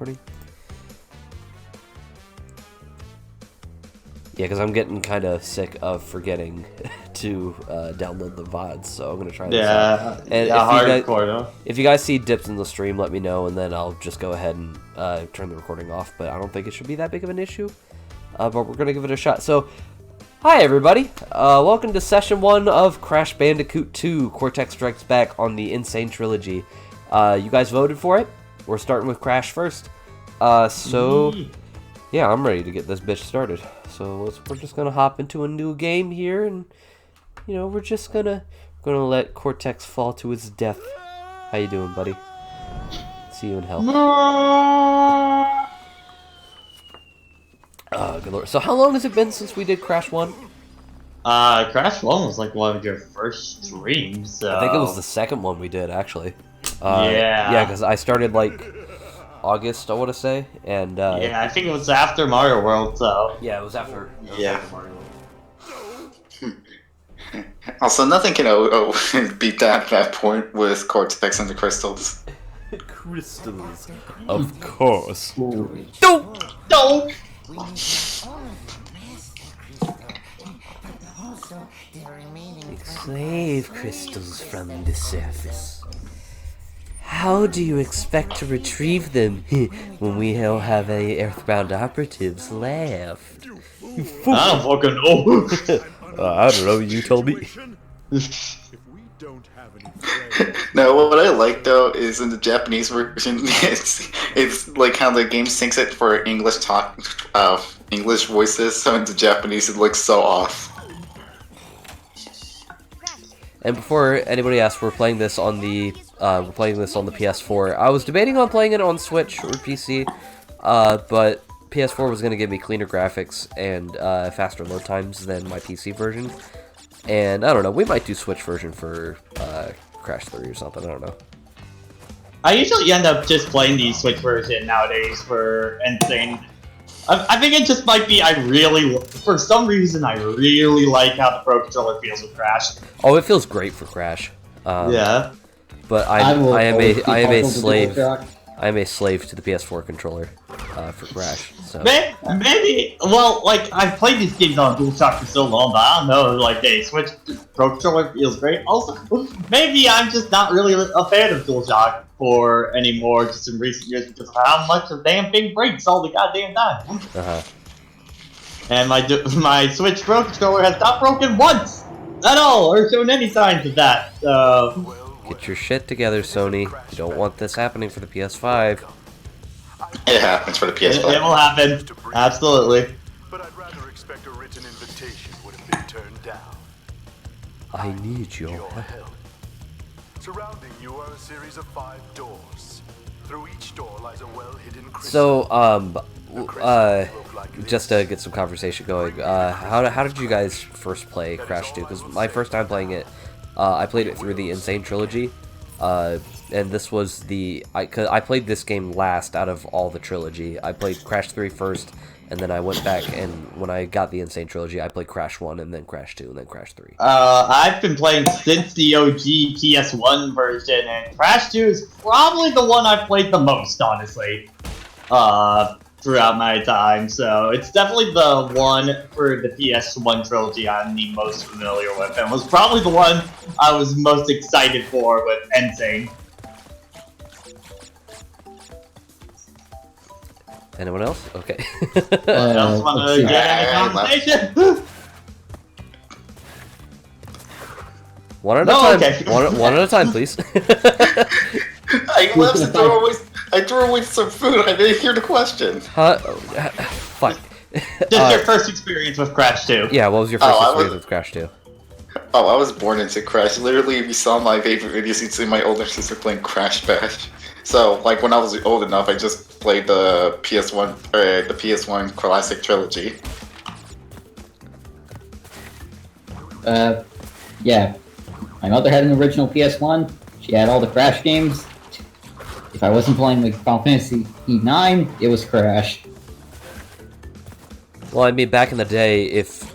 Yeah, because I'm getting kind of sick of forgetting to download the VODs, so I'm going to try this out. And if you guys see dips in the stream, let me know, and then I'll just go ahead and turn the recording off, but I don't think it should be that big of an issue. But we're going to give it a shot. So, hi everybody! Welcome to Session 1 of Crash Bandicoot 2, Cortex Strikes Back on the Insane Trilogy. You guys voted for it. We're starting with Crash first. Yeah, I'm ready to get this bitch started. So we're just gonna hop into a new game here, and we're just gonna let Cortex fall to his death. How you doing, buddy? See you in hell. Good lord. So how long has it been since we did Crash 1? Crash 1 was like one of your first streams. So... I think it was the second one we did, actually. Yeah, because I started like August, I want to say, and yeah, I think it was after Mario World. So yeah, it was after. After Mario World. Also, nothing can beat that point with Cortex and the crystals. Crystals, of course. Don't. Slave crystals from the surface. How do you expect to retrieve them when we all have any Earthbound operatives left? I don't fucking know. I don't know, you told me. No, what I like though is in the Japanese version, it's like how the game syncs it for English English voices, so in the Japanese it looks so off. And before anybody asks, we're playing this on the PS4. I was debating on playing it on Switch or PC, but PS4 was going to give me cleaner graphics and faster load times than my PC version. And I don't know, we might do Switch version for Crash 3 or something, I don't know. I usually end up just playing the Switch version nowadays for Insane. I think it just might be, for some reason, I really like how the Pro Controller feels with Crash. Oh, it feels great for Crash. Yeah. But I am a slave to the PS4 controller for Crash. So. Maybe, well, like, I've played these games on DualShock for so long, but I don't know, like, hey, Switch Pro Controller feels great. Also, maybe I'm just not really a fan of DualShock for anymore just in recent years because of how much the damn thing breaks all the goddamn time. And my Switch Pro Controller has not broken once at all, or shown any signs of that, so... Get your shit together, Sony. You don't want this happening for the PS5. It happens for the PS5. It will happen. Absolutely. But I'd rather expect a written invitation would have been turned down. I need your help. Surrounding you are a series of 5 doors. Through each door lies a well-hidden crystal. So, just to get some conversation going, how did you guys first play Crash 2? Because my first time playing it, I played it through the Insane Trilogy, and this was I played this game last out of all the trilogy. I played Crash 3 first, and then I went back, and when I got the Insane Trilogy, I played Crash 1, and then Crash 2, and then Crash 3. I've been playing since the OG PS1 version, and Crash 2 is probably the one I've played the most, honestly, throughout my time. So it's definitely the one for the PS1 trilogy I'm the most familiar with, and was probably the one I was most excited for with Insane. Anyone else? Okay. Anyone else want to get in the conversation? One at a time. Okay. One at a time, please. I left I threw away some food. I didn't hear the question. Fuck. Just your first experience with Crash 2. Yeah, what was your first experience with Crash 2? Oh, I was born into Crash. Literally, if you saw my favorite videos, you'd see my older sister playing Crash Bash. So, like, when I was old enough, I just played the PS1 Classic Trilogy. Yeah. My mother had an original PS1. She had all the Crash games. If I wasn't playing like Final Fantasy IX, it was Crash. Well, I mean, back in the day, if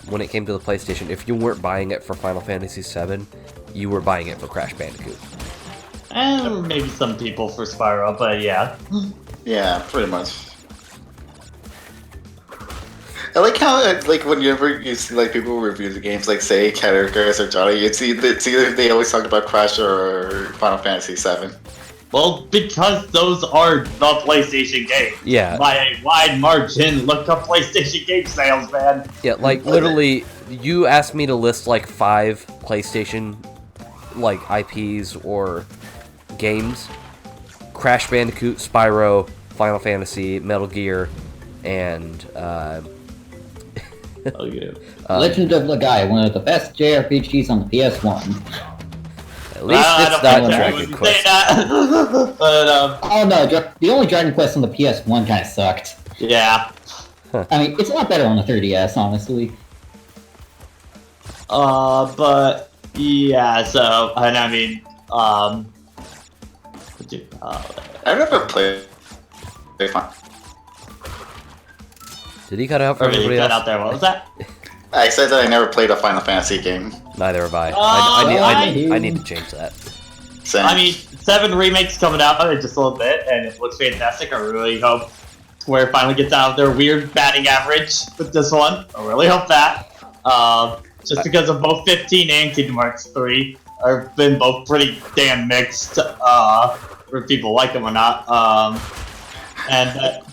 when it came to the PlayStation, if you weren't buying it for Final Fantasy VII, you were buying it for Crash Bandicoot. And maybe some people for Spyro, but yeah. Yeah, pretty much. I like how, like, whenever you see, like, people review the games, like, say, Categories or Johnny, it's either they always talk about Crash or Final Fantasy VII. Well, because those are the PlayStation games. Yeah. By a wide margin, look up PlayStation game sales, man. Yeah, like, literally, you asked me to list, like, 5 PlayStation, like, IPs or games. Crash Bandicoot, Spyro, Final Fantasy, Metal Gear, and, Legend of Legai, one of the best JRPGs on the PS1. At least it's not Dragon Quest. But, oh no, the only Dragon Quest on the PS1 kind of sucked. yeah. I mean, it's a lot better on the 3DS, honestly. But, yeah, so, and I mean, I never played. Did he cut out for everybody else? out there. What was that? I said that I never played a Final Fantasy game. Neither have I. I need to change that. Same. I mean, 7 remakes coming out in just a little bit, and it looks fantastic. I really hope Square finally gets out of their weird batting average with this one. I really hope that. Just because of both 15 and Kingdom Hearts 3 have been both pretty damn mixed, whether people like them or not.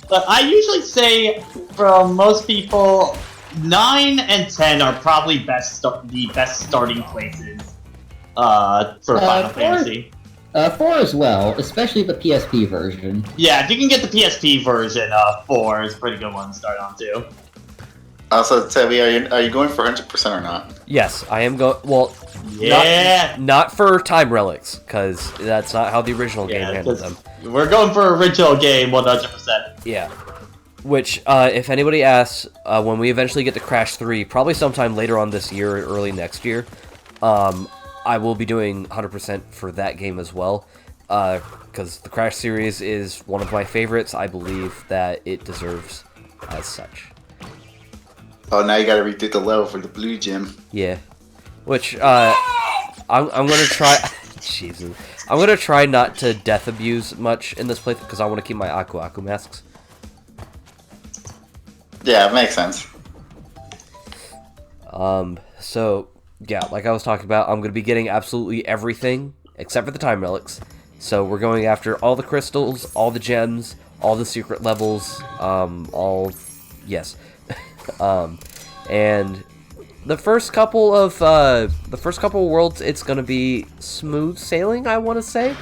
But I usually say, from most people, 9 and 10 are probably the best starting places for Final Fantasy. 4 as well, especially the PSP version. Yeah, if you can get the PSP version, 4 is a pretty good one to start on too. Also, Tevi, are you going for 100% or not? Yes, I am going. Well, yeah, not for Time Relics, because that's not how the original game handled them. We're going for original game 100%. Yeah. Which, if anybody asks, when we eventually get to Crash 3, probably sometime later on this year or early next year, I will be doing 100% for that game as well, because the Crash series is one of my favorites. I believe that it deserves as such. Oh, now you gotta redo the level for the blue gem. Yeah. Which, I'm gonna try... Jesus. I'm gonna try not to death abuse much in this playthrough, because I want to keep my Aku Aku masks. Yeah, it makes sense. So, yeah, like I was talking about, I'm going to be getting absolutely everything, except for the Time Relics. So we're going after all the crystals, all the gems, all the secret levels, yes. And the first couple of worlds, it's going to be smooth sailing, I want to say.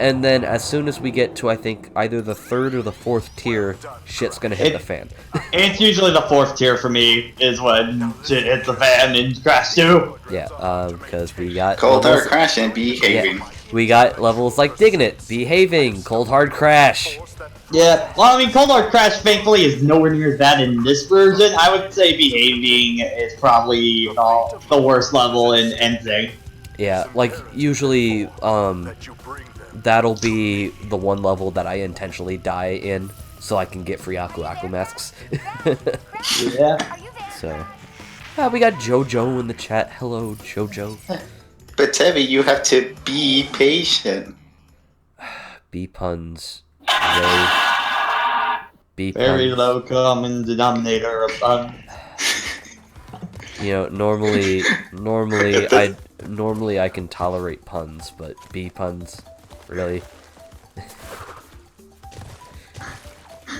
And then as soon as we get to, I think, either the 3rd or the 4th tier, shit's gonna hit the fan. It's usually the 4th tier for me, is when shit hits the fan in Crash 2. Yeah, because we got... Cold Hard Crash and Behaving. Yeah, we got levels like Digging It, Behaving, Cold Hard Crash. Yeah, well, I mean, Cold Hard Crash, thankfully, is nowhere near that in this version. I would say Behaving is probably the worst level in anything. Yeah, like, usually, that'll be the one level that I intentionally die in, so I can get free Aku Aku masks. Yeah. So, we got JoJo in the chat. Hello, JoJo. But Tevi, you have to be patient. B puns. Ray. B puns. Very low common denominator of fun. You know, normally I can tolerate puns, but B puns, really?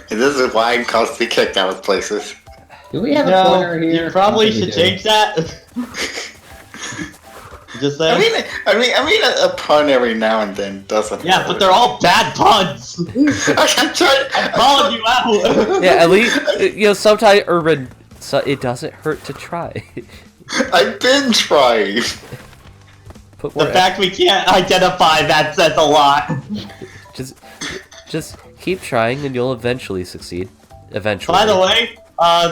This is why I'm constantly kicked out of places. Do we have a corner here? You probably should change that. Just saying. I mean, a pun every now and then doesn't. Yeah, but they're all bad puns. I'm calling you out. Yeah, at least sometimes Urban. So it doesn't hurt to try. I've been trying. The fact we can't identify that says a lot. Just keep trying, and you'll eventually succeed. Eventually. By the way,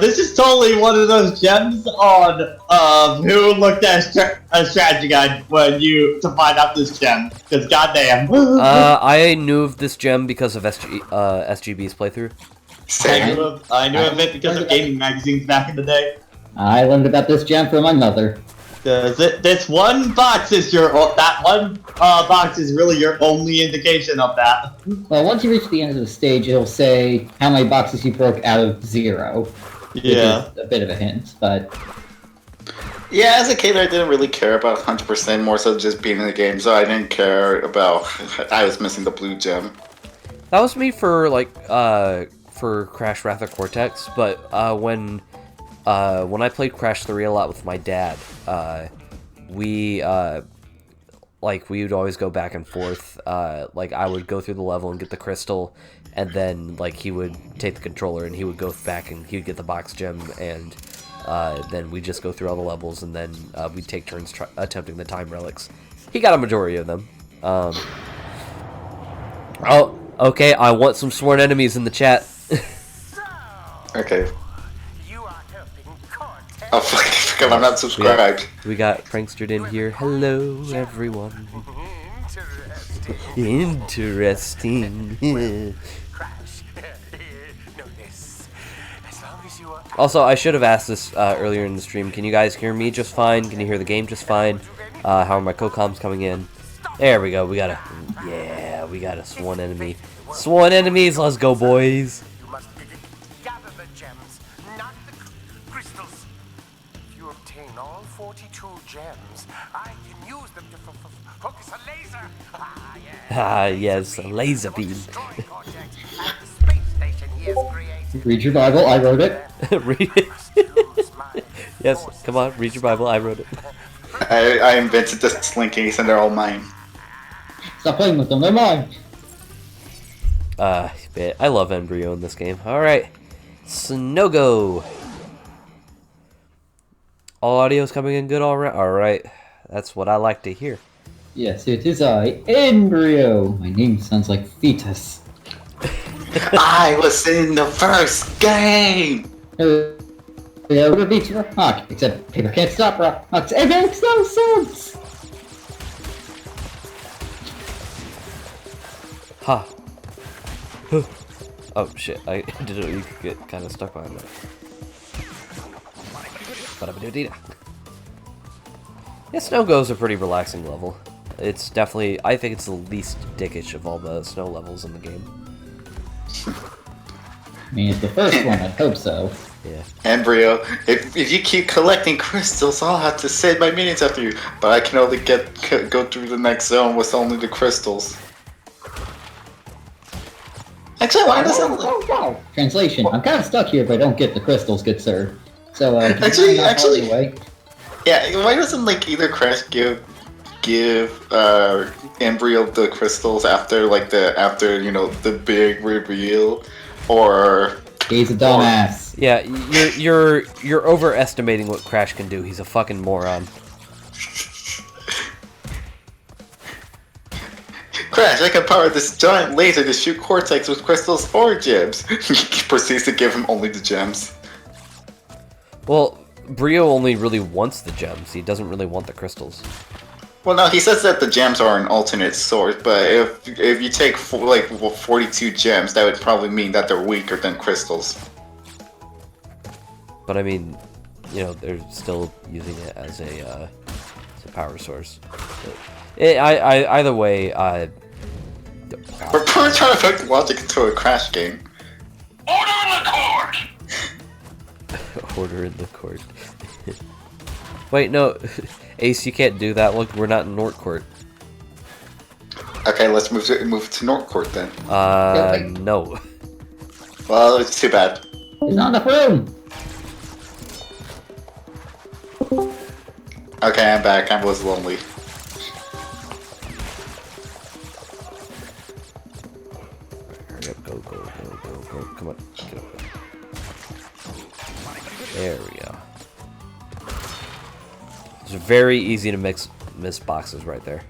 this is totally one of those gems on who looked at a strategy guide to find out this gem. Because goddamn. I knew of this gem because of SGB's playthrough. Same. I knew of it because of gaming magazines back in the day. I learned about this gem from my mother. This one box is that one box is really your only indication of that. Well, once you reach the end of the stage, it'll say how many boxes you broke out of 0. Yeah. Which is a bit of a hint, but... Yeah, as a kid, I didn't really care about 100%, more so just being in the game, so I didn't care about... I was missing the blue gem. That was me for, like, for Crash Wrath of Cortex, but, when I played Crash 3 a lot with my dad, we would always go back and forth. Like, I would go through the level and get the crystal, and then, like, he would take the controller and he would go back and he would get the box gem, and then we'd just go through all the levels, and then we'd take turns attempting the time relics. He got a majority of them. Oh, okay, I want some sworn enemies in the chat. Okay. Oh, fuck, I'm not subscribed. We got Prankstered in here. Hello, everyone. Interesting. Also, I should have asked this earlier in the stream. Can you guys hear me just fine? Can you hear the game just fine? How are my co-coms coming in? There we go. We got a sworn enemy. Sworn enemies. Let's go, boys. All 42 gems. I can use them to focus a laser. Ah, yes, a laser beam. Read your Bible, I wrote it. Read it. Yes, come on, read your Bible, I wrote it. I invented the slinkies and they're all mine. Stop playing with them, they're mine. I love Embryo in this game. Alright, Snogo. All audio's coming in good alright? Alright, that's what I like to hear. Yes, it is I, Embryo. My name sounds like fetus. I was in the first game! Rubber beats rock, except paper can't stop rocks. It makes no sense! Ha. Oh shit, I didn't know you could get kind of stuck behind that. Yeah, Snow Go's a pretty relaxing level. It's definitely, I think it's the least dickish of all the snow levels in the game. I mean, it's the first one, I hope so. Yeah. Embryo, if you keep collecting crystals, I'll have to save my minions after you. But I can only go through the next zone with only the crystals. Actually, why doesn't... Translation, I'm kind of stuck here if I don't get the crystals, good sir. So, actually, yeah, why doesn't, like, either Crash give Embryo the crystals after, like, you know, the big reveal, or... He's a dumbass. Yeah, you're overestimating what Crash can do. He's a fucking moron. Crash, I can power this giant laser to shoot Cortex with crystals or gems. He proceeds to give him only the gems. Well, Brio only really wants the gems. He doesn't really want the crystals. Well, no, he says that the gems are an alternate source, but if you take 42 gems, that would probably mean that they're weaker than crystals. But I mean, you know, they're still using it as a power source. Either way, we're trying to put logic into a Crash game. Order in the court! Order in the court. Wait, no, Ace, you can't do that. Look, we're not in Nort Court. Okay, let's move to Nort Court then. No. Well, it's too bad. He's not in the room! Okay, I'm back. I was lonely. Hurry up, go. Come on, get up. There we go. It's very easy to miss boxes right there.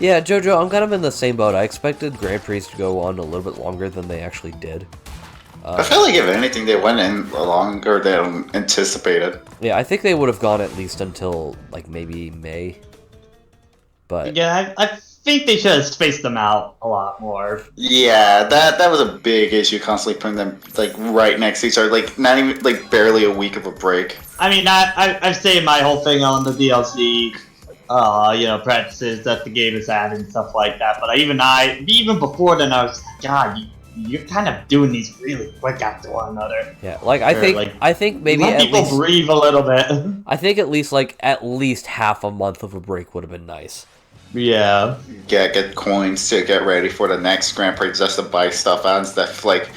Yeah, Jojo, I'm kind of in the same boat. I expected Grand Prix to go on a little bit longer than they actually did. I feel like if anything, they went in longer than anticipated. Yeah, I think they would have gone at least until, like, maybe May. But yeah, I think they should have spaced them out a lot more. Yeah, that was a big issue. Constantly putting them like right next to each other, like not even like barely a week of a break. I mean, I've said my whole thing on the DLC, practices that the game has had and stuff like that. But even before then, I was like, God, you're kind of doing these really quick after one another. Yeah, like I think maybe let at people least breathe a little bit. I think at least half a month of a break would have been nice. Yeah. Yeah, get coins to get ready for the next Grand Prix just to buy stuff out instead of like,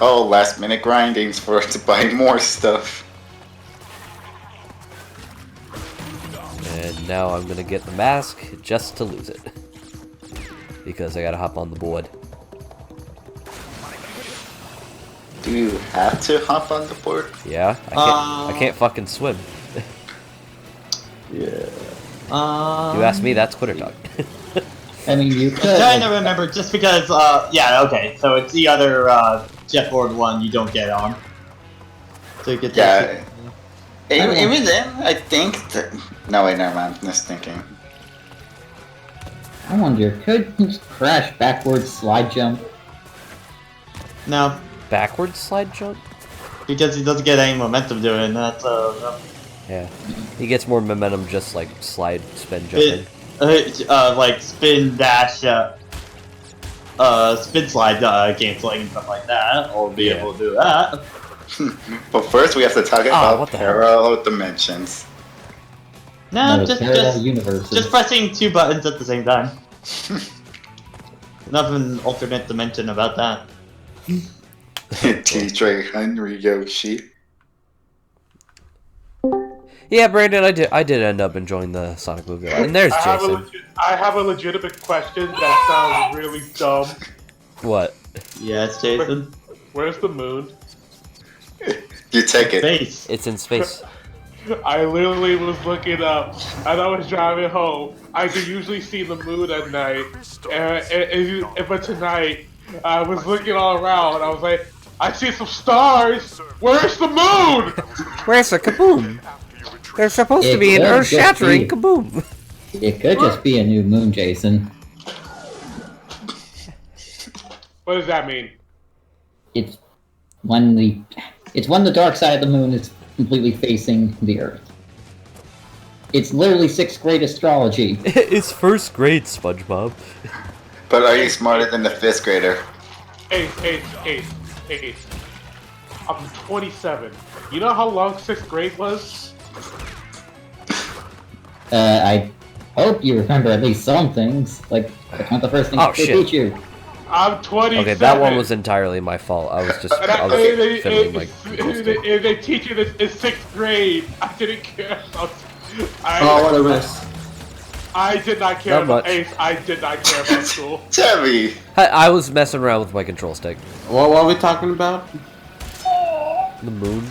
last minute grindings to buy more stuff. And now I'm gonna get the mask just to lose it. Because I gotta hop on the board. Do you have to hop on the board? Yeah, I can't fucking swim. Yeah. You asked me, that's Twitter talk. I mean, you could. I'm trying to remember, just because, okay, so it's the other jetboard one you don't get on. So you get Yeah. Even then, I think that... No, wait, never mind. I'm just thinking. I wonder, could he crash backwards slide jump? No, Backwards slide jump? because he doesn't get any momentum doing that, no. Yeah. He gets more momentum just like spin jumping. Like spin dash, spin slide canceling and stuff like that, or be able to do that. But first, we have to talk about what the hell? parallel dimensions. No, parallel universes. just pressing 2 buttons at the same time. Nothing alternate dimension about that. T-Tray Henry Yoshi. Yeah, Brandon, I did end up enjoying the Sonic movie. And there's Jason. I have a legitimate question that sounds really dumb. What? Yes, Jason. Where's the moon? You take it. Space. It's in space. I literally was looking up, and I was driving home. I could usually see the moon at night, but tonight, I was looking all around, I was like, I see some stars! Where's the moon? Where's the kaboom? There's supposed to be an earth-shattering kaboom. It could just be a new moon, Jason. What does that mean? It's when the dark side of the moon is completely facing the Earth. It's literally 6th grade astrology. It's 1st grade, SpongeBob. But are you smarter than the 5th grader? Hey. I'm 27. You know how long 6th grade was? I hope you remember at least some things. Like, that's not the first thing they teach you. I'm 27. Okay, that one was entirely my fault. I was fiddling like they teach you this in 6th grade. I didn't care. What a mess. I did not care Not about much. Ace. I did not care about school. Tabby! I was messing around with my control stick. What are we talking about? The moon.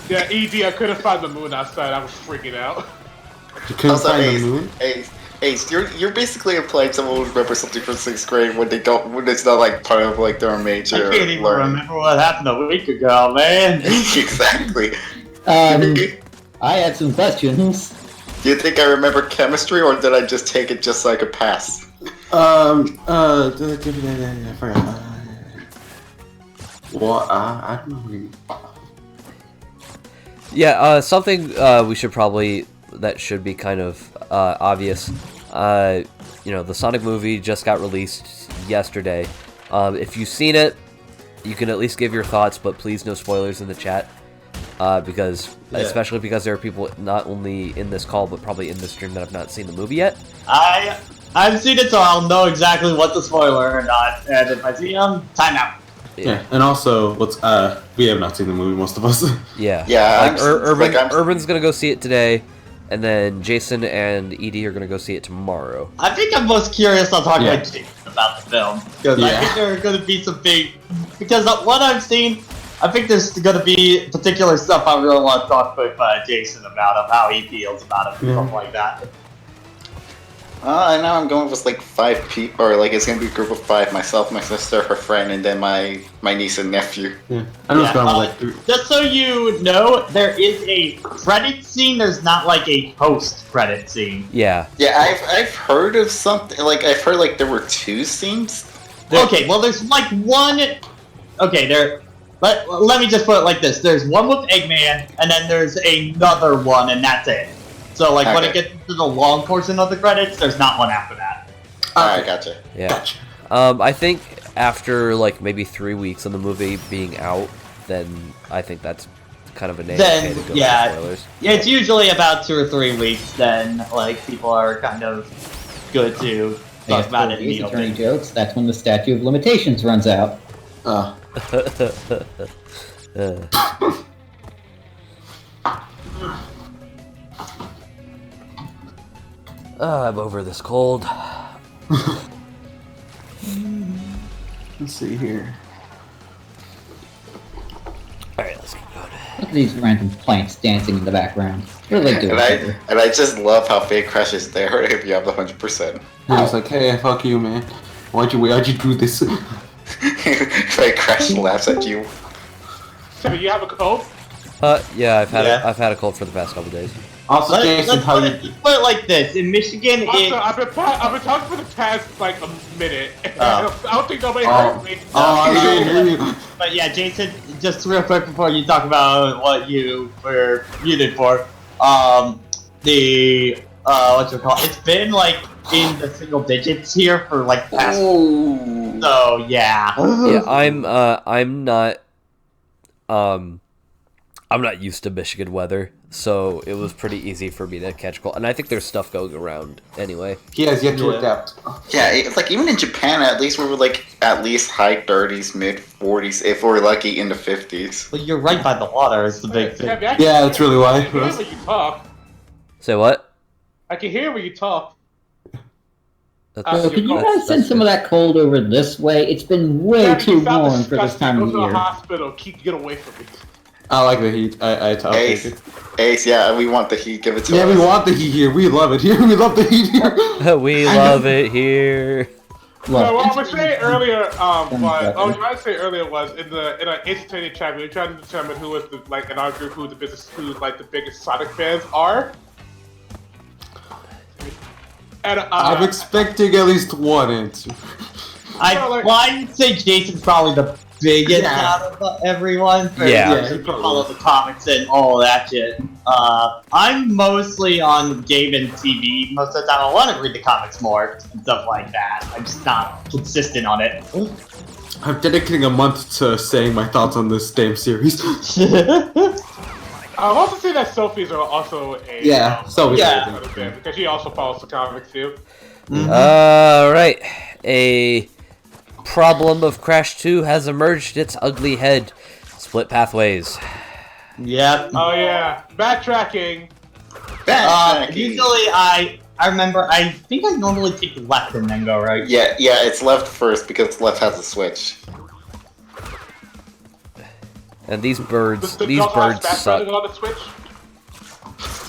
Yeah, ED, I couldn't find the moon outside. I was freaking out. You couldn't Also, find Ace, the moon? Ace, you're basically implying someone would remember something from 6th grade when it's not like part of like their major. I can't even learning. remember what happened a week ago, man. Exactly. I had some questions. Do you think I remember chemistry, or did I just take it just so I could pass? I forgot. Well, I don't know. Yeah, something we should probably that should be kind of obvious. The Sonic movie just got released yesterday. If you've seen it, you can at least give your thoughts, but please no spoilers in the chat. Especially because there are people not only in this call, but probably in this stream that have not seen the movie yet. I've seen it, so I'll know exactly what the spoiler or not. And if I see them, time out. Yeah, and also, we have not seen the movie, most of us. Yeah. Yeah, Urban's gonna go see it today, and then Jason and Edie are gonna go see it tomorrow. I think I'm most curious on talking about Jason about the film. Because I think there are going to be some big... Because what I've seen, I think there's going to be particular stuff I really want to talk with Jason about, of how he feels about it and stuff like that. Now I'm going with like 5 people, or like it's gonna be a group of 5: myself, my sister, her friend, and then my niece and nephew. Yeah, I'm just going with like 3. Just so you know, there is a credit scene. There's not like a post-credit scene. Yeah. Yeah, I've heard of something. Like I've heard like there were 2 scenes. Okay, well, there's like one. Okay, there. Let me just put it like this: there's one with Eggman, and then there's another one, and that's it. So, like, when it gets to the long portion of the credits, there's not one after that. Alright, gotcha. Yeah. Gotcha. I think after, like, maybe 3 weeks of the movie being out, then I think that's kind of a name. Then, to go yeah, spoilers. it's usually about 2 or 3 weeks. Then, like, people are kind of good to talk about it. Ace Attorney jokes. That's when the statute of limitations runs out. I'm over this cold. Let's see here. Alright, let's keep going. Look at these random plants dancing in the background. What are they doing? And I just love how Fake Crash is there if you have the 100%. I was like, hey, fuck you, man. Why'd you do this? Fake Crash laughs at you. So you have a cold? Yeah, I've had a cold for the past couple days. Also, Jason, let's put it like this: in Michigan, Also, I've been talking for the past like a minute. I don't think nobody heard me. I didn't hear you. But yeah, Jason, just real quick before you talk about what you were muted for, what's it called? It's been like in the single digits here for like the past. Ooh. So yeah. Yeah, I'm not used to Michigan weather, so it was pretty easy for me to catch cold. And I think there's stuff going around anyway. He has yet to adapt. Yeah, it's like even in Japan, at least we were like at least high 30s, mid 40s, if we're lucky in the 50s. But you're right by the water is the big thing. Yeah, that's really why. I can hear when you talk. Say what? I can hear when you talk. So can you guys send some of that cold over this way? It's been way too warm for this time of year. Go to year. the hospital. Get away from me. I like the heat. I'll take it. Ace, yeah, we want the heat. Give it to us. Yeah, we want the heat here. We love it here. We love the heat here. We love it here. What I was saying earlier, what I was trying to say earlier was in our instantaneous chat, we were trying to determine who was in our group who the biggest Sonic fans are. And I'm expecting at least one answer. I'd say Jason's probably the biggest out of everyone. Yeah. Follow the comics and all that shit. I'm mostly on game and TV most of the time. I want to read the comics more and stuff like that. I'm just not consistent on it. I'm dedicating a month to saying my thoughts on this damn series. I'll also say that Sophie's are also a because she also follows the comics too. Mm-hmm. Alright. A problem of Crash 2 has emerged its ugly head. Split pathways. Yep. Oh yeah. Backtracking. Usually I remember, I think I normally take left and then go right. Yeah, it's left first because left has a switch. And these birds suck. On the Switch?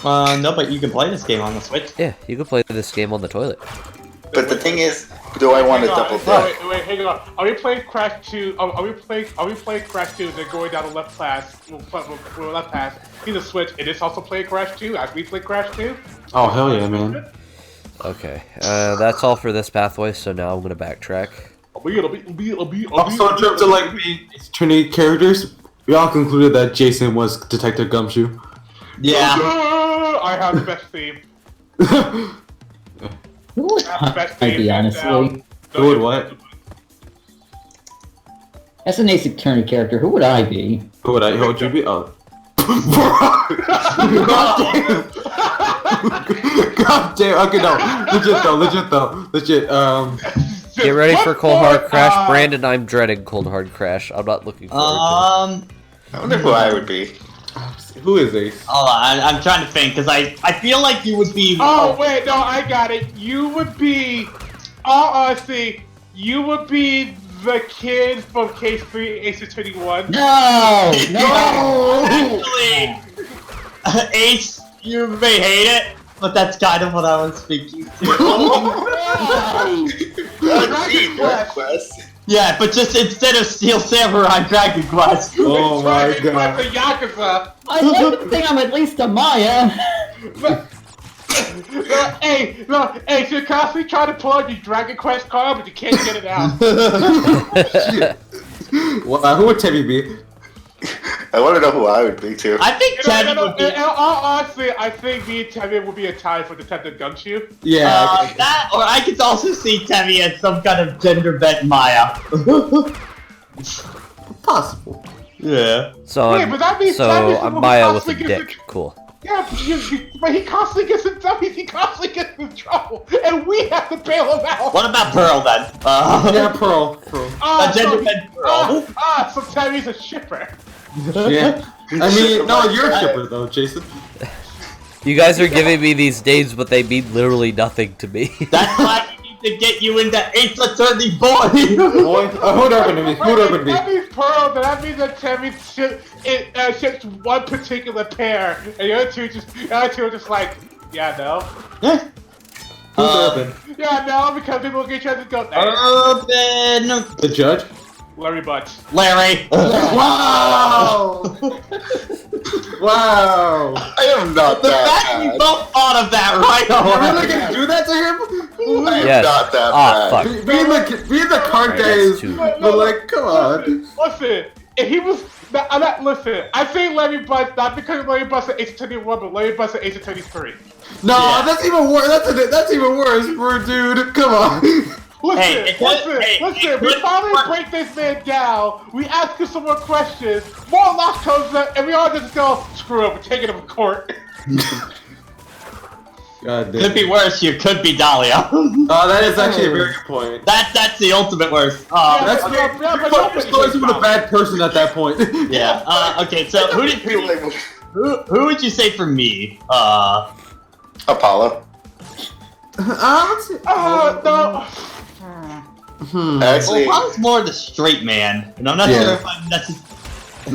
No, but you can play this game on the Switch. Yeah, you can play this game on the toilet. But the thing is, do I want to double dip? Wait, hang on. Are we playing Crash 2? Are we playing Crash 2 and then going down the left pass? Left pass. He's a Switch, and it's also playing Crash 2 as we play Crash 2? Oh hell yeah, man. Okay, that's all for this pathway. So now I'm gonna backtrack. Also, in terms of like being Trinity characters, we all concluded that Jason was Detective Gumshoe. Yeah. I have the best theme. Who would I be, honestly? Who would what? As an Ace Attorney character, who would I be? Who would you be? Oh. God damn. Okay, no. Legit though. Get ready for Cold Hard Crash. Brandon, I'm dreading Cold Hard Crash. I'm not looking forward to it. I wonder who I would be. Who is Ace? Hold on, I'm trying to think, because I feel like you would be... Oh, wait, no, I got it. You would be... you would be the kid from Case 3 Ace Attorney 1. No! Actually, Ace, you may hate it, but that's kind of what I was thinking too. Dragon Quest. Yeah, but just instead of Steel Samurai, Dragon Quest. Oh my god. Yakuza. I like to think I'm at least a Maya. Hey, you're constantly trying to pull out your Dragon Quest card, but you can't get it out. Well, who would Timmy be? I want to know who I would be too. I think Teddy would be... Honestly, I think me and Tevye would be a tie for Detective Gumshoe. Yeah. That, or I could also see Teddy as some kind of gender-bent Maya. Possible. Yeah. So Yeah, but that means I'm Maya with a dick. Cool. Yeah, but he constantly gets in dummies, he constantly gets in trouble, and we have to bail him out! What about Pearl then? Yeah, Pearl. A gender-bent Pearl. So Tammy's a shipper. Yeah. I mean, no, you're a shipper though, Jason. You guys are giving me these names, but they mean literally nothing to me. That's why we need to get you into Ace Attorney Boy! Who'd open me? That means Pearl, then that means that Tammy ships one particular pair, and the other two are just like, yeah, no. Who's Urban? Yeah, no, because people get you to go, Urban! The judge? Larry Butts. Larry! Wow! Wow! I am not The that fact bad. we both thought of that right You're away! really gonna do that to him? I am Yes. not that Ah, bad. fuck. Being the card Right, guy that's is, two. but like, come on. Listen, if he was, listen, I say Larry Butts, not because Larry Butts is Ace Attorney 1, but Larry Butts is Ace Attorney 3. No, Yeah. that's even worse. That's even worse, for dude. Come on. Listen, we finally break this man down, we ask him some more questions, more luck comes up, and we all just go, screw it, we're taking him to court. God damn. Could be worse, you could be Dahlia. That is actually a very good point. That's the ultimate worst. That's but you're supposed to be a bad person at that point. Yeah, okay, so who would you say for me? Apollo. Let's see. No. Actually, Well, Apollo's more the straight man, and I'm not sure if I'm I'm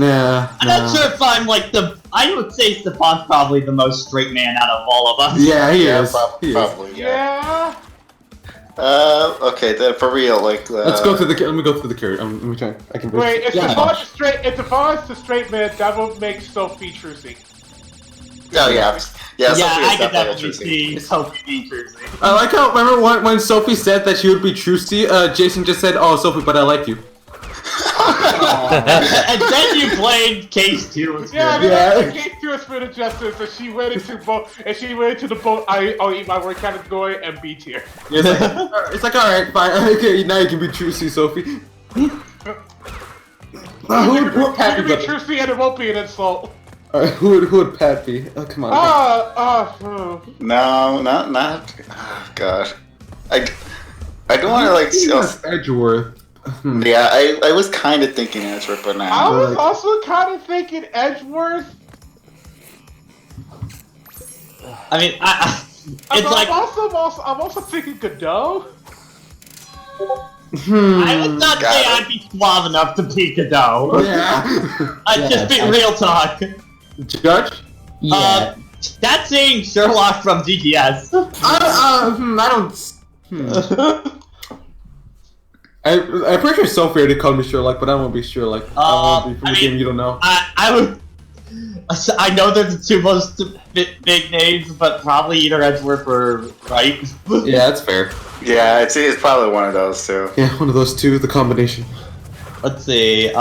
not sure if I'm like I would say Stefan's probably the most straight man out of all of us. Yeah, he is. probably. Yeah. Okay, then for real, like. Let me go through the character. Let me try. I can. Wait, if Stefan's the straight man, that will make Sophie Trucy. Oh yeah. Yeah, Yeah, Sophie I is could definitely definitely see Sophie being Trucy. I like how, remember when Sophie said that she would be Trucy, Jason just said, "Oh, Sophie, but I like you." And then you played Case 2. Yeah. Case 2 is Spirit of Justice, and she went into both. And she went into the both. I'll eat my word category and B tier. Yeah, it's like alright, fine. Okay, now you can be Trucy, Sophie. Who would Pat You be? can be Trucy, and it won't be an insult. Alright, who would Pat be? Oh, come on. No, not. Oh, God. I don't want to like. Edgeworth. Yeah, I was kind of thinking Edgeworth, but now. I was also kind of thinking Edgeworth. I mean, I'm also thinking Godot. I would not say I'd be suave enough to be Godot. Yeah. I'd just be real talk. Judge? Yeah. That's saying Sherlock from DTS. I'm pretty sure Sophie already called me Sherlock, but I won't be Sherlock. I won't be from the game you don't know. I would. I know they're the two most big names, but probably either Edgeworth or Wright. Yeah, that's fair. Yeah, it's probably one of those two. Yeah, one of those two, the combination. Let's see.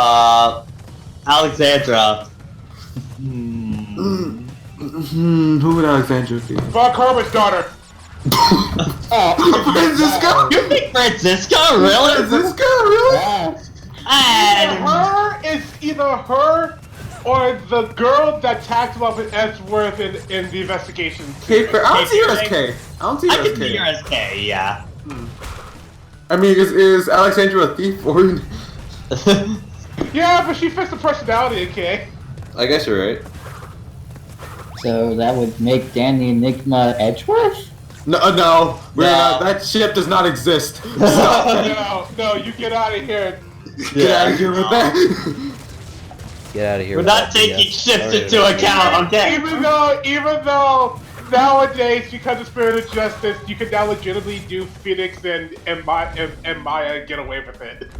Alexandra. Who would Alexandra be? Von Carver's daughter. Francisco? You think Francisco? Really? Francisco? Really? It's either her or the girl that tagged him up with Edgeworth in the investigation. I don't see her as K. I can see her as K, yeah. I mean, is Alexandra a thief or? Yeah, but she fits the personality, okay? I guess you're right. So that would make Danny Enigma Edgeworth? No, that ship does not exist. Stop. No, you get out of here. Get out of here with that. Get out of here. We're not taking ships into account, okay? Even though nowadays, because of Spirit of Justice, you can now legitimately do Phoenix and Maya and get away with it.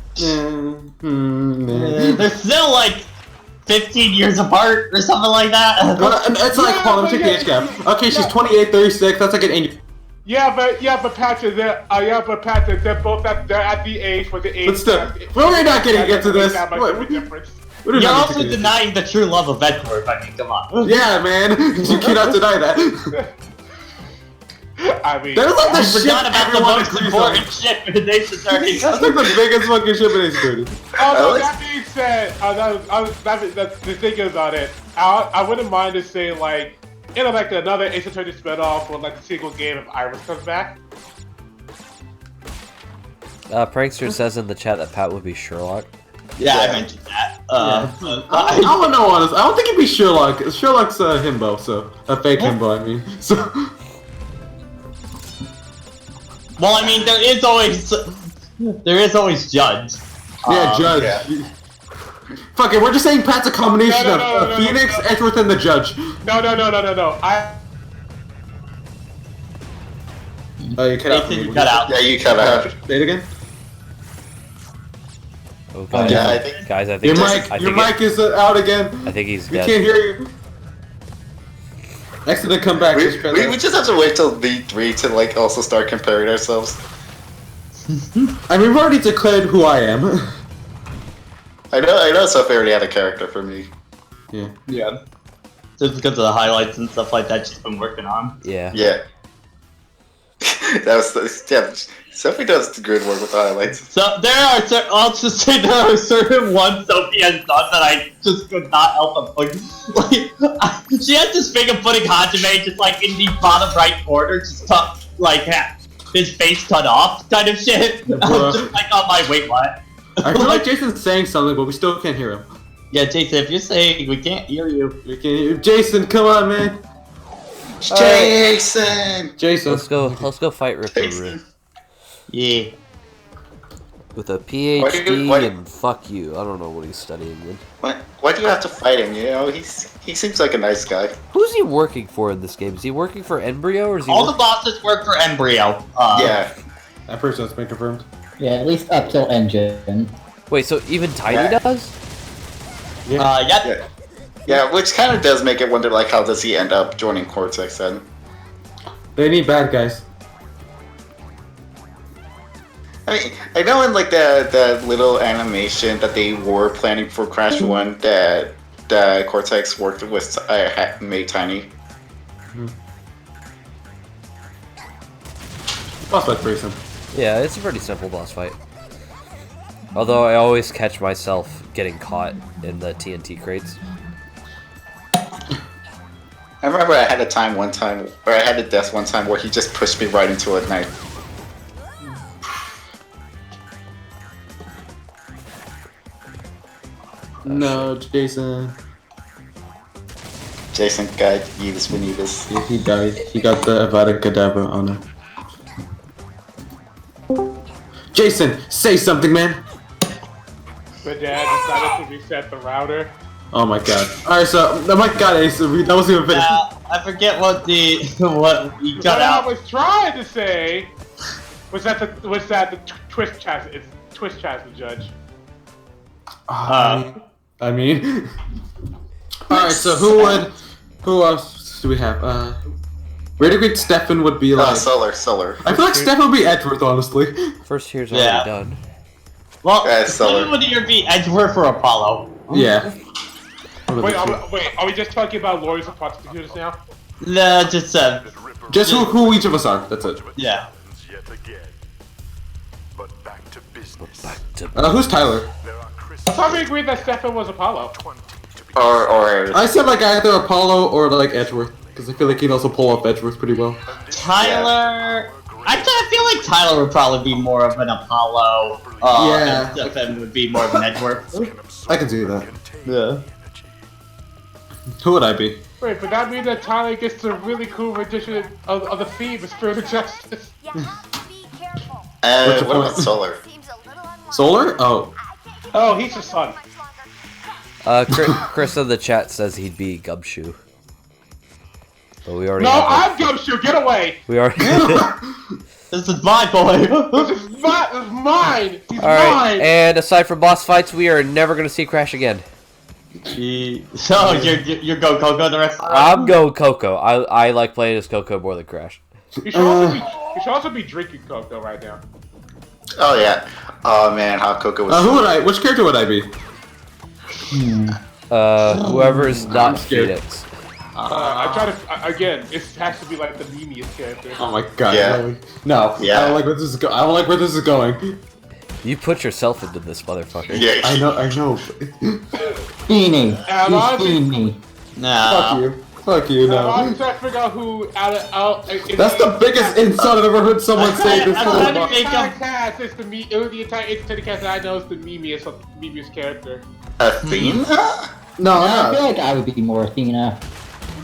They're still like 15 years apart or something like that. It's like, hold on, check the age gap. Okay, she's 28, 36. That's like an 80. Yeah, but Patrick, they're both at the age where the age. But still, we're not getting into this. You're also denying the true love of Edward. I mean, come on. Yeah, man, you cannot deny that. I mean, there's like the shit forgot about the everyone most agrees important on. ship in Ace Attorney. That's like the biggest fucking ship in Ace Attorney. Although that being said, the thing is on it, I wouldn't mind to say like, you know, like another Ace Attorney spinoff or like a single game if Iris comes back. Prankster says in the chat that Pat would be Sherlock. Yeah, I mentioned that. I don't know, honest. I don't think it'd be Sherlock. Sherlock's a himbo, so a fake himbo. I mean, so. Well, I mean, there is always Judge. Yeah, Judge. Yeah. Fuck it, we're just saying Pat's a combination of Phoenix, Edgeworth, and the Judge. No. Oh, you cut out. You cut out. Yeah, you cut out. Say it again. Oh, guys, yeah, I think your mic is out again. I think he's We dead. can't hear you. Accident come back. We just have to wait till D3 to like also start comparing ourselves. I mean, we've already declared who I am. I know Sophie already had a character for me. Yeah. Just because of the highlights and stuff like that she's been working on. Yeah. Yeah. Sophie does good work with the highlights. So I'll just say there are certain ones Sophie has done that I just could not help but like she has this thing of putting Hajime just like in the bottom right corner, just like his face cut off kind of shit. I'm just like, oh my, wait, what? I feel like Jason's saying something, but we still can't hear him. Yeah, Jason, if you're saying we can't hear you. We can't hear you. Jason, come on, man. Jason! Let's go fight Ripperoo. Yeah. With a PhD and fuck you. I don't know what he's studying in. Why do you have to fight him? You know, he seems like a nice guy. Who's he working for in this game? Is he working for Embryo or is he all the bosses work for Embryo. Yeah. That person has been confirmed. Yeah, at least up till Engine. Wait, so even Tiny does? Yep. Yeah, which kind of does make it wonder, like, how does he end up joining Cortex then? They need bad guys. I mean, I know in like that little animation that they were planning for Crash 1 that Cortex worked with made Tiny. Boss fight's pretty simple. Yeah, it's a pretty simple boss fight. Although I always catch myself getting caught in the TNT crates. I remember I had a death one time where he just pushed me right into a knife. No, Jason. Jason got Yeetus Winnietus. Yeah, he died. He got the Avada Kedavra on him. Jason, say something, man! My dad decided to reset the router. Oh my god. Alright, so, oh my god, Ace, that wasn't even finished. I forget what you got out. What I was trying to say was that the Twist Chaz is the judge. I mean... Alright, so who else do we have? Where do you think Stefan would be like? Solar. I feel like Stefan would be Edgeworth, honestly. First tier's already done. Well, Stefan would either be Edgeworth or Apollo. Yeah. Wait, are we just talking about lawyers and prosecutors now? No, just who each of us are, that's it. Yeah. Yet again. But back to business. Who's Tyler? I thought we agreed that Stefan was Apollo. Or I said like either Apollo or like Edgeworth, because I feel like he'd also pull off Edgeworth pretty well. Tyler... I feel like Tyler would probably be more of an Apollo. And Stefan would be more of an Edgeworth. I can see that. Yeah. Who would I be? Wait, but that means that Tyler gets a really cool rendition of the theme of Spirit of Justice. what about Solar? Solar? Oh. Oh, he's the son. Chris in the chat says he'd be Gumshoe. But we already. No, have I'm Gumshoe. Get away. We are. This is my boy. This is mine. He's All right. mine. And aside from boss fights, we are never gonna see Crash again. So you're Go Coco the rest of the I'm Go Coco. I like playing as Coco more than Crash. You should also be drinking Coco right now. Oh yeah. Oh man, how Coco was. Who would I? Which character would I be? Whoever's not scared. Phoenix. I try to again. It has to be like the memeiest character. Oh my god. Yeah. Really? No. Yeah. I don't like where this is going. I don't like where this is going. You put yourself into this motherfucker. Yeah. I know. Beanie. And He's honestly- being me. Nah. Fuck you, no. I'm trying to figure out who That's the biggest insult I've ever heard someone say this I'm whole trying to month. think entire of- cast is the entire Internet cast that I know is the memeiest character. Athena? No, I no. feel like I would be more Athena.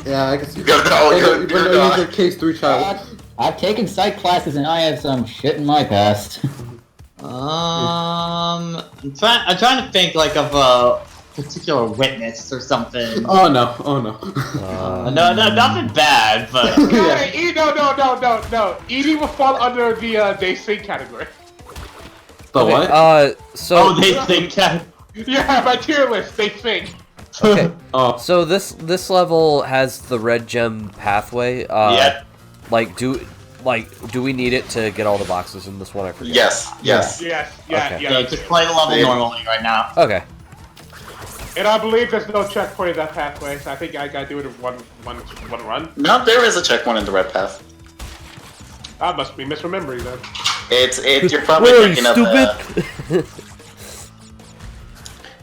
Yeah, I guess you. You're You're case 3 child. I've taken psych classes and I have some shit in my past. I'm trying to think like of a particular witness or something. Oh no. No, nothing bad, but No. Edie will fall under the they sing category. The what? So they think that. Yeah, my tier list, they sing. okay. Oh. So this level has the red gem pathway. Yeah. Like do we need it to get all the boxes in this one? I forget. Yes. Yeah, Okay. Yeah, just play the level normally right now. Okay. And I believe there's no checkpoint in that pathway, so I think I gotta do it in one run. No, there is a checkpoint in the red path. I must be misremembering then. You're probably Where are you, thinking of stupid?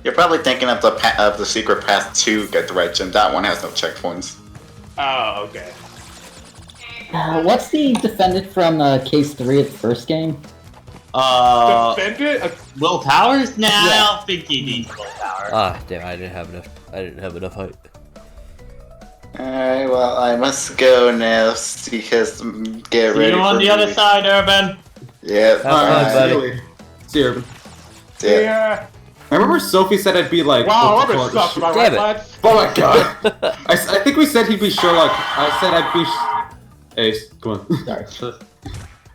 You're probably thinking of the secret path to get the red gem. That one has no checkpoints. Oh, okay. What's the defendant from Case 3 of the first game? Defendant? Will Towers? Nah, Yeah. I don't think he needs Will Towers. Ah, damn! I didn't have enough height. Alright, well, I must go now because get See ready you on for the other me. side, Urban. Yeah. Alright, See you buddy. later. See you, Urban. Yeah. Yeah. I remember Sophie said I'd be like. Wow, what's it Robert called? sucks, am I Damn right, it. lads? Oh my god! I think we said he'd be Sherlock. I said I'd be. Ace, come on. Sorry.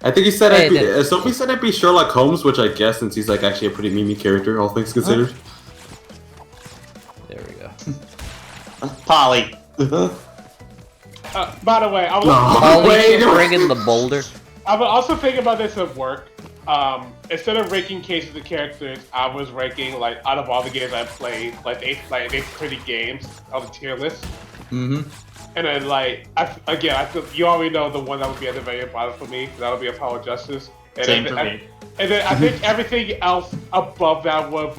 I think he said Hey, I'd be. then. Sophie said I'd be Sherlock Holmes, which I guess since he's like actually a pretty memey character, all things considered. There we go. Polly. By the way, I was, Ollie, wait, bring in the boulder. I was also thinking about this at work. Instead of ranking cases of characters, I was ranking like out of all the games I played, like they pretty games on the tier list. Mm-hmm. And then I feel you already know the one that would be at the very bottom for me. That would be Apollo Justice. And Same then, for me. And then I think everything else above that would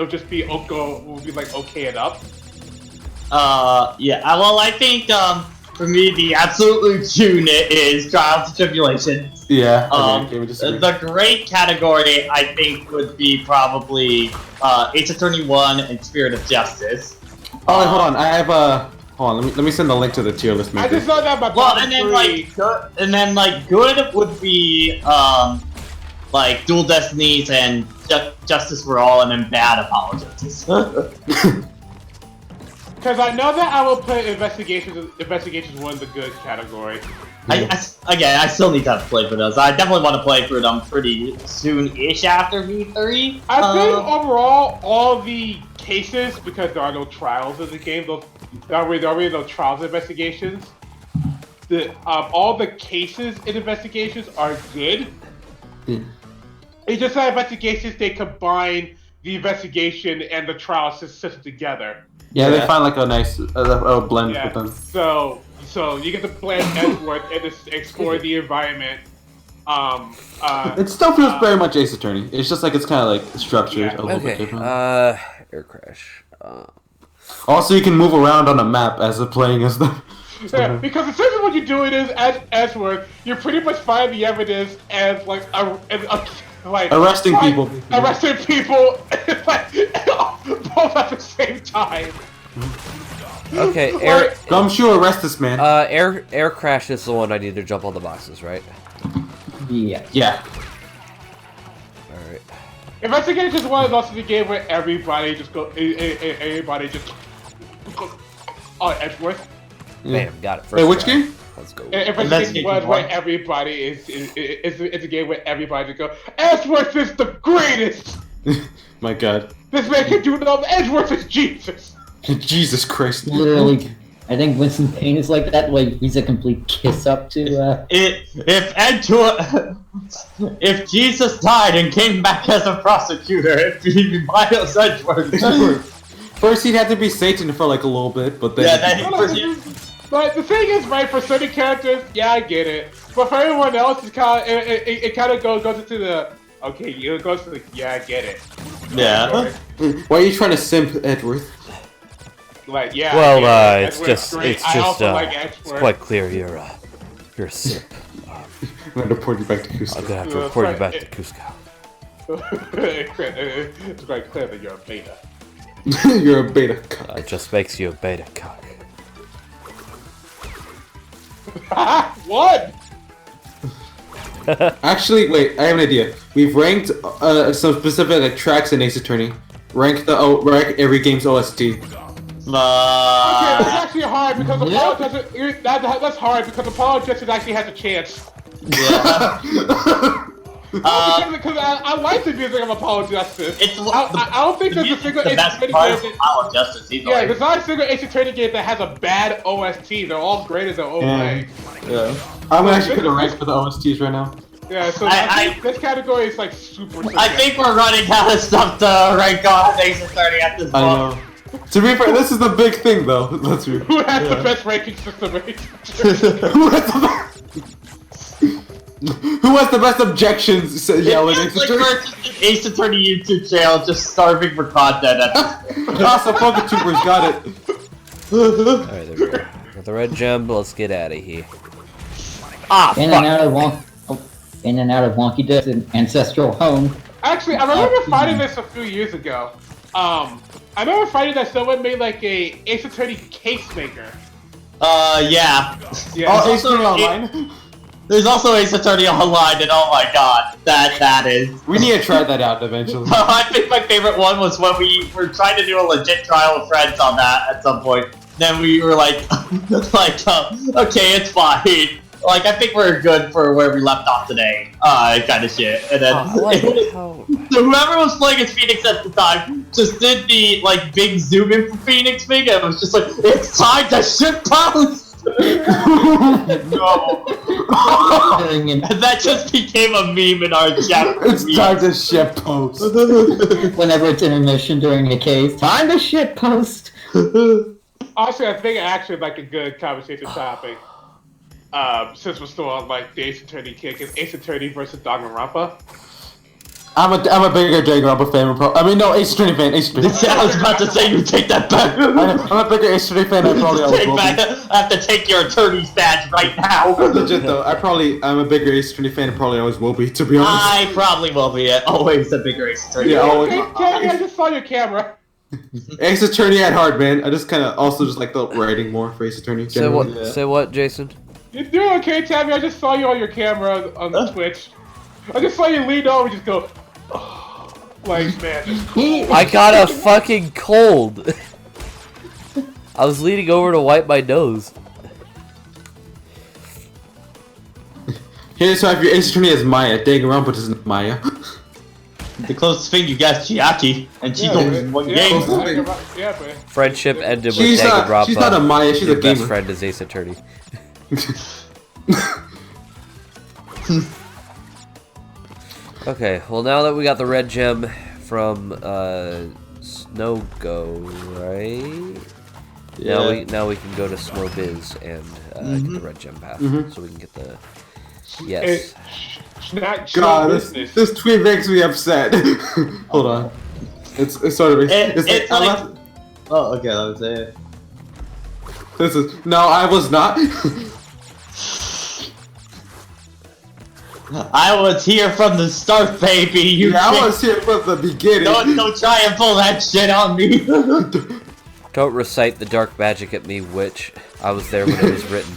just be would be like okay and up. Yeah. Well, I think for me the absolute unit is Trials and Tribulations. Yeah. The great category I think would be probably Ace Attorney 1 and Spirit of Justice. Oh, wait, hold on. I have a. Hold on. Let me send the link to the tier list. I just saw that my Well, bottom and then three. good would be like Dual Destinies and Justice for All, and then bad Apollo Justice. Because I know that I will put Investigations 1 in the good category. I still need to play for those. I definitely want to play for them pretty soon-ish after V3. I think overall, all the cases, because there are no trials in the game, there are really no trials and investigations. All the cases in investigations are good. It's just that investigations, they combine the investigation and the trial system together. Yeah, they find like a nice blend with them. So you get to play as Edward and just explore the environment. It still feels very much Ace Attorney. It's just like it's kind of like structured a little bit Okay. different. Air crash. Also, you can move around on a map as they're playing as them. Yeah, because essentially what you're doing is, as Edward, you're pretty much finding the evidence and like Arresting people. Arresting people, both at the same time. Okay, air Gumshoe, arrest this man. air crash is the one I need to jump on the boxes, right? Yeah. Yeah. All right. Investigations 1 is also the game where everybody just go, everybody just, oh, Edgeworth. Bam, got it. First Wait, which try. game? Let's go. Investigation was where everybody it's a game where everybody just go, Edgeworth is the greatest! My god. This man can do it all, Edgeworth is Jesus! Jesus Christ. Literally, I think Winston Payne is like that, like he's a complete kiss up to, If Jesus died and came back as a prosecutor, it'd be Miles Edgeworth. First he'd have to be Satan for like a little bit, but then... But the thing is, right, for certain characters, yeah, I get it. But for everyone else, it kind of goes into the, okay, it goes to the, yeah, I get it. Yeah. Why are you trying to simp Edgeworth? Like, yeah. Well, it's quite clear you're a simp. I'm gonna report you back to Cusco. I'm gonna have to report you back to Cusco. It's quite clear that you're a beta. You're a beta cock. It just makes you a beta cock. What? Actually, wait, I have an idea. We've ranked some specific like tracks in Ace Attorney. Rank every game's OST. Okay, that's actually hard because Apollo doesn't. That's hard because Apollo just actually has a chance. Yeah. Because I like the music of Apollo Justice. I don't think there's a single Ace Attorney game. Apollo Justice, yeah, there's not a single Ace Attorney game that has a bad OST. They're all great as their own way. Yeah. I'm actually gonna rank for the OSTs right now. Yeah, so I think this category is like super. I think we're running out of stuff to rank on Ace Attorney at this point. I know. To be fair, this is the big thing though. Let's be. Who has the best ranking system? Who has the best objections? Yelling Ace Attorney YouTube channel just starving for content. Awesome, PokeTubers got it. Alright, there we go. Got the red gem, let's get out of here. In and out of Wonky Death's ancestral home. Actually, I remember fighting this a few years ago. I remember fighting that someone made like a Ace Attorney case maker. Yeah. Oh, Ace Attorney Online? There's also Ace Attorney Online, and oh my god, that is. We need to try that out eventually. I think my favorite one was when we were trying to do a legit trial of friends on that at some point. Then we were like, okay, it's fine. Like, I think we're good for where we left off today, kind of shit. And then whoever was playing as Phoenix at the time just did the like big zoom in for Phoenix thing, and it was just like, it's time to ship post. No. And that just became a meme in our chat. It's time to ship post. Whenever it's intermission during a case, time to ship post. Honestly, I think actually like a good conversation topic. Since we're still on like the Ace Attorney kick, is Ace Attorney versus Danganronpa. I'm a bigger Danganronpa fan. I mean, no, Ace Attorney fan. Ace Attorney. I was about to say you take that back. I'm a bigger Ace Attorney fan. I probably always will be. I have to take your attorney's badge right now. Legit though, I'm a bigger Ace Attorney fan and probably always will be. To be honest, I probably will be always a bigger Ace Attorney. Yeah, always. Hey, I just saw your camera. Ace Attorney at heart, man. I just kind of also just like the writing more for Ace Attorney. Say what, Jason? You're doing okay, Tabby. I just saw you on your camera on Twitch. I just saw you lean over and just go, like, man, just cool. I got a fucking cold. I was leaning over to wipe my nose. Here's how if your Ace Attorney is Maya, Danganronpa isn't Maya. The closest thing you got is Chiaki, and she goes in one game. Yeah, but Friendship ended with Danganronpa. She's not a Maya, she's a gamer. Best friend is Ace Attorney. Okay, well now that we got the red gem from Snow Go, right? Yeah. Now we can go to Snow Biz and get the red gem path, so we can get the yes. God, this tweet makes me upset. Hold on, it's sort of it's like, oh okay, I would say it. This is no, I was not. I was here from the start, baby. I was here from the beginning. Don't try and pull that shit on me. Don't recite the dark magic at me, witch. I was there when it was written.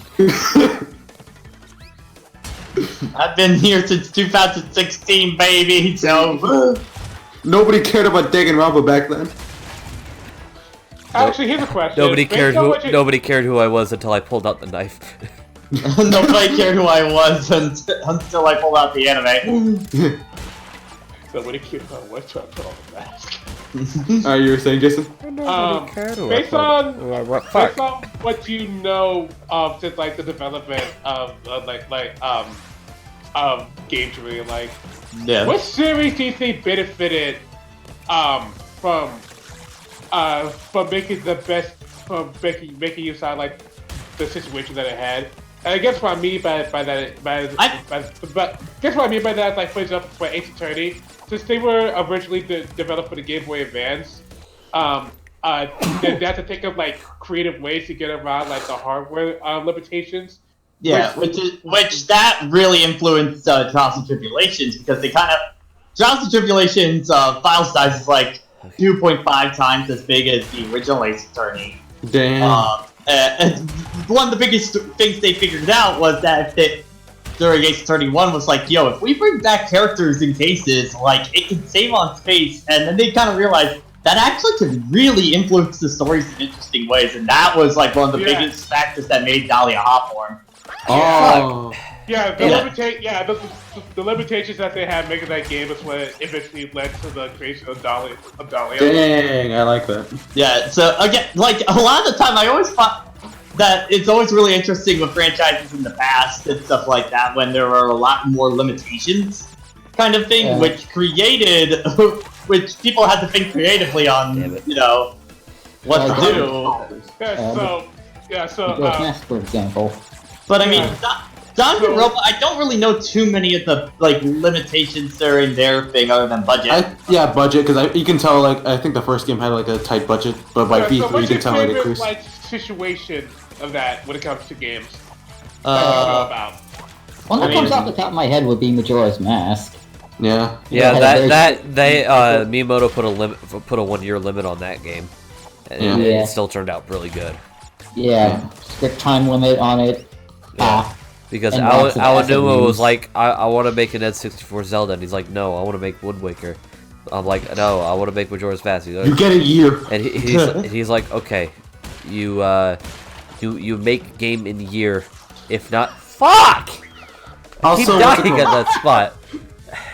I've been here since 2016, baby. So nobody cared about Danganronpa back then. Actually, here's a question. Nobody cared who I was until I pulled out the knife. Nobody cared who I was until I pulled out the anime. Nobody cared about what I put on the mask. You were saying, Jason? Based on what you know of just like the development of games you really like, what series do you think benefited from making the best, from making you sound like the situation that it had? And I guess what I mean by that, guess what I mean by that, like for example, for Ace Attorney, since they were originally developed for the Game Boy Advance, they had to think of like creative ways to get around like the hardware limitations. Yeah, which that really influenced Trials and Tribulations, because they kind of Trials and Tribulations file size is like 2.5 times as big as the original Ace Attorney. Damn. And one of the biggest things they figured out was that during Ace Attorney 1 was like, yo, if we bring back characters in cases, like, it can save on space, and then they kind of realized that actually could really influence the stories in interesting ways, and that was like one of the biggest factors that made Dahlia Hawthorne. Oh. Yeah, the limitations that they had making that game is what eventually led to the creation of Dahlia. Dang, I like that. Yeah, so again, like, a lot of the time I always thought that it's always really interesting with franchises in the past and stuff like that when there were a lot more limitations kind of thing, which created, which people had to think creatively on, you know, what to do. For example. But I mean, Danganronpa, I don't really know too many of the like limitations that are in their thing other than budget. Budget, because you can tell, like, I think the first game had like a tight budget, but by V3 you can tell it increased. Like situation of that when it comes to games about. One that comes off the top of my head would be Majora's Mask. Yeah. Yeah, Miyamoto put a 1 year limit on that game, and it still turned out really good. Yeah, strict time limit on it. Because Aonuma was like, I want to make an N64 Zelda, and he's like, no, I want to make Wind Waker. I'm like, no, I want to make Majora's Mask. Like, you get a year. And he's like, okay, you make game in a year, if not, fuck! I keep dying at that spot.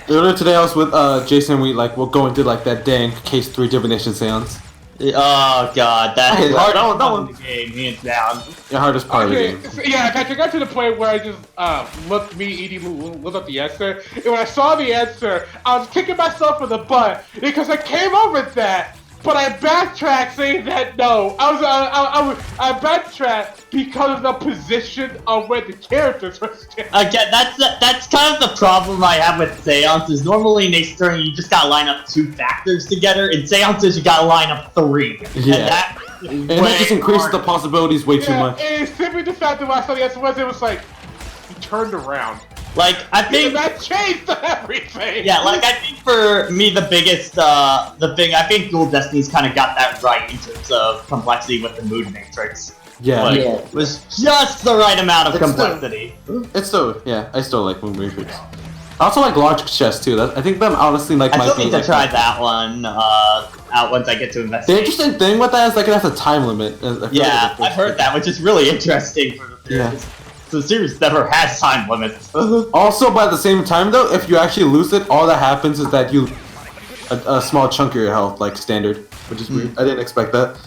Earlier today I was with Jason, we're going through like that dang Case 3 divination seance. Oh god, that is hard. That one the game, hands down. The hardest part of the game. Yeah, I got to the point where I just looked up the answer, and when I saw the answer, I was kicking myself in the butt because I came up with that, but I backtracked saying that no, I backtracked because of the position of where the characters were standing. Again, that's kind of the problem I have with seances. Normally in Ace Attorney, you just gotta line up 2 factors together. In seances, you gotta line up 3. Yeah. And that just increases the possibilities way too much. And it's simply the fact that when I saw the answer was, it was like, he turned around. Like, I think that changed everything. Yeah, like, I think for me the biggest, I think Dual Destinies kind of got that right in terms of complexity with the mood matrix. Yeah. Like, it was just the right amount of complexity. I still like mood matrix. I also like Logic Chess too. I think them honestly like. I still need to try that one out once I get to investigate. The interesting thing with that is like it has a time limit. Yeah, I've heard that, which is really interesting for the series. Yeah. The series never has time limits. Also, by the same time though, if you actually lose it, all that happens is that you a small chunk of your health, like standard, which is weird. I didn't expect that.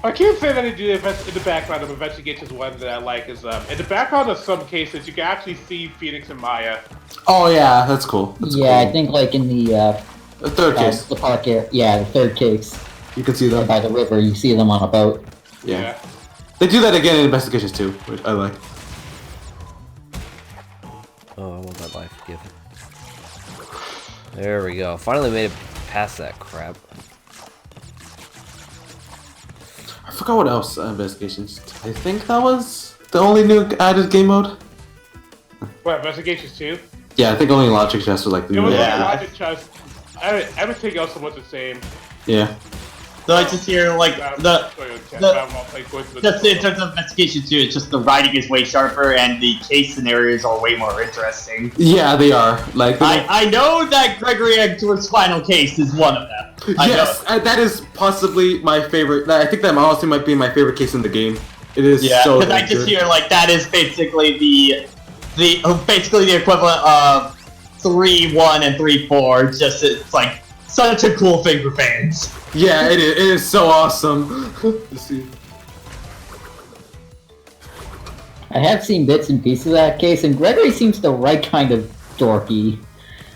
I can't say that I do in the background of Investigations 1 that I like is in the background of some cases you can actually see Phoenix and Maya. Oh yeah, that's cool. That's cool. I think like in the third case. The park area. Yeah, the third case. You can see them by the river. You see them on a boat. Yeah. They do that again in Investigations 2, which I like. Oh, I want that life given. There we go. Finally made it past that crap. I forgot what else Investigations. I think that was the only new added game mode. What, Investigations 2? Yeah, I think only Logic Chess was like the new. It was Logic Chess. Everything else was the same. Yeah. So I just hear like just in terms of investigation too, it's just the writing is way sharper and the case scenarios are way more interesting. Yeah, they are. Like I know that Gregory Edwards' final case is one of them. Yes, that is possibly my favorite. I think that honestly might be my favorite case in the game. It is so because I just hear like that is basically the equivalent of 3-1 and 3-4. Just it's like such a cool thing for fans. Yeah, it is. It is so awesome. to see. I have seen bits and pieces of that case, and Gregory seems the right kind of dorky.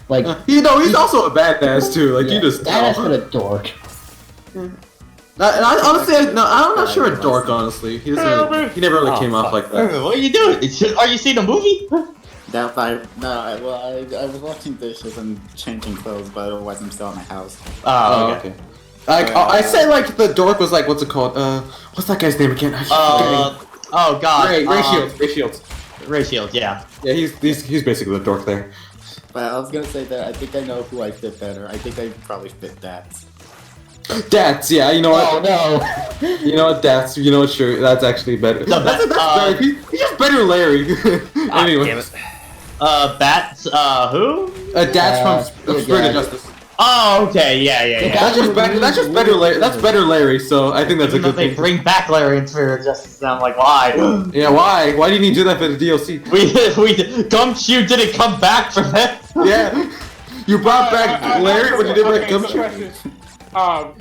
Like he's also a badass too. Like you just badass but a dork. Honestly, I'm not sure a dork. Honestly, he never really came off like that. What are you doing? Are you seeing a movie? I was washing dishes and changing clothes, but otherwise I'm still in my house. Oh, okay. Like I say, like the dork was like, what's it called? What's that guy's name again? Oh God. Ray Shields, yeah. Yeah, he's basically the dork there. But I was gonna say that I think I know who I fit better. I think I probably fit Dats. Dats, yeah, you know what? Oh no. You know what, Dats, you know what, sure, that's actually better. No, that's better. He's just better than Larry. Anyway. Bats, who? Dats from Spirit of Justice. Oh, okay, yeah. That's just better. That's better, Larry. So I think that's a good thing. They bring back Larry in Spirit of Justice, and I'm like, why? Yeah, why? Why didn't you do that for the DLC? Gumshoe didn't come back from it. Yeah, you brought back Larry when you did back Gumshoe.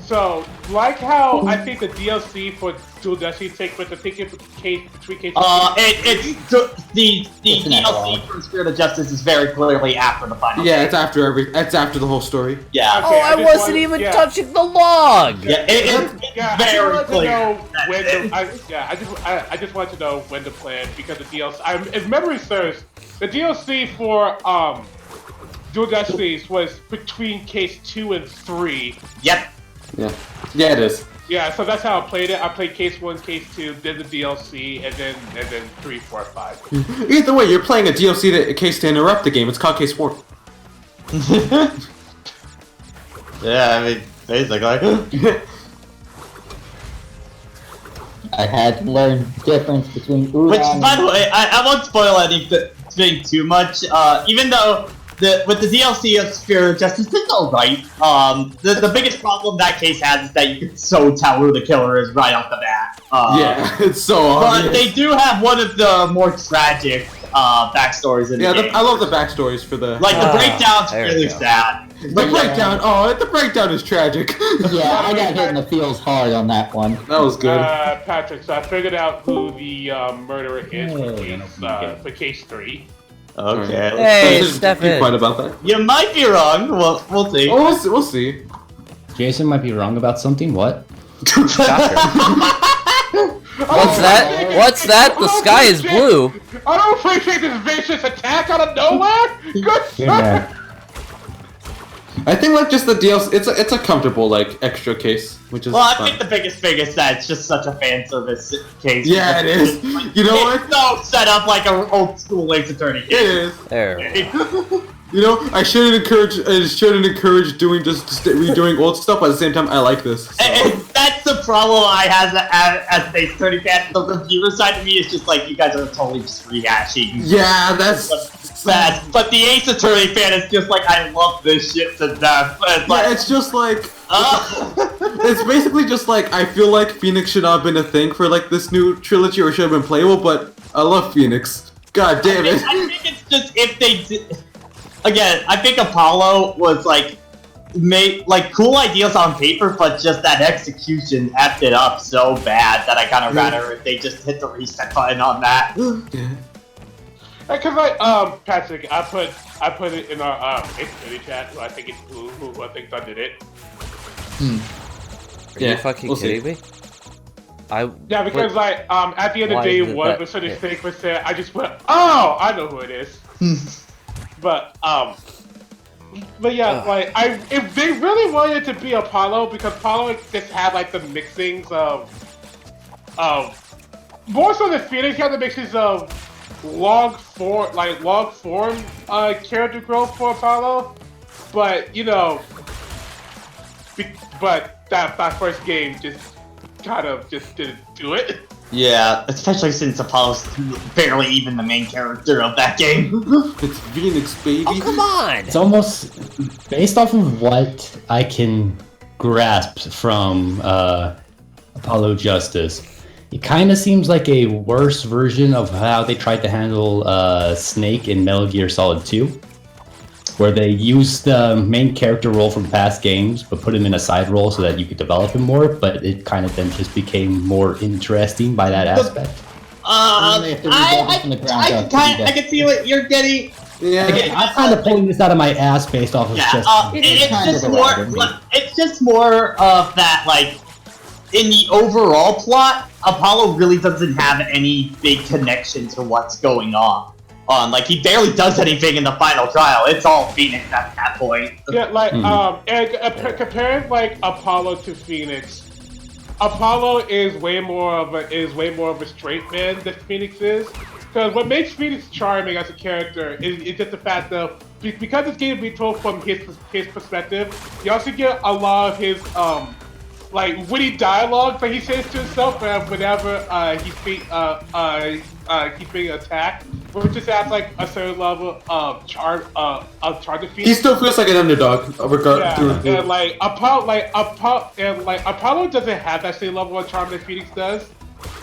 So, like how I think the DLC for Dual Destiny takes with the thinking between cases. The DLC for Spirit of Justice is very clearly after the final. Yeah, it's after the whole story. Yeah. Okay, I wasn't even touching the log. Yeah, it's very clear. I just wanted to know when to play it because the DLC. If memory serves, the DLC for Dual Destinies was between case 2 and 3. Yep. Yeah, it is. Yeah, so that's how I played it. I played case 1, case 2, then the DLC, and then 3, 4, 5. Either way, you're playing a DLC case to interrupt the game. It's called Case 4. Yeah, I mean, basically. I had to learn the difference between Udon. Which, by the way, I won't spoil anything too much. Even though with the DLC of Spirit of Justice, it's alright. The biggest problem that case has is that you can so tell who the killer is right off the bat. Yeah, it's so obvious. But they do have one of the more tragic backstories in the game. I love the backstories for the... Like, the breakdown's really sad. The breakdown is tragic. Yeah, I got hit in the feels hard on that one. That was good. Patrick, so I figured out who the murderer is for case 3. Okay. Hey, Stefan. Quite about that. You might be wrong. We'll see. Oh, we'll see. Jason might be wrong about something. What? What's that? What's that? The sky is blue. I don't appreciate this vicious attack out of nowhere. Good. Yeah. I think like just the DLC, it's a comfortable like extra case, which is. Well, I fun. think the biggest thing is that it's just such a fan service case. Yeah, it is. You know what? It's so set up like an old school Ace Attorney. It is. There. You know, I shouldn't encourage doing just redoing old stuff, but at the same time, I like this. So. And that's the problem I have as an Ace Attorney fan. The reviewer side of me is just like, you guys are totally just rehashing. Yeah, that's bad. But the Ace Attorney fan is just like, I love this shit to death. It's like, it's just like, it's basically just like, I feel like Phoenix should not have been a thing for like this new trilogy, or should have been playable, but I love Phoenix. God damn it. I think it's just, if they did... Again, I think Apollo was like made like cool ideas on paper, but just that execution effed it up so bad that I kind of rather if they just hit the reset button on that. Because Patrick, I put it in our Xfinity chat, so I think it's who I think did it. Are you fucking kidding me? Yeah, because like at the end of the day, one percentage thing I just went, oh, I know who it is. But yeah, like if they really wanted it to be Apollo, because Apollo just had like the mixings of more so than Phoenix had the mixings of long form character growth for Apollo, but you know, but that first game just kind of just didn't do it. Yeah, especially since Apollo's barely even the main character of that game. It's Phoenix, baby. Oh, come on! It's almost based off of what I can grasp from Apollo Justice. It kind of seems like a worse version of how they tried to handle Snake in Metal Gear Solid 2, where they used the main character role from past games, but put him in a side role so that you could develop him more, but it kind of then just became more interesting by that aspect. I can see what you're getting. Yeah, I'm kind of pulling this out of my ass based off of it's just more of that, like, in the overall plot, Apollo really doesn't have any big connection to what's going on. Like, he barely does anything in the final trial. It's all Phoenix at that point. Yeah, like, comparing, like, Apollo to Phoenix, Apollo is way more of a straight man than Phoenix is. Because what makes Phoenix charming as a character is just the fact that because this game is being told from his perspective, you also get a lot of his like witty dialogue that he says to himself whenever he's being attacked, which just adds like a certain level of charm to Phoenix. He still feels like an underdog, regardless. Yeah, and like Apollo doesn't have that same level of charm that Phoenix does.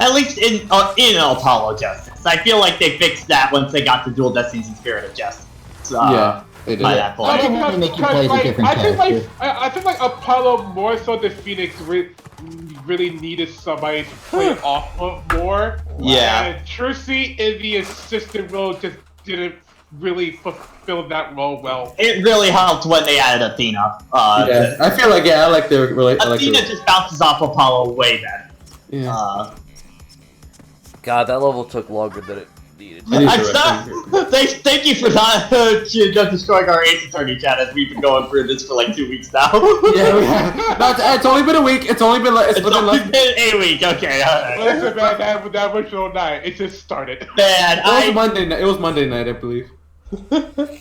At least in Apollo Justice. I feel like they fixed that once they got to Dual Destinies and Spirit of Justice. Yeah, they did. By that point. I don't make you play as a different character. I think like Apollo more so than Phoenix really needed somebody to play off of more. Yeah. And Trucy in the assistant role just didn't really fulfill that role well. It really helped when they added Athena. Yeah, I feel like I like their Athena just bounces off Apollo way better. Yeah. God, that level took longer than it needed. Thank you for not destroying our Ace Attorney chat, as we've been going through this for like 2 weeks now. It's only been a week. It's only been a week. Okay. Alright. Listen, man, that original night, it just started. Man, it was Monday night, I believe.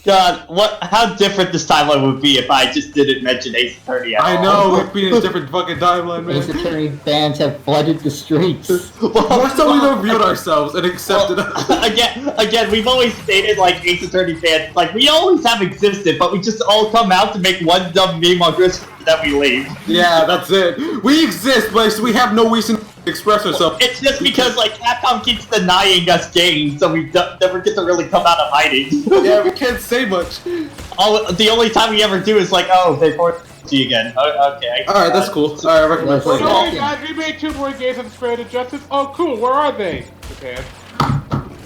God, how different this timeline would be if I just didn't mention Ace Attorney at all. I know, we'd be in a different fucking timeline, man. Ace Attorney fans have flooded the streets. More so we don't revealed ourselves and accepted us. Again, we've always stated, like, Ace Attorney fans, like, we always have existed, but we just all come out to make one dumb meme on Christmas that we leave. Yeah, that's it. We exist, but we have no reason to express ourselves. It's just because, like, Capcom keeps denying us games, so we never get to really come out of hiding. Yeah, we can't say much. The only time we ever do is like, oh, they forced G again. Okay. Alright, that's cool. Alright, I recommend playing Oh my god, we made 2 more games of the Spirit of Justice. Oh, cool. Where are they? Japan.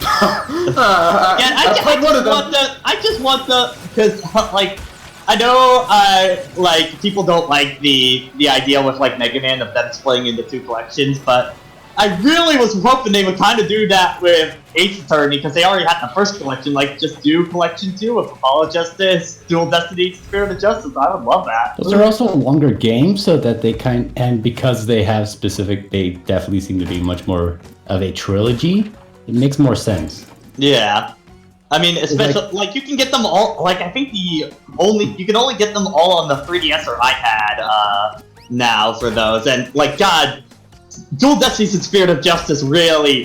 I just want the, because, like, I know, like, people don't like the idea with, like, Mega Man of them splitting into 2 collections, but I really was hoping they would kind of do that with Ace Attorney, because they already had the first collection, like, just do Collection 2 of Apollo Justice, Dual Destiny, Spirit of Justice. I would love that. Those are also longer games, so that they and because they have they definitely seem to be much more of a trilogy, it makes more sense. Yeah. I mean, especially, like, you can get them all, like, I think you can only get them all on the 3DS or iPad, now for those, and, like, God, Dual Destinies and Spirit of Justice really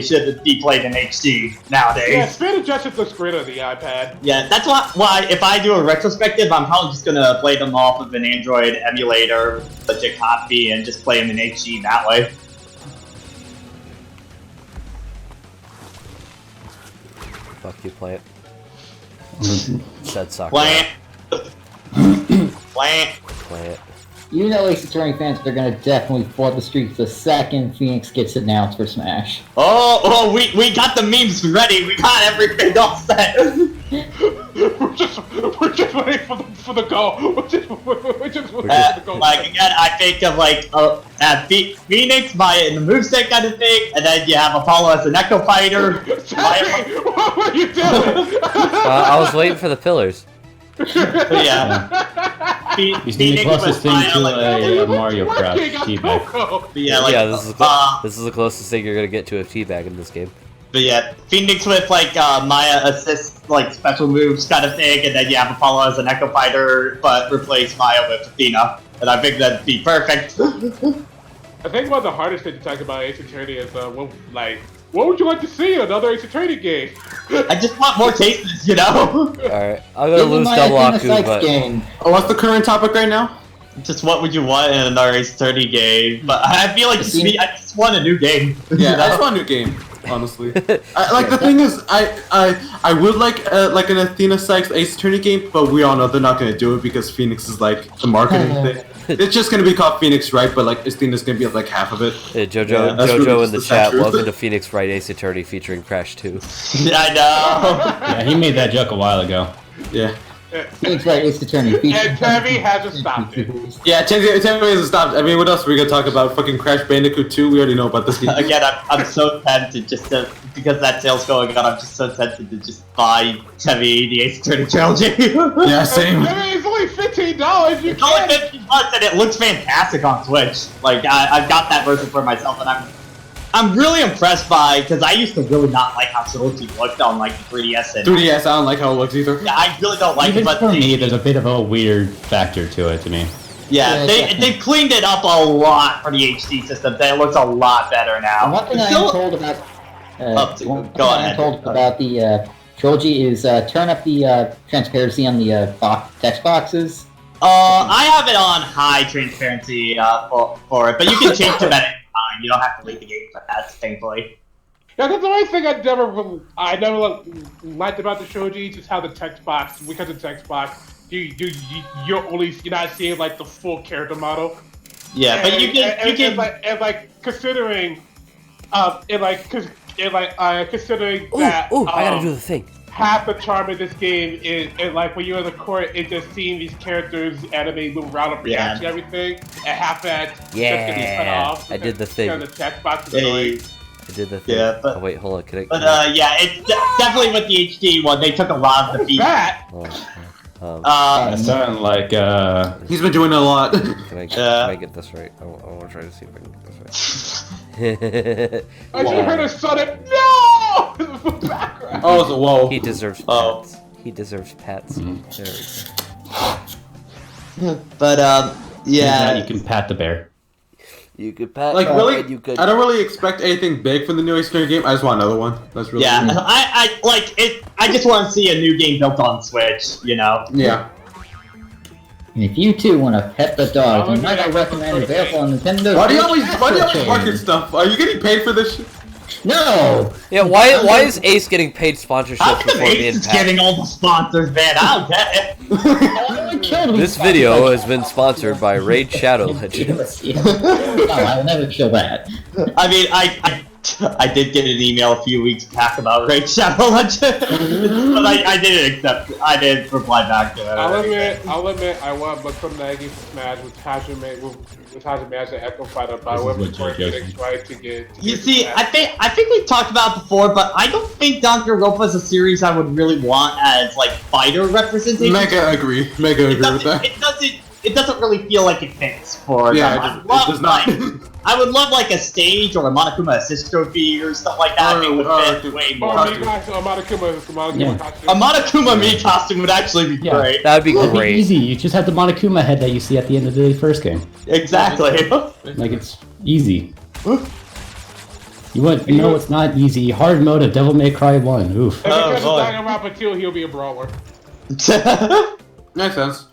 should be played in HD nowadays. Yeah, Spirit of Justice looks great on the iPad. Yeah, that's why if I do a retrospective, I'm probably just gonna play them off of an Android emulator, legit copy, and just play them in HD that way. Fuck you, Plant. Said soccer. Plant. Plant. You know, Ace Attorney fans, they're gonna definitely flood the streets the second Phoenix gets announced for Smash. Oh, we got the memes ready. We got everything all set. we're just waiting for the goal. We're just waiting for the goal. Like, again, I think of, like, Phoenix Maya in the moveset kind of thing, and then you have Apollo as an Echo Fighter. What are you doing? I was waiting for the pillars. Yeah. He's the closest thing to a Mario Crash teabag. This is the closest thing you're gonna get to a teabag in this game. But yeah, Phoenix with, like, Maya assist, like, special moves kind of thing, and then you have Apollo as an Echo Fighter, but replace Maya with Athena. and I think that'd be perfect. I think one of the hardest things to talk about Ace Attorney is what would you like to see in another Ace Attorney game? I just want more cases, you know? Alright, I'm gonna lose double Aku, but... What's the current topic right now? Just what would you want in another Ace Attorney game? But I feel like I just want a new game. Yeah, I just want a new game, honestly. The thing is, I would like an Athena Sykes Ace Attorney game, but we all know they're not gonna do it because Phoenix is like the marketing thing. It's just gonna be called Phoenix Wright, but like Athena's gonna be like half of it. Hey, Jojo in the chat, welcome to Phoenix Wright Ace Attorney featuring Crash 2. I know. Yeah, he made that joke a while ago. Yeah. Phoenix Wright Ace Attorney. And Tevi hasn't stopped it. Yeah, Tevi hasn't stopped. I mean, what else are we gonna talk about? Fucking Crash Bandicoot 2? We already know about this game. Again, I'm so tempted because that sale's going on. I'm just so tempted to just buy Tevi the Ace Attorney trilogy. Yeah, same. I mean, it's only $15. It's only $15 and it looks fantastic on Switch. Like I've got that version for myself, and I'm really impressed by because I used to really not like how Trilogy looked on like the 3DS. And 3DS, I don't like how it looks either. Yeah, I really don't like Even it. But for me, there's a bit of a weird factor to it to me. Yeah, they've cleaned it up a lot for the HD system. It looks a lot better now. One thing I am told about I'm told about the Trilogy is turn up the transparency on the text boxes. I have it on high transparency for it, but you can change it at any time. You don't have to leave the game for that, thankfully. Yeah, that's the only thing I never liked about the Trilogy, just how the text box, because of text box, you're not seeing like the full character model. Yeah, but you can considering considering that. I gotta do the thing. Half the charm of this game is like when you're in the court, it's just seeing these characters animate, move around, and react to everything, and half that just getting cut off. I did the thing. The text box is annoying. I did the thing. Yeah, but wait, hold on. Can I? But yeah, it's definitely with the HD one. They took a lot of the features. That sounds like he's been doing a lot. Can I get this right? I want to try to see if I can get this right. I just heard a sudden no. Oh, it's a whoa. He deserves pets. He deserves pets. There we go. But yeah, you can pat the bear. You could pat. Like really, I don't really expect anything big from the new Ace Attorney game. I just want another one. That's really cool. I like it. I just want to see a new game built on Switch. You know. Yeah. And if you too want to pet the dog, you might recommend available on Nintendo. Why do you always market stuff? Are you getting paid for this shit? No. Yeah. Why is Ace getting paid sponsorships before being Ace is getting all the sponsors, man? I don't get it. This video has been sponsored by Raid Shadow Legends. No, I will never show that. I mean, I did get an email a few weeks back about Raid Shadow Legends, but I didn't accept it. I didn't reply back to it. I'll admit, I want Become Maggie for Smash with Hajime as an Echo Fighter, but I went for Cortex right to get. You see, I think we talked about it before, but I don't think Danganronpa Ropa is a series I would really want as like fighter representation. Mega agree with that. It doesn't really feel like it fits for them. It does not. I would love like a stage or a Monokuma assist trophy or stuff like that. It would fit way more. A Monokuma costume. A Monokuma me costume would actually be great. That'd be great. It'd be easy. You just have the Monokuma head that you see at the end of the first game. Exactly. Like it's easy. You know it's not easy. Hard mode of Devil May Cry 1. Oof. If because of Danganronpa 2, he'll be a brawler. Makes sense.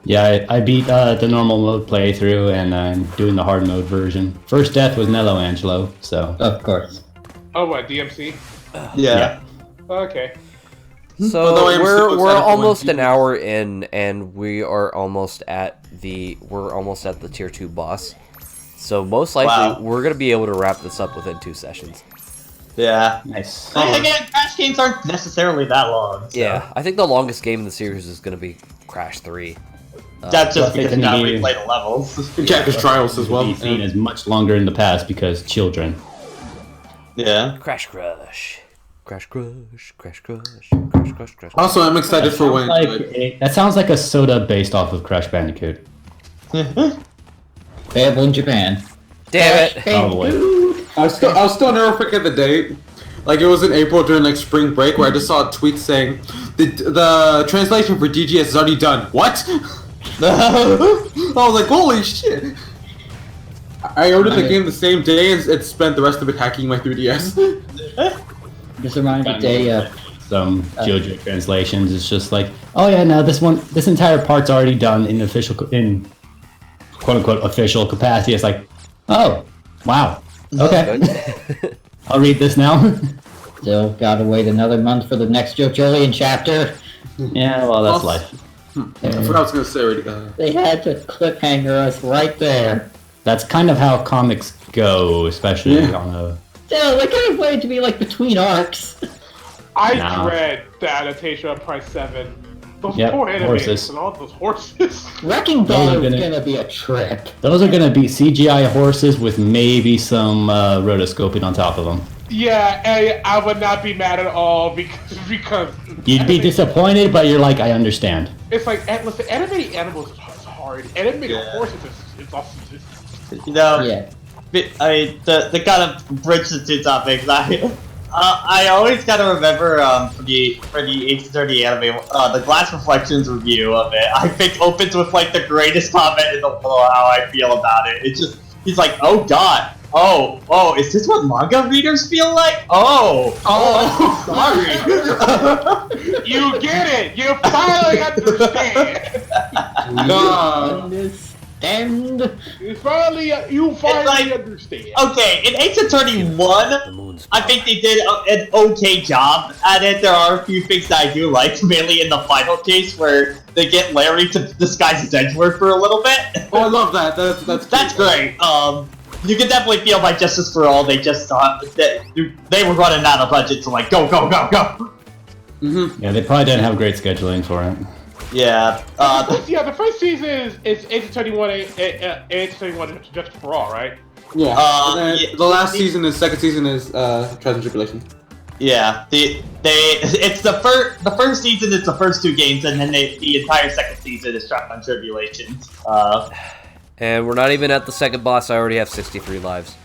Yeah, I beat the normal mode playthrough, and I'm doing the hard mode version. First death was Nello Angelo, so... Of course. Oh, what, DMC? Yeah. Okay. So we're almost an hour in, and we're almost at the tier 2 boss. So most likely we're gonna be able to wrap this up within 2 sessions. Yeah. Nice. Again, Crash games aren't necessarily that long. So. Yeah, I think the longest game in the series is gonna be Crash 3. That's just because you gotta replay the levels. Yeah, because Trials as well. Seen as much longer in the past because children. Yeah. Crash Crush. Crash Crush. Crash Crush. Crash Crush. Crash. Also, I'm excited for when. That sounds like a soda based off of Crash Bandicoot. Available in Japan. Damn it! Probably. I'll still never forget the date. Like it was in April during like spring break where I just saw a tweet saying the translation for DGS is already done. What? I was like, holy shit! I ordered the game the same day and spent the rest of it hacking my 3DS. Just reminded Day of some JoJo translations. It's just like, oh yeah, no, this entire part's already done in quote unquote official capacity. It's like, oh, wow, okay, I'll read this now. Still gotta wait another month for the next JoJolian chapter. Yeah, well, that's life. That's what I was gonna say already. They had to cliffhanger us right there. That's kind of how comics go, especially on a... Still, they kind of wanted to be like between arcs. I dread the adaptation of Price 7. Those poor animators and all those horses. Wrecking Ball is gonna be a trip. Those are gonna be CGI horses with maybe some rotoscoping on top of them. Yeah, and I would not be mad at all because you'd be disappointed, but you're like, I understand. It's like, listen, animating animals is hard. Animating horses is also just... You know, I mean, the kind of bridge the two topics. I always kind of remember for the H30 anime, the Glass Reflections review of it. I think opens with like the greatest comment in the world how I feel about it. It's just he's like, oh god, oh, is this what manga readers feel like? Oh, sorry. You get it. You finally understand. You finally understand. Okay, in Ace Attorney 1, I think they did an okay job at it. There are a few things that I do like, mainly in the final case where they get Larry to disguise his Edgeworth for a little bit. Oh, I love that. That's great. You can definitely feel by Justice for All, they just thought that they were running out of budget, so like, go. Mm-hmm. Yeah, they probably didn't have great scheduling for it. Yeah. The first season is Ace Attorney 1 and Ace Attorney 1 Justice for All, right? Yeah. The last season, the second season is Trials and Tribulations. Yeah. It's the first season is the first two games, and then the entire second season is Trials and Tribulations. And we're not even at the second boss. I already have 63 lives.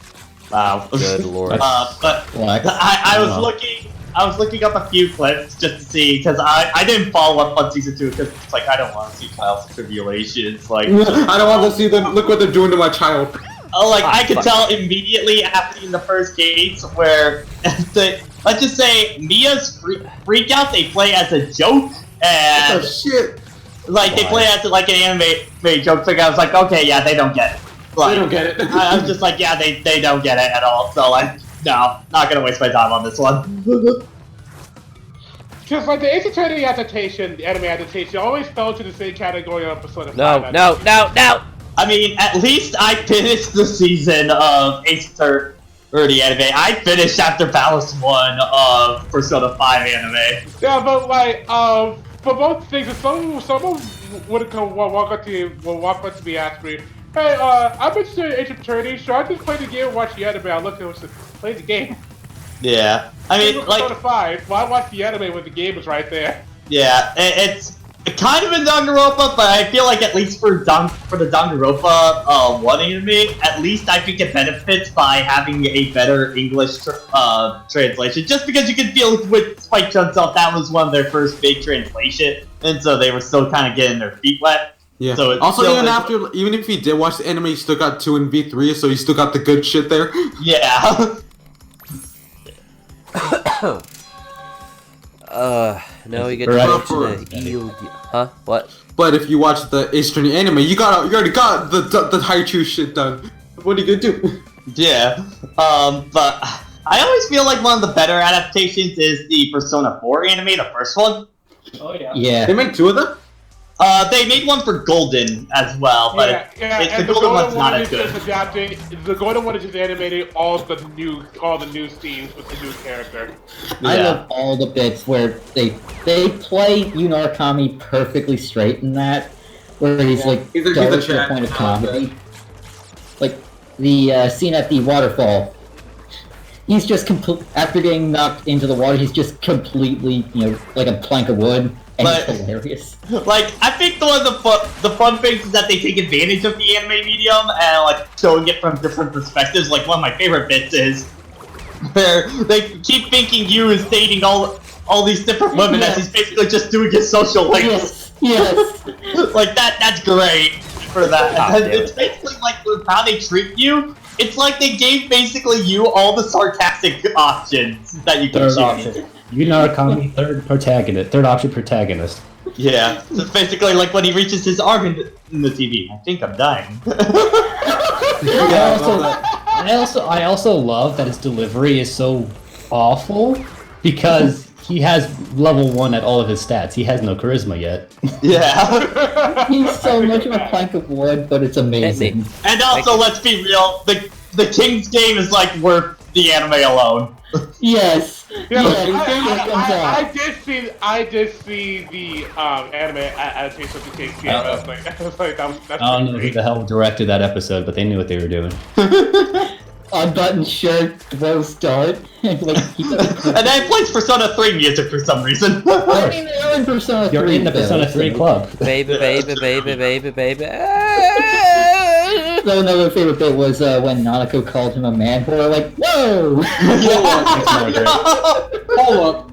Wow. Good lord. But I was looking up a few clips just to see, because I didn't follow up on season 2 because it's like I don't want to see Trials and Tribulations. Like I don't want to see them. Look what they're doing to my child. Oh, like I could tell immediately after in the first case where let's just say Mia's freak out, they play as a joke, and shit. Like they play as like an anime joke thing. I was like, okay, yeah, they don't get it. Like, they don't get it. I was just like, yeah, they don't get it at all. So like, no, not gonna waste my time on this one. Because like the Ace Attorney adaptation, the anime adaptation, always fell to the same category of Persona 5. No. I mean, at least I finished the season of Ace Attorney anime. I finished after Palace 1 of Persona 5 anime. Yeah, but like, for both things, if someone would walk up to me and ask me, hey, I'm interested in Ace Attorney, should I just play the game and watch the anime? I look at it and play the game. Yeah, I mean, like... Persona 5, why watch the anime when the game is right there? Yeah, it's kind of in Danganronpa, but I feel like at least for the Danganronpa 1 anime, at least I think it benefits by having a better English translation. Just because you can feel with Spike Chunsoft, that was one of their first big translation, and so they were still kind of getting their feet wet. Yeah. So also, even if you did watch the anime, you still got 2 and V3, so you still got the good shit there. Yeah. Now we get to the EOD. Huh? What? But if you watch the Ace Attorney anime, you already got the Haichu shit done. What are you gonna do? Yeah. But I always feel like one of the better adaptations is the Persona 4 anime, the first one. Oh yeah. Yeah. They made 2 of them? They made one for Golden as well, but the Golden one's not as good. The Golden one is just animating all the new scenes with the new character. Yeah. I love all the bits where they play Yunarakami perfectly straight in that, where he's like dark to the point of comedy. Like the scene at the waterfall. He's just after getting knocked into the water, he's just completely, like a plank of wood. And it's hilarious. Like, I think one of the fun things is that they take advantage of the anime medium and like showing it from different perspectives. Like one of my favorite bits is where they keep thinking Yu is dating all these different women as he's basically just doing his social links. Yes. Yes. Like that's great for that. Oh, It's basically like how they treat you. It's like they gave basically you all the sarcastic options that you can choose. Third option. Yunarkami, third option protagonist. Yeah, so it's basically like when he reaches his arm in the TV. I think I'm dying. I also love that his delivery is so awful because he has level 1 at all of his stats. He has no charisma yet. Yeah. He's so much of a plank of wood, but it's amazing. And also, let's be real, the King's game is like worth the anime alone. Yes. Yeah, Yes. I did see the anime adaptation of the King's game. I was like, that's I don't know who the hell directed that episode, but they knew what they were doing. Unbuttoned shirt, throws dart, and like keep it. And then it plays Persona 3 music for some reason. I mean, they're in Persona 3. You're in the Persona 3 club. Baby, baby, baby, baby, baby. So another favorite bit was when Nanako called him a man whore, like, whoa! Hold up.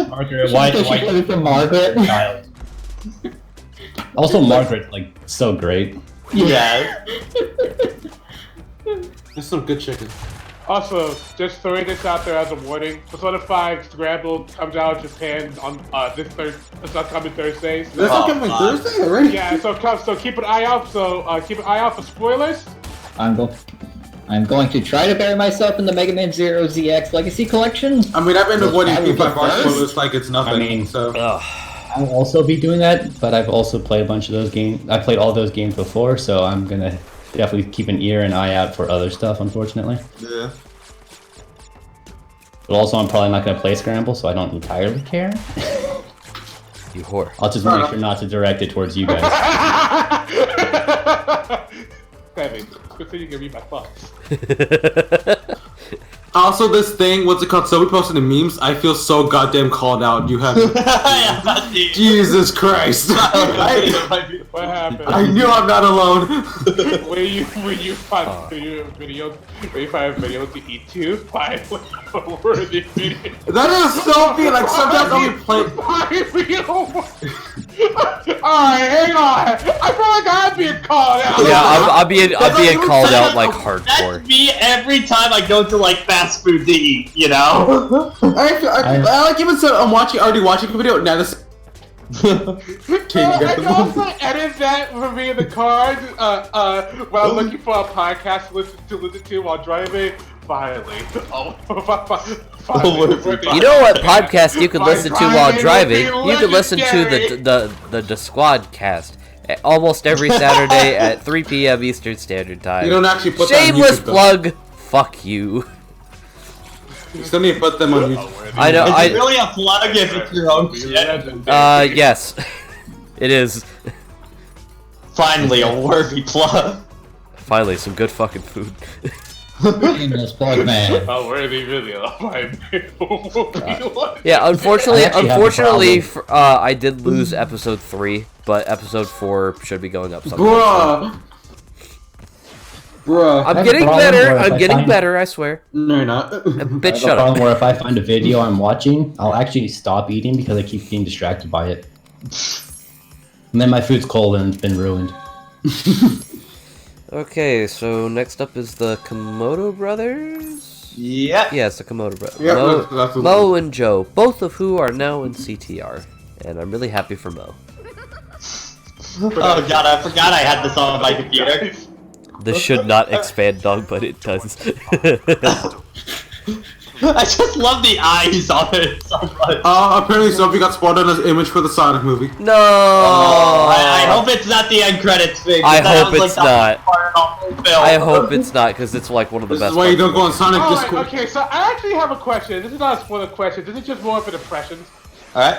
Margaret, She why got it from Margaret. child? Also, Margaret's like so great. Yeah. There's some good chicken. Also, just throwing this out there as a warning, Persona 5 Scramble comes out in Japan on this upcoming Thursdays. That's coming Thursday already? Yeah, so keep an eye out. Keep an eye out for spoilers. I'm going to try to bury myself in the Mega Man Zero ZX Legacy Collection. I mean, I've been avoiding I will P5 go art first. spoilers like it's nothing. I mean, so I'll also be doing that, but I've also played a bunch of those games. I played all those games before, so I'm gonna definitely keep an ear and eye out for other stuff, unfortunately. yeah. But also, I'm probably not gonna play Scramble, so I don't entirely care. You whore. I'll just make sure not to direct it towards you guys. Sammy, good thing you can read my thoughts. Also, this thing, what's it called? So we posted the memes. I feel so goddamn called out. You have Jesus Christ! What happened? I knew I'm not alone. When you find videos to eat to, find worthy video. That is so mean. Like sometimes I'll be playing. Alright, hang on. I feel like I'm being called out. Yeah, I'm being called out like hardcore. That's me every time I go to like fast food to eat, you know? I like even so. I'm already watching a video. Now this. I can also edit that for me in the car when I'm looking for a podcast to listen to while driving. Finally. You know what podcast you can listen to while driving? You can listen to the Squad cast almost every Saturday at 3 p.m. Eastern Standard Time. You don't actually put Shameless that on YouTube, plug. Fuck you. You still need to put them on YouTube. I know. Is it really a plug if it's your own shit? Yes, it is. Finally, a worthy plug. Finally, some good fucking food. Shameless plug, man. Oh, worthy video. Yeah, unfortunately, I actually have a I did lose episode 3, but episode 4 should be going up sometime. Bruh. I'm have getting a problem better. where if I'm I getting find- better. I swear. No, you're not. Bitch, I shut have a up. problem where if I find a video I'm watching, I'll actually stop eating because I keep getting distracted by it. And then my food's cold and it's been ruined. Okay, so next up is the Komodo brothers. Yep. Yeah, it's the Komodo brothers. Yeah, that's Mo and Joe, both of who are now in CTR, and I'm really happy for Mo. Oh god, I forgot I had this on my computer. This should not expand, dog, but it does. I just love the eyes on it so much. Apparently Sophie got spawned on an image for the Sonic movie. No! I hope it's not the end credits thing. I That hope was, it's like, the not. part of the whole film. I hope it's not, because it's like one of the This best is why you don't go on parts. Sonic Alright, Discord. okay, so I actually have a question. This is not a spoiler question. This is just more of an impression. Alright.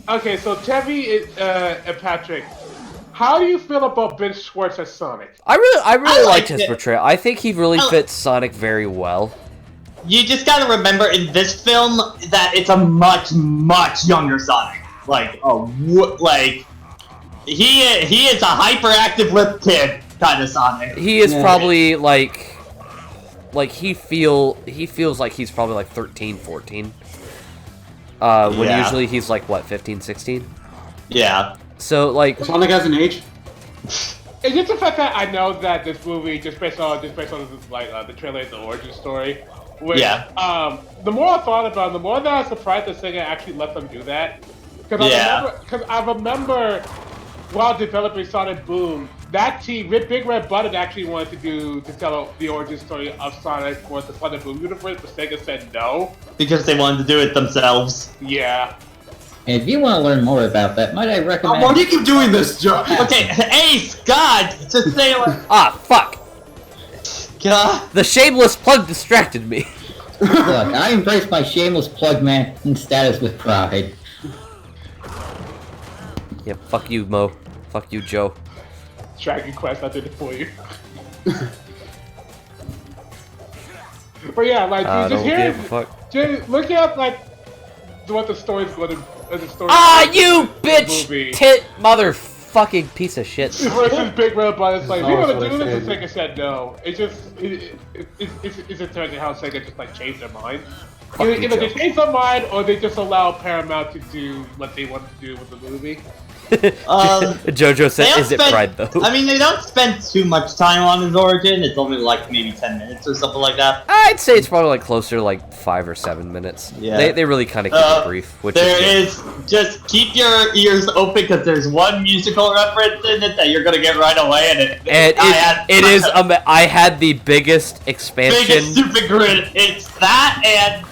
Okay, so Tevi and Patrick, how do you feel about Ben Schwartz as Sonic? I really liked his it. portrayal. I think he really fits Sonic very well. You just gotta remember in this film that it's a much, much younger Sonic. Like, he is a hyperactive lip kid kind of Sonic. He is probably like he feels like he's probably like 13, 14. When usually he's like what, 15, 16? Yeah. So like, Sonic has an age. It's just the fact that I know that this movie, just based on the trailer and the origin story. Which, Yeah. The more I thought about it, the more that I was surprised that Sega actually let them do that. Because I remember while developing Sonic Boom, that team, Big Red Button, actually wanted to tell the origin story of Sonic for the Sonic Boom universe, but Sega said no. Because they wanted to do it themselves. Yeah. And if you want to learn more about that, might I recommend... Why do you keep doing this, Joe? Okay, Ace, God, just say like... fuck! God. The shameless plug distracted me. Look, I embrace my shameless plug man status with pride. Yeah, fuck you, Mo. Fuck you, Joe. Dragon Quest, I did it for you. But yeah, like, you just hear... Just look at, like, what the story's going to... you bitch! Tit motherfucking piece of shit. Versus Big Red Button, it's like, we want to do this, and Sega said no. It's interesting how Sega just, like, changed their mind. Either they changed their mind, or they just allow Paramount to do what they want to do with the movie. Jojo said, is it pride, though? I mean, they don't spend too much time on his origin. It's only like maybe 10 minutes or something like that. I'd say it's probably like closer to like 5 or 7 minutes. Yeah. They really kind of keep it brief. Which just keep your ears open because there's one musical reference in it that you're gonna get right away, and I had the biggest expansion. Biggest stupid grin. It's that and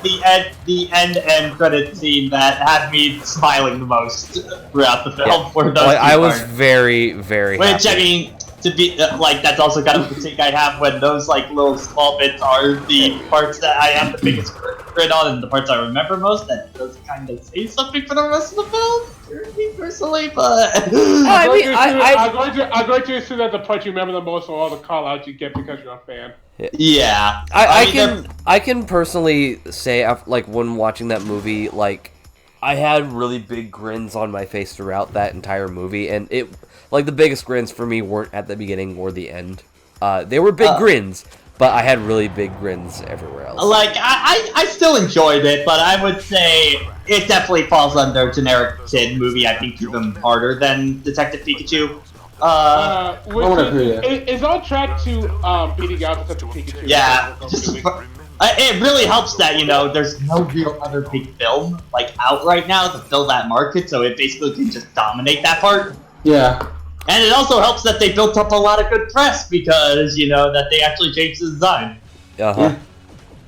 the end credit scene that had me smiling the most throughout the film. Yeah. I was very, very happy. I mean, to be like, that's also kind of the critique I have when those like little small bits are the parts that I have the biggest grin on and the parts I remember most. That does kind of say something for the rest of the film, me personally. But I'm going to assume that the part you remember the most are all the call-outs you get because you're a fan. Yeah, I can personally say, like, when watching that movie, like, I had really big grins on my face throughout that entire movie, and it, like, the biggest grins for me weren't at the beginning or the end. They were big grins, but I had really big grins everywhere else. Like, I still enjoyed it, but I would say it definitely falls under generic kid movie. I think even harder than Detective Pikachu. It's on track to beating out Detective Pikachu. Yeah. It really helps that, you know, there's no real other big film, like, out right now to fill that market, so it basically can just dominate that part. Yeah. And it also helps that they built up a lot of good press, because, you know, that they actually changed the design. Uh-huh.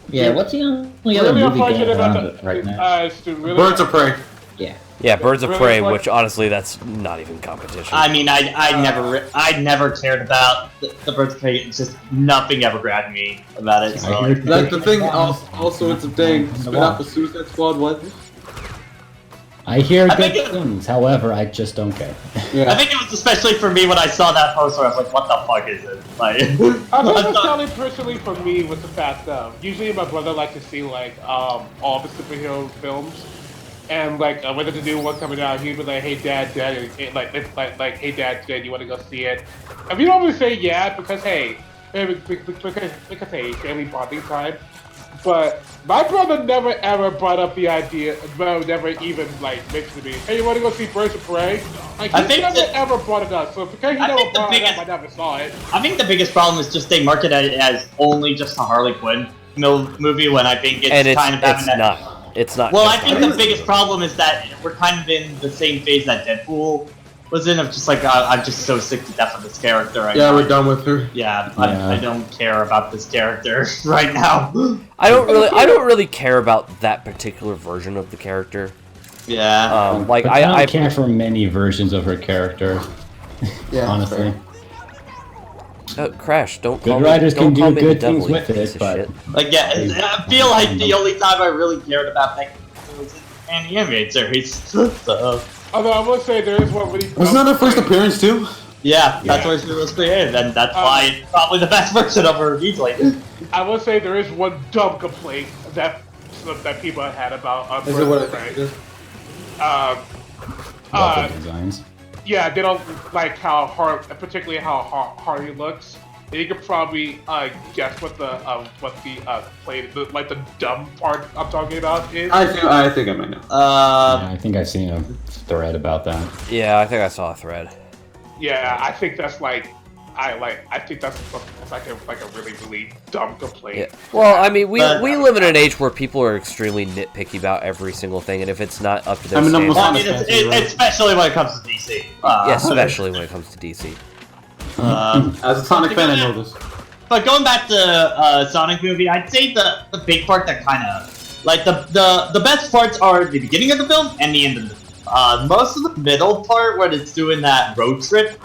Yeah, what's the only other movie going on right now? Birds of Prey. Yeah. Yeah, Birds of Prey, which honestly, that's not even competition. I mean, I never cared about the Birds of Prey. It's just nothing ever grabbed me about it. So. That's the thing. Also, it's a thing. Spin off a Suicide Squad. What? I hear good things. However, I just don't care. Yeah. I think it was especially for me when I saw that poster. I was like, "What the fuck is this?" Like, I think selling personally for me was the fact that usually my brother likes to see like all the superhero films. And like whether to do one coming out, he'd be like, "Hey Dad, like, hey Dad, do you want to go see it?" And we always say yeah because hey, family bonding time. But my brother never ever brought up the idea, never even like mentioned to me, "Hey, you want to go see Birds of Prey?" Like he never ever brought it up. So because he never brought it up, I never saw it. I think the biggest problem is just they market it as only just a Harley Quinn movie when I think it's kind of having that. It's not. Well, I think the biggest problem is that we're kind of in the same phase that Deadpool was in, of just like, I'm just so sick to death of this character right now. Yeah, we're done with her. Yeah, I don't care about this character right now. I don't really care about that particular version of the character. Yeah. Like I care for many versions of her character. Yeah, honestly. Crash, don't good call writers me, can do good devil, things with it, but like I feel like the only time I really cared about that was in the animated series. So. Although I will say there is one really. Wasn't that her first appearance too? Yeah, that's where she was created, and that's why it's probably the best version of her easily. I will say there is one dumb complaint that people had about Is it what it is? designs. Yeah, they don't like how particularly how Harley looks. you could probably guess what the dumb part I'm talking about is. I think I might know. Yeah, I think I've seen a thread about that. Yeah, I think I saw a thread. Yeah, I think that's like a really dumb complaint. Yeah. Well, I mean, we live in an age where people are extremely nitpicky about every single thing, and if it's not up to their standards, especially when it comes to DC. Yeah, especially when it comes to DC. As a Sonic fan, I know this. But going back to Sonic movie, I'd say the big part that kind of like the best parts are the beginning of the film and the end of the film. Most of the middle part, when it's doing that road trip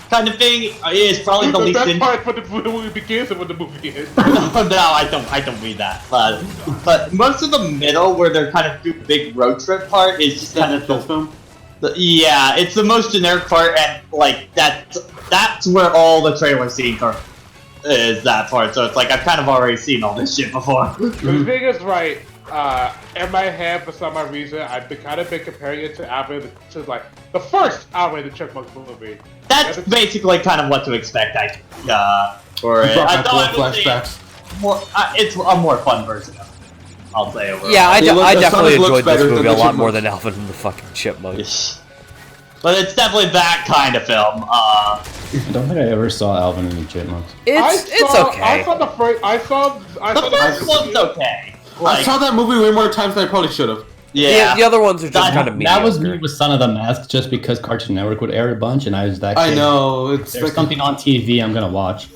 kind of thing, is probably the least. The best part when the movie begins and when the movie ends. No, I don't mean that. But most of the middle, where they're kind of do big road trip part, is just kind of yeah, it's the most generic part, and like that's where all the trailer scenes are. Is that part? So it's like I've kind of already seen all this shit before. The thing is, right? In my head, for some odd reason, I've been comparing it to Alvin to like the first Alvin the Chipmunks movie. That's basically kind of what to expect. I flashbacks. It's a more fun version of it. I'll say overall. Yeah, I definitely enjoyed this movie a lot more than Alvin and the fucking Chipmunks. But it's definitely that kind of film. I don't think I ever saw Alvin and the Chipmunks. It's okay. I saw the first. The first one's okay. I saw that movie way more times than I probably should have. Yeah. The other ones are just kind of mediocre. That was me with Son of the Mask, just because Cartoon Network would air a bunch, and I was that kid. I know. There's like something on TV I'm gonna watch.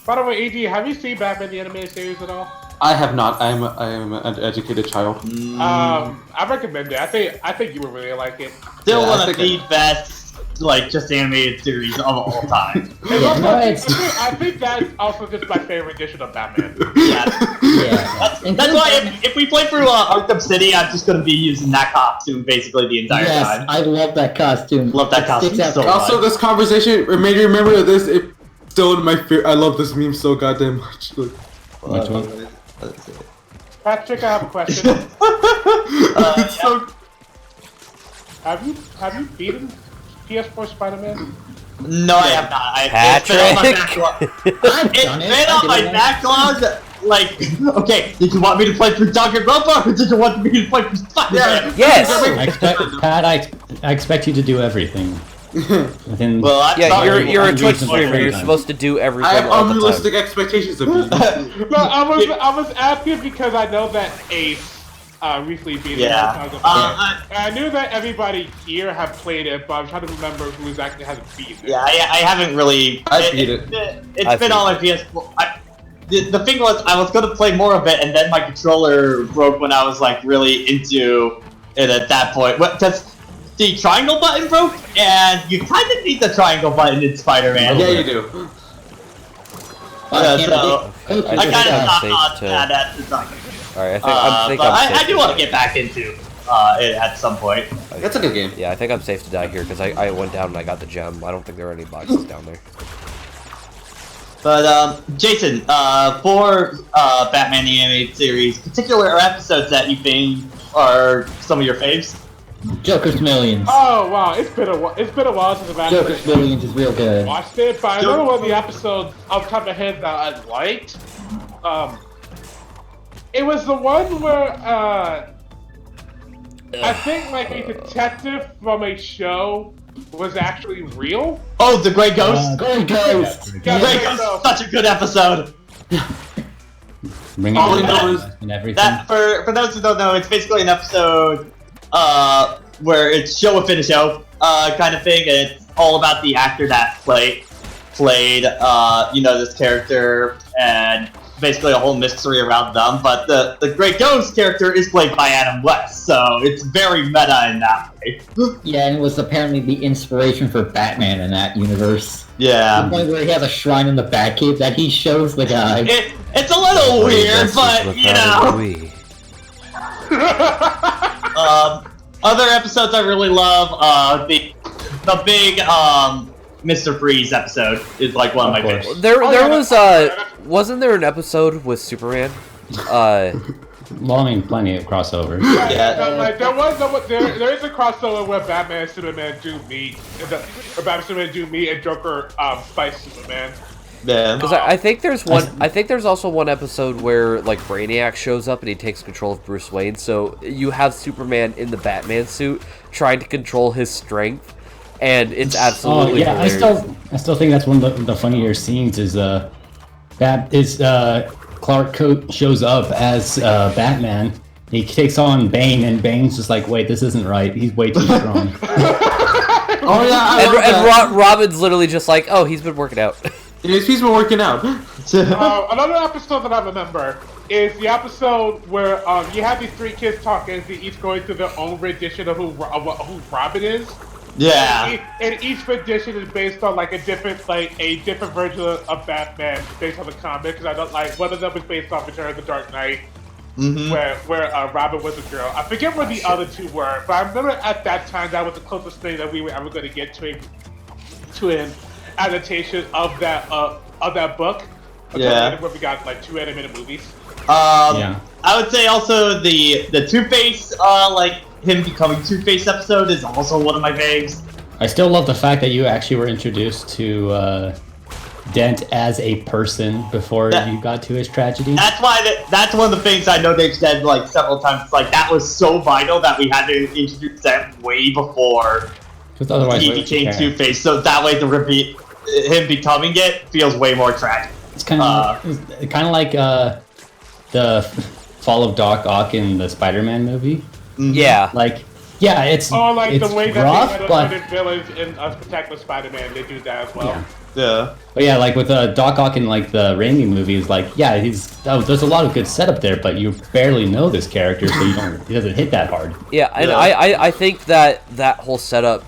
By the way, ED, have you seen Batman the Animated Series at all? I have not. I am an educated child. I recommend it. I think you would really like it. Still one of the best, like, just animated series of all time. I think that's also just my favorite edition of Batman. Yeah. That's why if we play through Arkham City, I'm just going to be using that costume basically the entire time. I love that costume. Love that costume so much. Also, this conversation made me remember this. It's still in my fear. I love this meme so goddamn much. Like, which one? Patrick, I have a question. Have you beaten PS4 Spider-Man? No, I have not. It's been on my backlog. Like, okay, did you want me to play through Danganronpa, or did you want me to play through Spider-Man? Yes! I expect you to do everything. You're a Twitch streamer. You're supposed to do everything. I have unrealistic expectations of you. No, I was asking because I know that Ace recently beat it. I knew that everybody here have played it, but I'm trying to remember who exactly hasn't beaten it. Yeah, I haven't really. I beat it. It's been on my PS4. The thing was, I was gonna play more of it, and then my controller broke when I was like really into it at that point. Because the triangle button broke, and you kind of need the triangle button in Spider-Man. Yeah, you do. So I kind of stopped on that at the time. Alright, I do want to get back into it at some point. That's a good game. Yeah, I think I'm safe to die here because I went down and I got the gem. I don't think there are any boxes down there. But Jason, for Batman the Animated Series, particular episodes that you think are some of your faves? Joker's Millions. Oh wow, it's been a while since I've actually Joker's Millions is real good. watched it, but I remember one of the episodes off the top of my head that I liked. It was the one where I think like a detective from a show was actually real. Oh, the Grey Ghost. Grey Ghost. Grey Ghost, such a good episode. Bring it and everything. That for those who don't know, it's basically an episode where it's show within a show kind of thing, and it's all about the actor that played this character, and basically a whole mystery around them. But the Grey Ghost character is played by Adam West, so it's very meta in that way. Yeah, and it was apparently the inspiration for Batman in that universe. Yeah. The point where he has a shrine in the Batcave that he shows the guy. It's a little weird, but you know. Other episodes I really love, the big Mr. Freeze episode is like one of my favorites. There was wasn't there an episode with Superman? Well, I mean, plenty of crossovers. There is a crossover where Batman and Superman do meet, or Batman and Superman do meet, and Joker fights Superman. Yeah. Because I think there's one. I think there's also one episode where like Brainiac shows up and he takes control of Bruce Wayne. So you have Superman in the Batman suit trying to control his strength, and it's absolutely. Yeah, hilarious. I still think that's one of the funnier scenes. Is Clark shows up as Batman. He takes on Bane, and Bane's just like, wait, this isn't right. He's way too strong. Oh yeah, and Robin's literally just like, oh, he's been working out. He's been working out. Another episode that I remember is the episode where you have these three kids talking, they each going through their own rendition of who Robin is. Yeah. And each rendition is based on like a different version of Batman based on the comic. Because I don't like one of them was based off Return of the Dark Knight. Mm-hmm. Where Robin was a girl. I forget what the other two were, but I remember at that time that was the closest thing that we were ever going to get to an adaptation of that book. Yeah. Where we got like 2 animated movies. I would say also the Two-Face, like him becoming Two-Face episode is also one of my faves. I still love the fact that you actually were introduced to Dent as a person before you got to his tragedy. That's why that's one of the things I know they've said like several times. It's like that was so vital that we had to introduce that way before he became Two-Face. So that way him becoming it feels way more tragic. It's kind of like the fall of Doc Ock in the Spider-Man movie. Yeah. It's the way rough, that but they villains in Spectacular Spider-Man, they do that as well. Yeah. But yeah, like with Doc Ock in like the Raimi movies, like there's a lot of good setup there, but you barely know this character, so he doesn't hit that hard. Yeah, and I think that whole setup,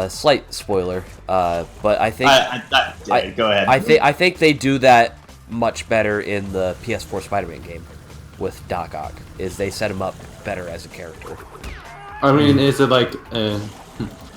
slight spoiler, but I think go ahead. I think they do that much better in the PS4 Spider-Man game with Doc Ock. Is they set him up better as a character. I mean, is it like?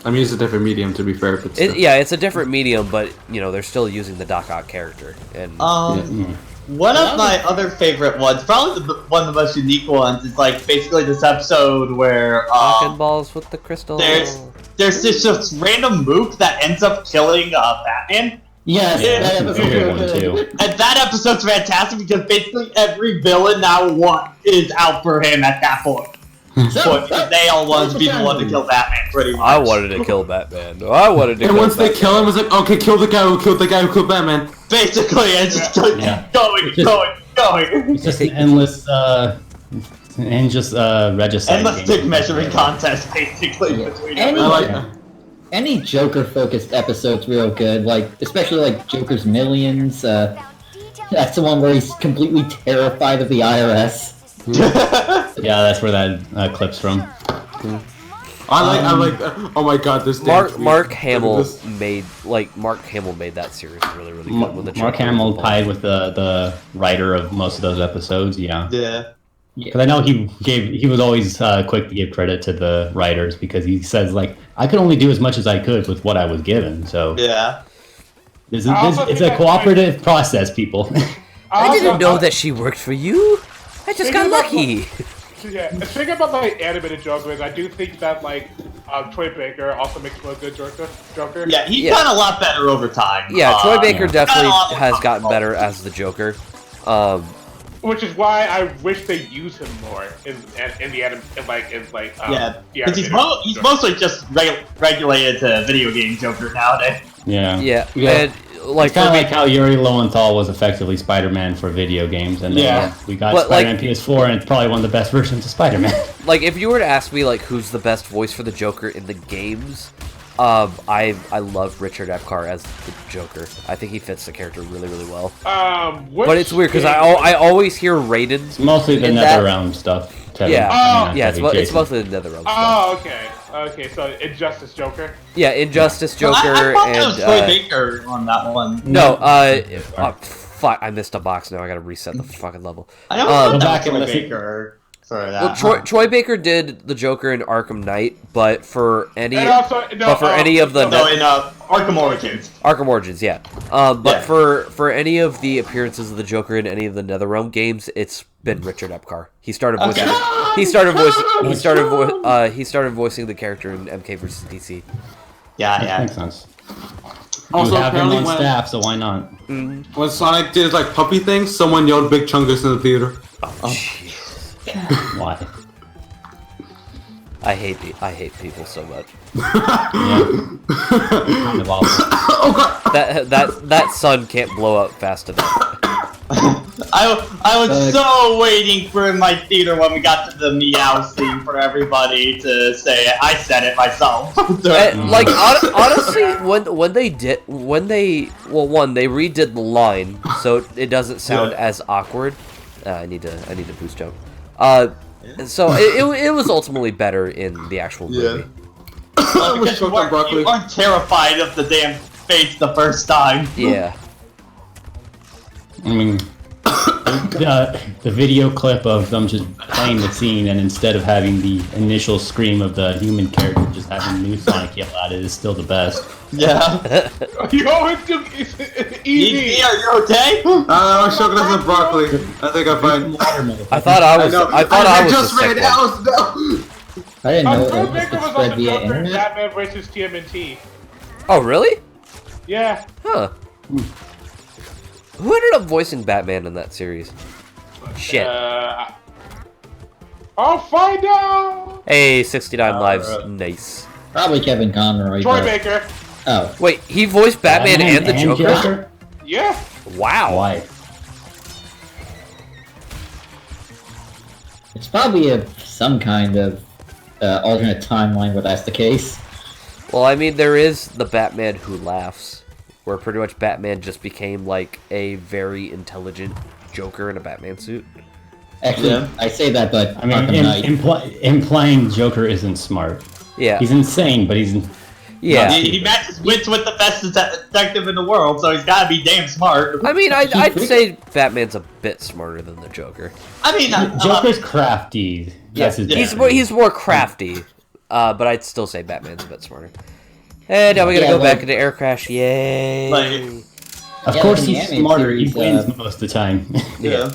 It's a different medium, to be fair. But it's a different medium, but they're still using the Doc Ock character. And one of my other favorite ones, probably one of the most unique ones, is like basically this episode where Rockin' balls with the crystal. There's this just random mook that ends up killing Batman. Yes, that episode and that episode's fantastic because basically every villain now is out for him at that point. They all wanted to be the one to kill Batman, pretty much. I wanted to kill Batman. I wanted to and kill once Batman. they kill him, it's like, okay, kill the guy who killed Batman. Basically, it's just going. It's just an endless, regicide. Endless stick measuring contest, basically, between everyone. Any Joker-focused episode's real good, especially Joker's Millions. That's the one where he's completely terrified of the IRS. Yeah, that's where that clip's from. I like. Oh my God, this Mark Hamill made that series really, really good. When the Mark Hamill tied with the writer of most of those episodes. Yeah. Yeah. Because I know he was always quick to give credit to the writers because he says I could only do as much as I could with what I was given. So yeah, it's a cooperative process, people. I didn't know that she worked for you. I just got lucky. Yeah, the thing about animated Joker is I do think that Troy Baker also makes for a good Joker. Yeah, he's gotten a lot better over time. Yeah, Troy Baker definitely has gotten better as the Joker. Which is why I wish they use him more in the anime, because he's mostly just regulated to video game Joker nowadays. Yeah. And it's kind of like how Yuri Lowenthal was effectively Spider-Man for video games, and then we got Spider-Man PS4, and it's probably one of the best versions of Spider-Man. If you were to ask me who's the best voice for the Joker in the games, I love Richard Epcar as the Joker. I think he fits the character really, really well. But it's weird because I always hear Raiden. It's mostly the NetherRealm stuff. It's mostly the NetherRealm stuff. Oh, okay, so Injustice Joker. Yeah, Injustice Joker I thought that was Troy Baker on that one. No, fuck, I missed a box now. I gotta reset the fucking level. I know that was Troy Baker. Troy Baker did the Joker in Arkham Knight, but for any of the in Arkham Origins. Arkham Origins, yeah. But for any of the appearances of the Joker in any of the NetherRealm games, it's been Richard Epcar. He started voicing. He started voicing the character in MK vs DC. Yeah. Makes sense. Also, you have him on when, staff, so why not? when Sonic did like puppy things, someone yelled "Big Chungus" in the theater. Oh, jeez. Why? I hate people so much. Kind of awful. Oh god! That sun can't blow up fast enough. I was so waiting for in my theater when we got to the meow scene for everybody to say it. I said it myself. Like honestly, when they redid the line so it doesn't sound as awkward. I need to boost jump. So it was ultimately better in the actual movie. Well, because you weren't terrified of the damn face the first time. Yeah. I mean, the video clip of them just playing the scene, and instead of having the initial scream of the human character, just having new Sonic yell at it is still the best. Yeah. It's easy. Are you okay? I was choking on some broccoli. I think I'm fine. I thought I was. I was just ran out. No. I didn't know Troy that Baker was was on spread the via Joker in internet. Batman vs. TMNT. Oh really? Yeah. Huh. Who ended up voicing Batman in that series? Shit. I'll find out. Hey, 69 lives. Nice. Probably Kevin Conroy. Troy but- Baker. Oh. Wait, he voiced Batman and the Joker? Yeah. Wow. Why? It's probably some kind of alternate timeline where that's the case. Well, I mean, there is the Batman Who Laughs, where pretty much Batman just became like a very intelligent Joker in a Batman suit. Actually, I say that, but I mean, implying Joker isn't smart. Yeah. He's insane, but he's... Yeah. He matches wits with the best detective in the world, so he's gotta be damn smart. I mean, I'd say Batman's a bit smarter than the Joker. I mean, Joker's crafty. Yeah, he's more crafty, but I'd still say Batman's a bit smarter. And now we gotta go back into Air Crash, yay! Of course he's smarter, he wins most of the time. Yeah.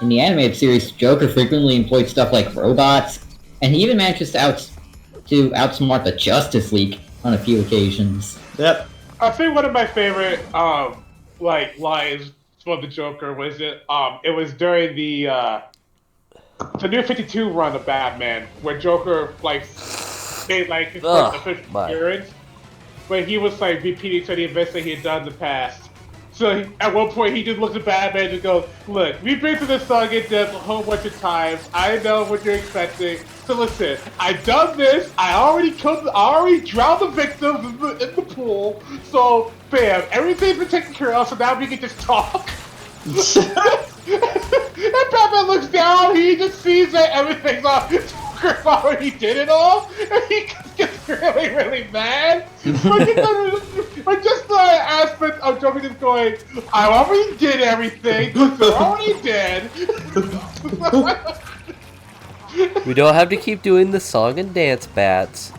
In the animated series, Joker frequently employed stuff like robots, and he even manages to outsmart the Justice League on a few occasions. Yep. I think one of my favorite lines from the Joker was it was during the New 52 run of Batman, where Joker made his first official appearance, where he was repeating some of the events that he had done in the past. So at one point he just looks at Batman and goes, "Look, we've been through this song and done a whole bunch of times. I know what you're expecting. So listen, I've done this. I already drowned the victims in the pool. So bam, everything's been taken care of. So now we can just talk." And Batman looks down. He just sees that everything's off. Joker already did it all, and he gets really, really mad. But just the aspect of Joker just going, "I already did everything. They're already dead." We don't have to keep doing the song and dance bats.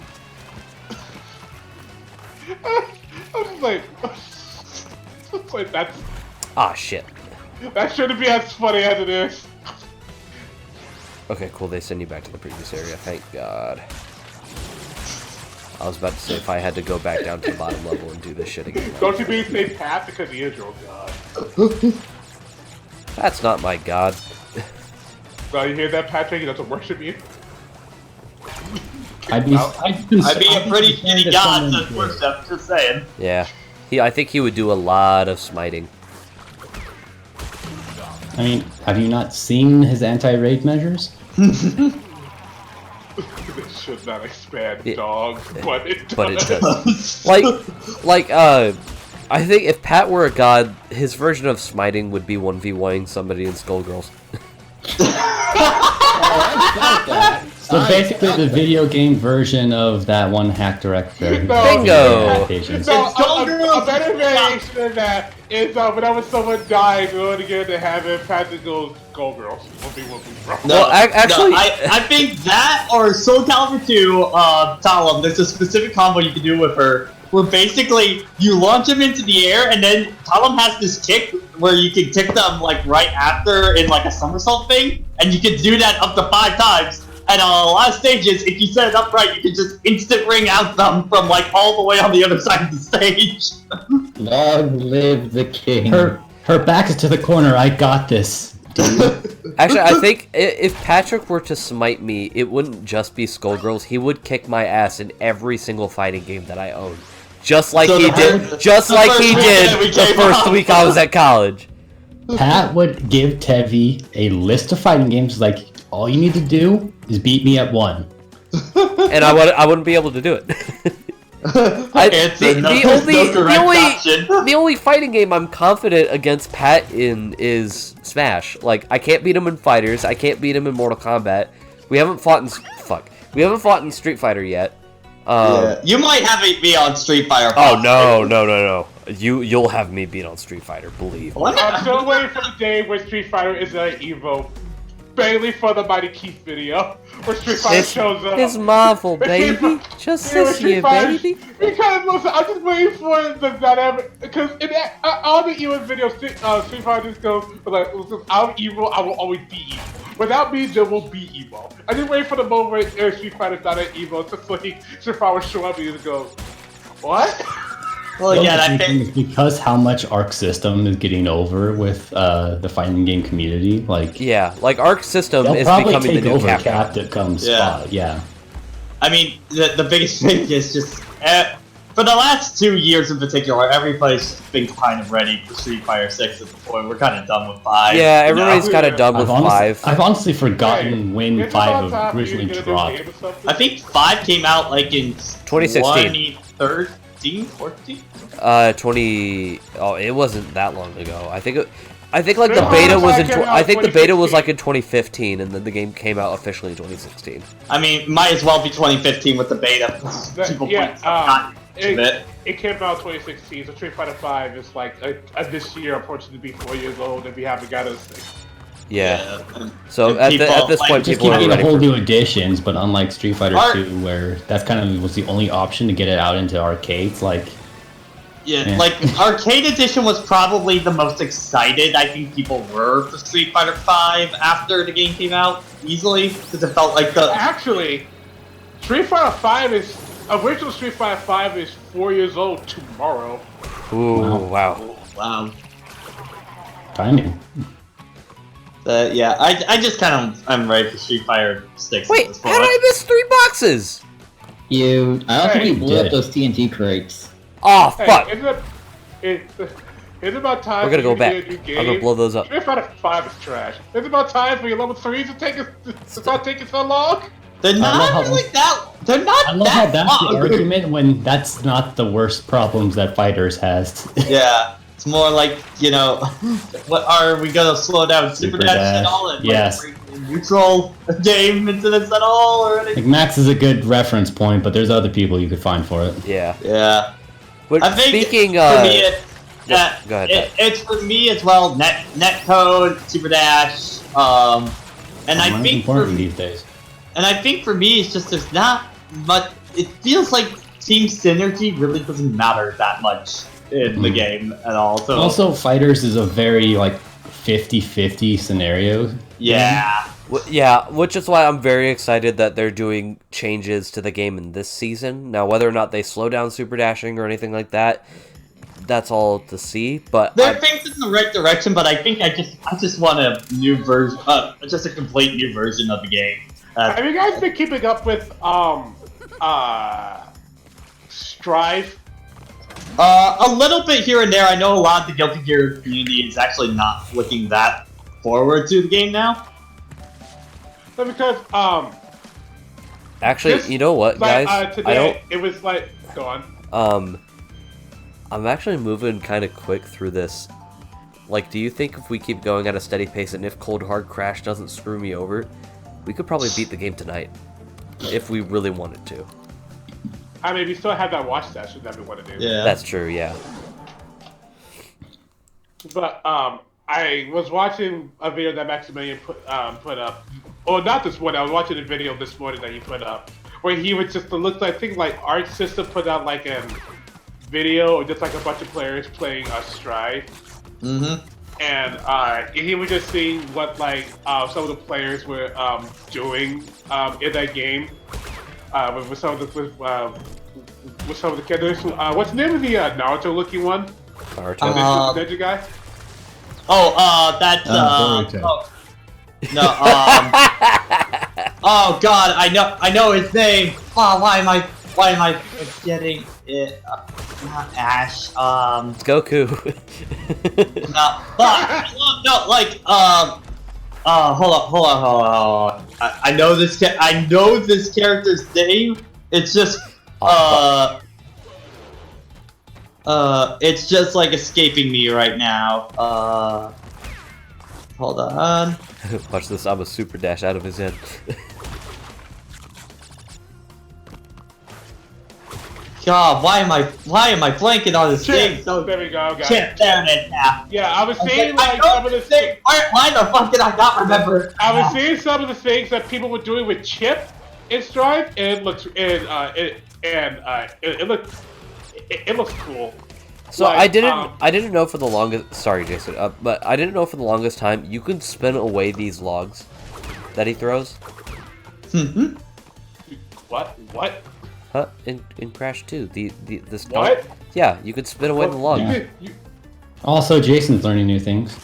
I'm like that's. Ah, shit. That shouldn't be as funny as it is. Okay, cool. They send you back to the previous area. Thank God. I was about to say if I had to go back down to the bottom level and do this shit again. Don't you mean say Pat because he is your god? That's not my god. Well, you hear that, Patrick? He doesn't worship you. I'd be a pretty shitty god to worship. Just saying. Yeah, I think he would do a lot of smiting. I mean, have you not seen his anti-raid measures? It should not expand, dog, but it does. I think if Pat were a god, his version of smiting would be 1v1ing somebody in Skullgirls. So basically, the video game version of that one hack director. Bingo! A better variation of that is whenever someone dies, we want to get to heaven, Patrick goes, "Go girls, I think that or Soul Calibur 2, Talum, there's a specific combo you can do with her, where basically you launch him into the air, and then Talum has this kick where you can kick them right after in a somersault thing, and you can do that up to 5 times. And on a lot of stages, if you set it up right, you can just instant ring out them from like all the way on the other side of the stage. Long live the king. Her back is to the corner. I got this. Actually, I think if Patrick were to smite me, it wouldn't just be Skullgirls. He would kick my ass in every single fighting game that I own. Just like he did. Just like he did the first week I was at college. Pat would give Tevi a list of fighting games like, all you need to do is beat me at one. And I wouldn't be able to do it. The only fighting game I'm confident against Pat in is Smash. Like, I can't beat him in Fighters. I can't beat him in Mortal Kombat. We haven't fought in in Street Fighter yet. Yeah. You might have me on Street Fighter. Oh no! You'll have me beat on Street Fighter. Believe me. I'm still waiting for the day where Street Fighter is an Evo. Mainly for the Mighty Keith video, where Street Fighter shows up. It's Marvel, baby. Just this year, baby. Because I'm just waiting for the dynamic. Because in all the Evo videos, Street Fighter just goes like, "I'm evil. I will always be evil. Without me, there will be evil." I just wait for the moment where Street Fighter's not an evil. It's just like Street Fighter show up and you just go, "What?" Well, yeah, I think because how much Arc System is getting over with the fighting game community, like Arc System is becoming the new Capcom spot. Yeah, I mean the biggest thing is just for the last 2 years in particular, everybody's been kind of ready for Street Fighter 6 at the point. We're kind of done with 5. Yeah, everybody's kind of done with 5. I've honestly forgotten when 5 originally dropped. I think 5 came out like in 2016. 14? It wasn't that long ago. I think like the beta was the beta was like in 2015, and then the game came out officially in 2016. I mean, might as well be 2015 with the beta. It came out 2016. So Street Fighter 5 is like this year, unfortunately, to be 4 years old, and we haven't got us. Yeah. So at this point, just people are keep ready whole for new editions, but unlike Street Fighter 2, where that's kind of was the only option to get it out into arcades, like. Yeah, like Arcade Edition was probably the most excited I think people were for Street Fighter 5 after the game came out, easily, because it felt like the. Actually, Street Fighter 5 original Street Fighter 5 is 4 years old tomorrow. Ooh, wow. Timing. Yeah, I just kind of I'm ready for Street Fighter 6. Wait, how did I miss 3 boxes? I don't think you blew up those TNT crates. Oh fuck! It's about time. We're gonna go back. I'm gonna blow those up. Street Fighter 5 is trash. It's about time for your level 3s to start taking so long. They're not really that. They're not. I love how that's the argument when that's not the worst problems that Fighters has. Yeah. It's more like, what are we gonna slow down Super Dash at all and bring a neutral game into this at all or anything? Like Max is a good reference point, but there's other people you could find for it. Yeah. Yeah. But I think speaking for me, go ahead. it's for me as well. Netcode, Super Dash, and I think these days. And I think for me, it's just there's not much. It feels like team synergy really doesn't matter that much in the game at all. So also, Fighters is a very 50-50 scenario. Yeah. Yeah, which is why I'm very excited that they're doing changes to the game in this season. Now, whether or not they slow down super dashing or anything like that, that's all to see. But they're things in the right direction. But I think I just want a new version, just a complete new version of the game. Have you guys been keeping up with Strive? A little bit here and there. I know a lot of the Guilty Gear community is actually not looking that forward to the game now. Because actually, you know what, guys? Today, it was go on. I'm actually moving kind of quick through this. Do you think if we keep going at a steady pace and if Cold Hard Crash doesn't screw me over, we could probably beat the game tonight if we really wanted to? I mean, we still have that watch session that we want to do. Yeah, that's true. Yeah. But I was watching a video that Maximilian put up. Well, not this one. I was watching a video this morning that he put up where he was just I think Arc System put out a video or just a bunch of players playing Strive. Mm-hmm. and he was just seeing what like some of the players were doing in that game with some of the with some of the characters. What's the name of the Naruto-looking one? Naruto. The ninja guy. Oh, that's oh, no. Oh God, I know his name. Oh, why am I forgetting it? Not Ash. It's Goku. No, like hold on. I know this character's name. It's just it's just like escaping me right now. Hold on. Watch this. I'm a super dash out of his head. God, why am I blanking on this thing? So there we go, guys. Chip, there it is now. Yeah, I was seeing like some of the things. Why the fuck did I not remember? I was seeing some of the things that people were doing with Chip in Strive, and it looks cool. So like, I didn't know for the longest. Sorry, Jason. But I didn't know for the longest time you can spin away these logs that he throws. What? Huh? In Crash 2, this what? Yeah, you could spin away the log. Yeah. Also, Jason's learning new things.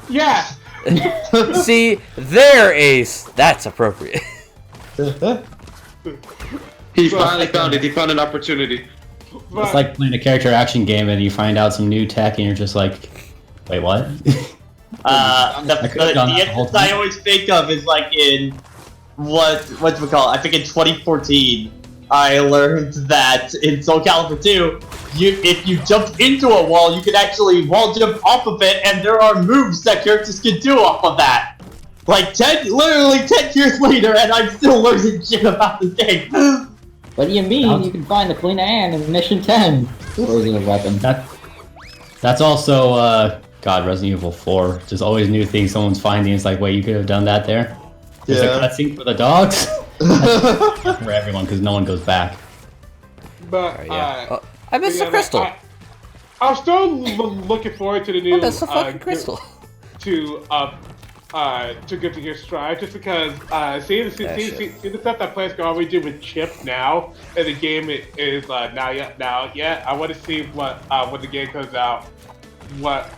Yeah. See, there, Ace. That's appropriate. He finally found it. He found an opportunity. It's like playing a character action game and you find out some new tech and you're just like, wait, what? The instance I always think of is like in whatchamacallit, I think in 2014, I learned that in Soul Calibur 2, if you jump into a wall, you can actually wall jump off of it, and there are moves that characters can do off of that. Like literally 10 years later, and I'm still learning shit about this game. What do you mean? You can find the Queen Anne in Mission 10. Poison of weapon. That's also God, Resident Evil 4. Just always new things someone's finding. It's like, wait, you could have done that there. There's a cutscene for the dogs. For everyone, because no one goes back. But I missed the crystal. I'm still looking forward to the new. I missed the fucking crystal. To Good to Gear Strive, just because see the stuff that players can already do with Chip now, and the game is now yet. I want to see what when the game comes out, what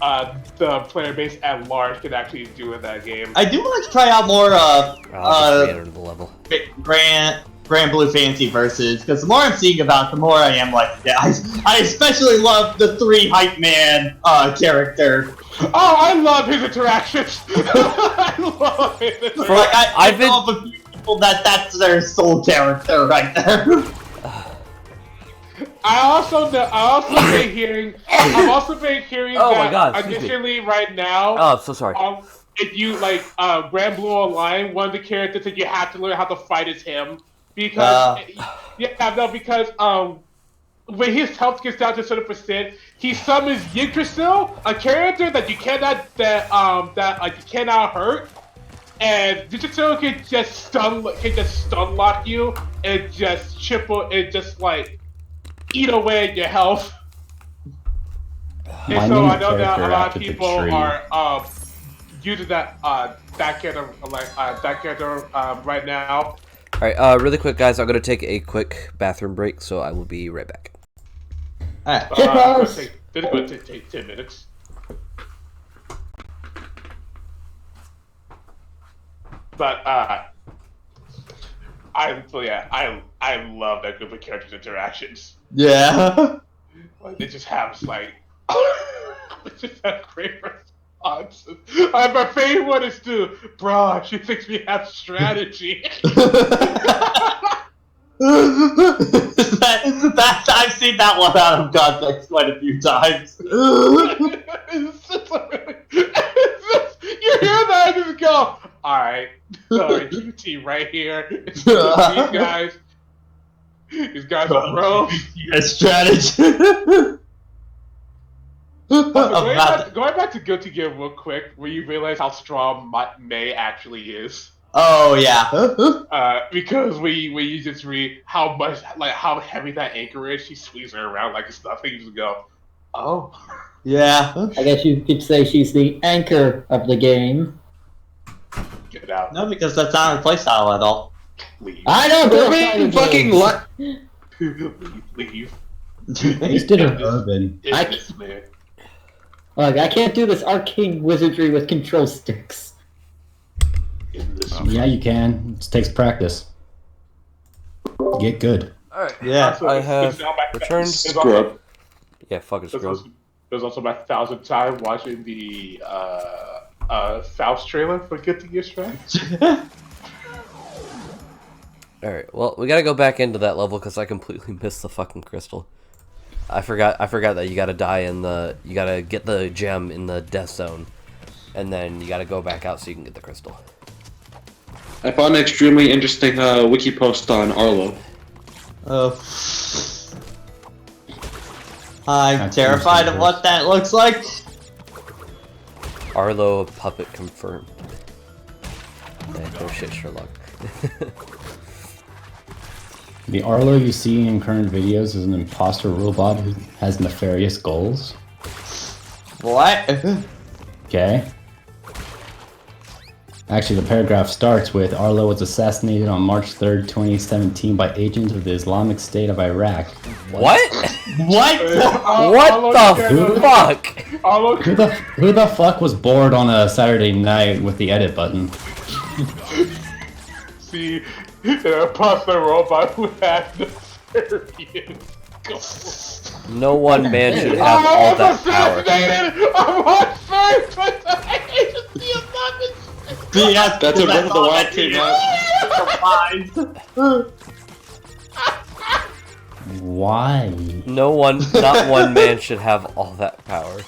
the player base at large can actually do in that game. I do want to try out more the level. Grand Blue Fantasy versus, because the more I'm seeing about it, the more I am like, yeah, I especially love the 3 Hype Man character. Oh, I love his interactions. I love his interactions. Like, I know of a few people that's their sole character right there. I've also been hearing Oh that my God, additionally right now. Oh, I'm so sorry. If you like Grand Blue Online, one of the characters that you have to learn how to fight is him because because when his health gets down to a certain percent, he summons Yggdrasil, a character that you cannot you cannot hurt, and Yggdrasil can just stun lock you and just like eat away at your health. And so I know that a lot of people are using that character right now. Alright, really quick, guys, I'm gonna take a quick bathroom break, so I will be right back. Alright. This is going to take 10 minutes. But I love that group of characters' interactions. Yeah. Like, they just have they just have great responses. My favorite one is bro, she thinks we have strategy. I've seen that one out of context quite a few times. You hear that and just go, alright, GT right here. These guys are bro. A strategy. Going back to Guilty Gear real quick, where you realize how strong May actually is. Oh yeah. Because when you just read how much, how heavy that anchor is, she swings her around like it's nothing. You just go, oh. Yeah. I guess you could say she's the anchor of the game. Get out. No, because that's not her playstyle at all. Leave. I know, Urban fucking what? Leave. Just did an urban. Look, I can't do this arcane wizardry with control sticks. Yeah, you can. It takes practice. Get good. Alright. Yeah. I have returned. Scrub. Yeah, fucking scrub. There's also my 1,000th time watching the Faust trailer for Guilty Gear Strive. Alright, well, we gotta go back into that level because I completely missed the fucking crystal. I forgot that you gotta die in the... You gotta get the gem in the death zone. And then you gotta go back out so you can get the crystal. I found an extremely interesting wiki post on Arlo. I'm terrified of what that looks like. Arlo puppet confirmed. Yeah, no shit, Sherlock. The Arlo you see in current videos is an imposter robot who has nefarious goals. What? Okay. Actually, the paragraph starts with Arlo was assassinated on March 3rd, 2017 by agents of the Islamic State of Iraq. What? What? What the fuck? Who the fuck was bored on a Saturday night with the edit button? See, an imposter robot who has nefarious goals. No one man should have all that power. I'm on first, but I just see a fucking... Yeah, That's a Breath of the Wild came out. Why? Not one man should have all that power.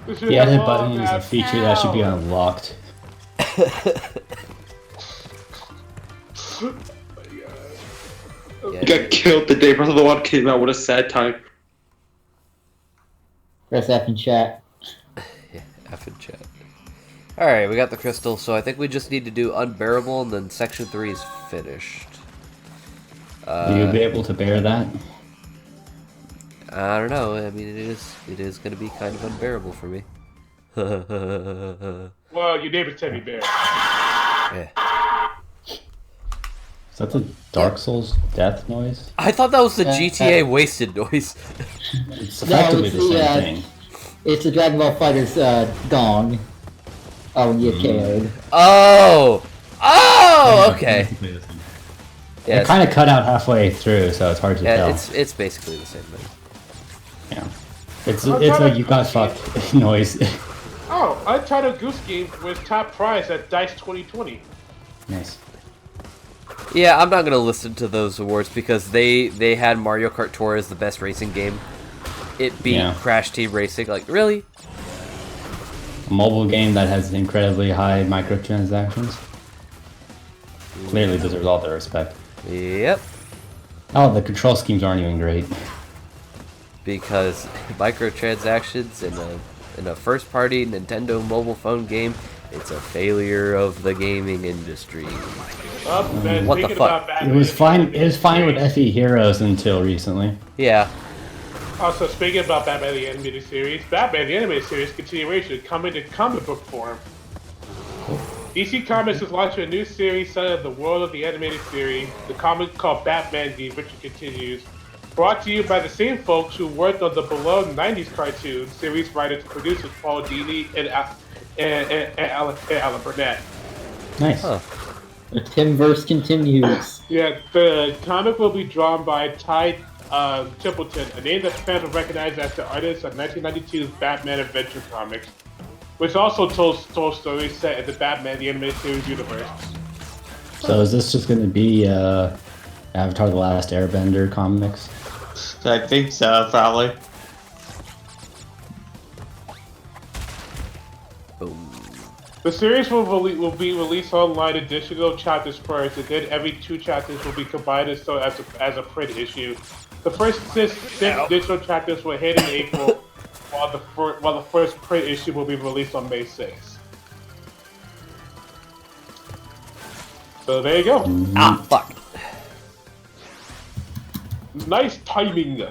The edit button is a feature that should be unlocked. Yeah. You got killed the day Breath of the Wild came out. What a sad time. Press F in chat. Yeah, F in chat. Alright, we got the crystal, so I think we just need to do Unbearable, and then Section 3 is finished. Will you be able to bear that? I don't know, I mean, it is going to be kind of unbearable for me. Well, your neighbor's Teddy Bear. Yeah. Is that the Dark Souls death noise? I thought that was the GTA wasted noise. It's effectively the same thing. It's the Dragon Ball Fighter's gong. Oh, when you get KO'd. Oh, okay. Yeah, it kind of cut out halfway through, so it's hard to tell. Yeah, it's basically the same thing. Yeah. It's like you got fucked noise. Oh, Untitled Goose Game was top prize at DICE 2020. Nice. Yeah, I'm not gonna listen to those awards because they had Mario Kart Tour as the best racing game. It beat Crash Team Racing. Like, really? A mobile game that has incredibly high microtransactions. Clearly deserves all the respect. Yep. Oh, the control schemes aren't even great. Because microtransactions in a first-party Nintendo mobile phone game, it's a failure of the gaming industry. What the fuck? It was fine. It was fine with FE Heroes until recently. Yeah. Also, speaking about Batman the Animated Series, Batman the Animated Series continuation coming to comic book form. DC Comics is launching a new series set in the world of the animated series. The comic called Batman The Adventure Continues. Brought to you by the same folks who worked on the beloved 90s cartoon, series writers and producers Paul Dini and Alan Burnett. Nice. Huh. The Timverse continues. Yeah, the comic will be drawn by Ty Templeton, a name that fans will recognize as the artist of 1992's Batman Adventure comics, which also told stories set in the Batman the Animated Series universe. So is this just going to be Avatar: The Last Airbender comics? I think so, probably. The series will be released online additional chapters first, and then every 2 chapters will be combined as a print issue. The first six additional chapters will hit in April, while the first print issue will be released on May 6th. So there you go. Ah, fuck. Nice timing.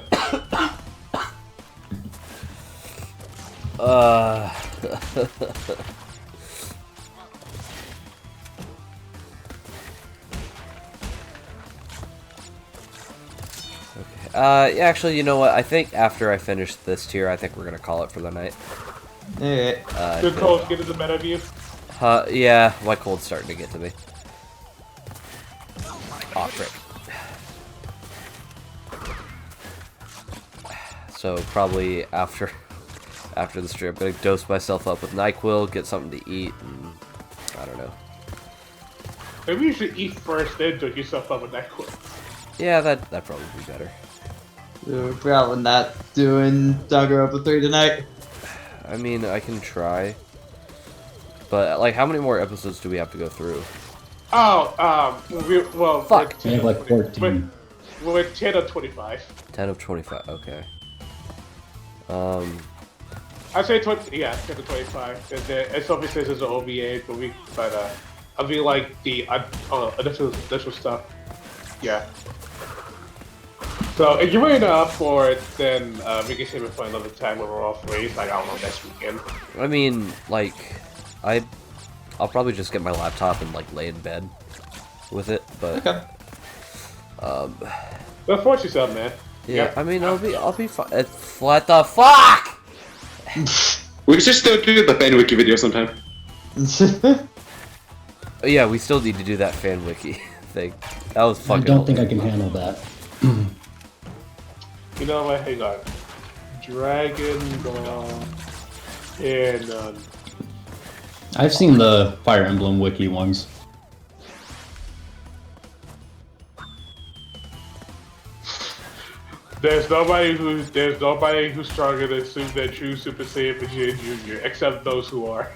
Yeah, actually, you know what? I think after I finish this tier, I think we're gonna call it for the night. Alright. Good cold, get into meta view. Yeah, my cold's starting to get to me. Aw, frick. So probably after the stream, I'm gonna dose myself up with NyQuil, get something to eat, and I don't know. Maybe you should eat first, then dose yourself up with NyQuil. Yeah, that'd probably be better. We're probably not doing Danganronpa 3 tonight. I mean, I can try. But, like, how many more episodes do we have to go through? Oh, well... Fuck! We have like 14. We're 10 of 25. 10 of 25, okay. I'd say 20, yeah, 10 to 25. It's obviously there's an OVA, but I feel like the initial stuff, yeah. So if you're waiting up for it, then we can save it for another time when we're all free, like I don't know, next weekend. I mean, like, I'll probably just get my laptop and like lay in bed with it, but Okay. But force yourself, man. Yeah, I mean, I'll be fine. What the fuck? We should still do the fan wiki video sometime. Oh, yeah, we still need to do that fan wiki thing. That was fucking. I don't think I can handle that. You know what? Hang on. Dragon Ball and I've seen the Fire Emblem wiki ones. There's nobody who's stronger than true Super Saiyan Vegeta Jr. except those who are.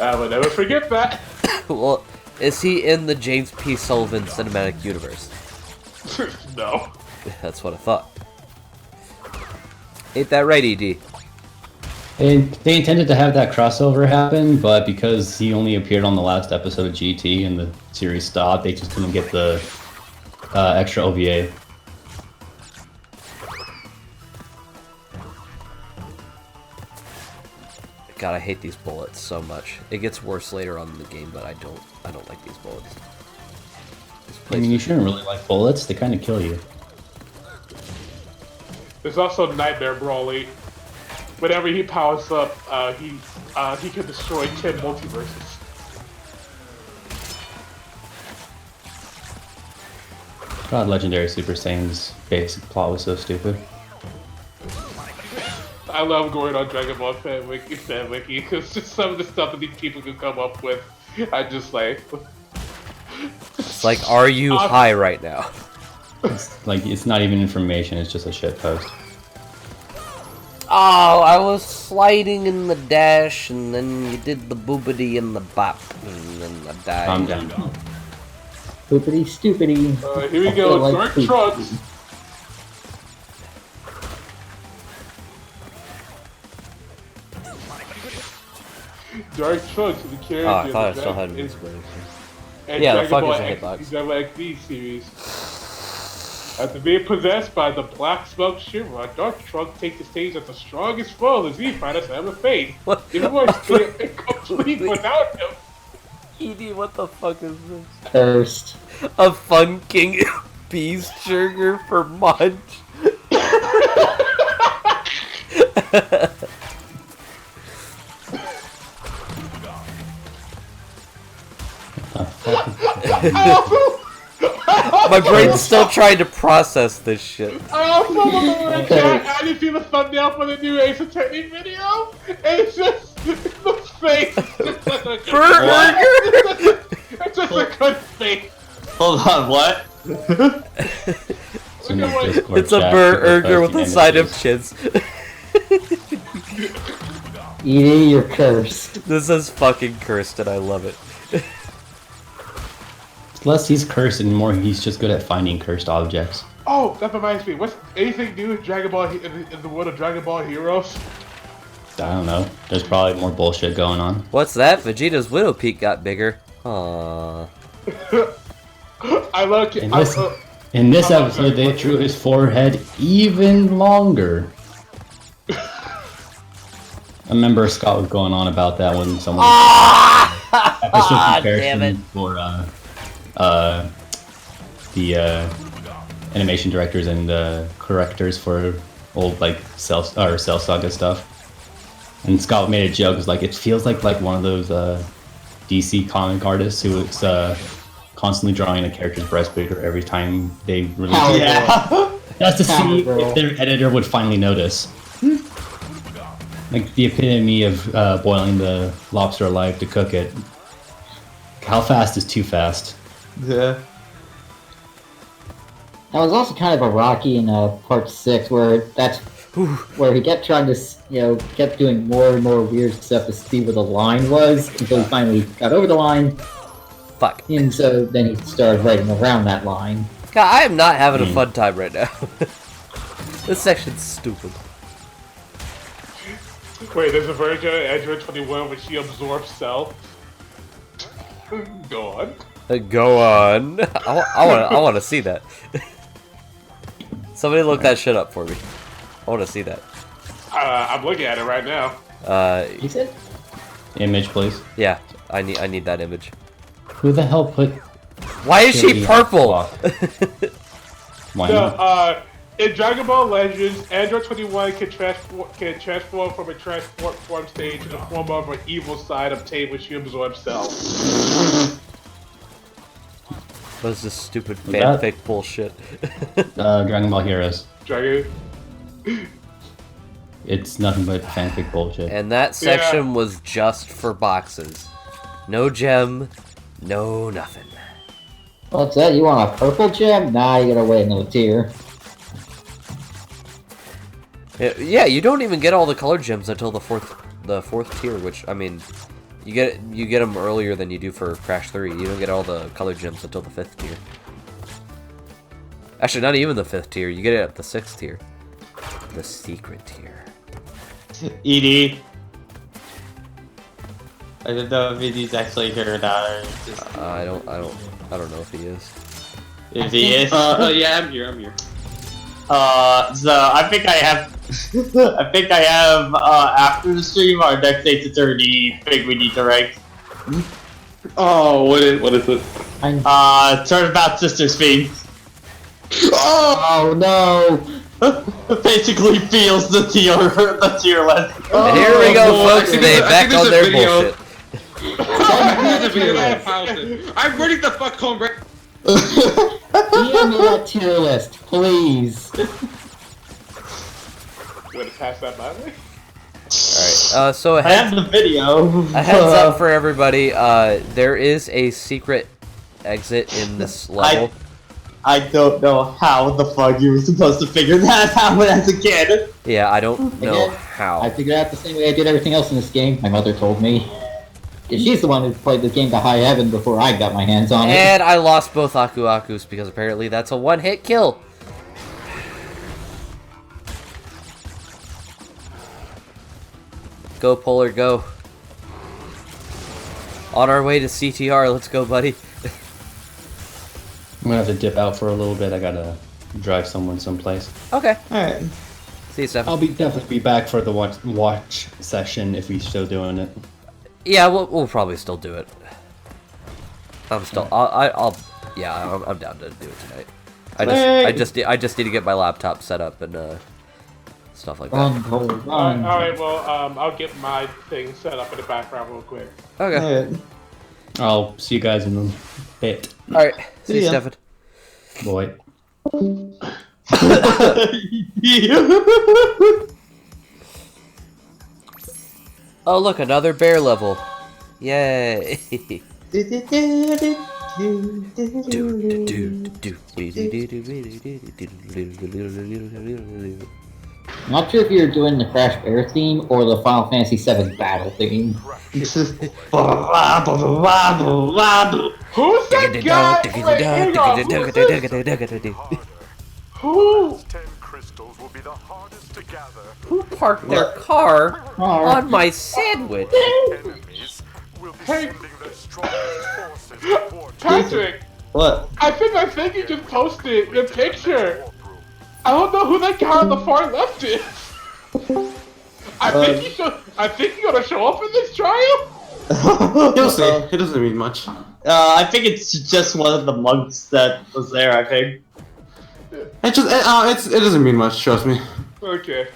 I will never forget that. Well, is he in the James P. Sullivan cinematic universe? No. That's what I thought. Ain't that right, ED? They intended to have that crossover happen, but because he only appeared on the last episode of GT and the series stopped, they just couldn't get the extra OVA. God, I hate these bullets so much. It gets worse later on in the game, but I don't like these bullets. I mean, you shouldn't really like bullets. They kind of kill you. There's also Nightmare Brawly. Whenever he powers up, he can destroy 10 multiverses. God, Legendary Super Saiyan's basic plot was so stupid. I love going on Dragon Ball fan wiki, because just some of the stuff that these people can come up with, I just like... It's like, are you high right now? It's not even information, it's just a shit post. Oh, I was sliding in the dash, and then you did the boobity and the bop, and then I died. Calm down. Boopity stoopity. Here we go, Dark Trunks. Dark Trunks is the character. Oh, I thought I still had inspiration. And yeah, the fuck is a hitbox? Dragon Ball XD series. After being possessed by the Black Smoke Shimmer, Dark Trunks takes the stage as the strongest foe as he finds us ever faced. Even more complete without him. ED, what the fuck is this? Cursed. A Fun King Beast Sugar for Munch. My brain's still trying to process this shit. I also remember I didn't see the thumbnail for the new Ace Attorney video, and it's just the face. It's just a good face. Hold on, what? It's a burger with a side of chins. Eating, you're cursed. This is fucking cursed and I love it. Less he's cursed and more he's just good at finding cursed objects. Oh, that reminds me. What's anything new with Dragon Ball in the world of Dragon Ball Heroes? I don't know. There's probably more bullshit going on. What's that? Vegeta's widow peak got bigger. Aww. I love it. In this episode, they drew his forehead even longer. I remember Scott was going on about that when someone damn it. for the animation directors and correctors for old like Cell Saga stuff. And Scott made a joke, was like, it feels like one of those DC comic artists who is constantly drawing a character's breast bigger every time they release it. Yeah. Just to see if their editor would finally notice. Like the epitome of boiling the lobster alive to cook it. How fast is too fast? Yeah. That was also kind of a rocky in part 6, where where he kept trying to, kept doing more and more weird stuff to see where the line was until he finally got over the line. Fuck. And so then he started writing around that line. God, I am not having a fun time right now. This section's stupid. Wait, there's a version of Android 21 where she absorbs self. Go on. Go on. I want to see that. Somebody look that shit up for me. I want to see that. I'm looking at it right now. You said? Image, please. Yeah, I need that image. Who the hell put? Why is she purple? Why not? No, in Dragon Ball Legends, Android 21 can transform from a transform stage to the form of an evil side obtained when she absorbs cells. What is this stupid fanfic bullshit? Dragon Ball Heroes. Dragon. It's nothing but fanfic bullshit. And that section was just for boxes. No gem, no nothing. What's that? You want a purple gem? Nah, you gotta wait another tier. Yeah, you don't even get all the color gems until the fourth tier, which, I mean, you get them earlier than you do for Crash 3. You don't get all the color gems until the 5th tier. Actually, not even the 5th tier. You get it at the 6th tier. The secret tier. ED. I don't know if ED's actually here or not. Or just... I don't know if he is. If he is? Yeah, I'm here. So I think I have. After the stream, our next 8 to 30 thing we need to rank. Oh, what is it? Turnabout Sisters theme. Oh no! Basically feels the tier list. And here we go, folks. They back on their bullshit. I'm ready to fuck home, right? DM me that tier list, please. Would have passed that by me? Alright, so I have the video. A heads up for everybody, there is a secret exit in this level. I don't know how the fuck you were supposed to figure that out as a kid. Yeah, I don't know how. I figured out the same way I did everything else in this game. My mother told me. She's the one who played the game to high heaven before I got my hands on it. And I lost both Aku Akus because apparently that's a one-hit kill. Go, Polar, go. On our way to CTR, let's go, buddy. I'm gonna have to dip out for a little bit. I gotta drive someone someplace. Okay. Alright. See you, Steph. I'll definitely be back for the watch session if we're still doing it. Yeah, we'll probably still do it. I'm down to do it tonight. I just need to get my laptop set up and stuff like that. Alright, well, I'll get my thing set up in the background real quick. Okay. I'll see you guys in a bit. Alright, see you, Stefan. Boy. Oh, look, another bear level. Yay. I'm not sure if you're doing the Crash Bear theme or the Final Fantasy VII Battle theme. Who's that guy? Wait, hang on. Who? 10 crystals will be the hardest to gather. Who parked their car on my sandwich? Enemies will be sending their strongest forces toward Patrick! What? I think you just posted your picture. I don't know who that guy on the far left is. I think you're gonna show up in this trial. You'll see. It doesn't mean much. I think it's just one of the monks that was there. I think. It doesn't mean much. Trust me. Okay.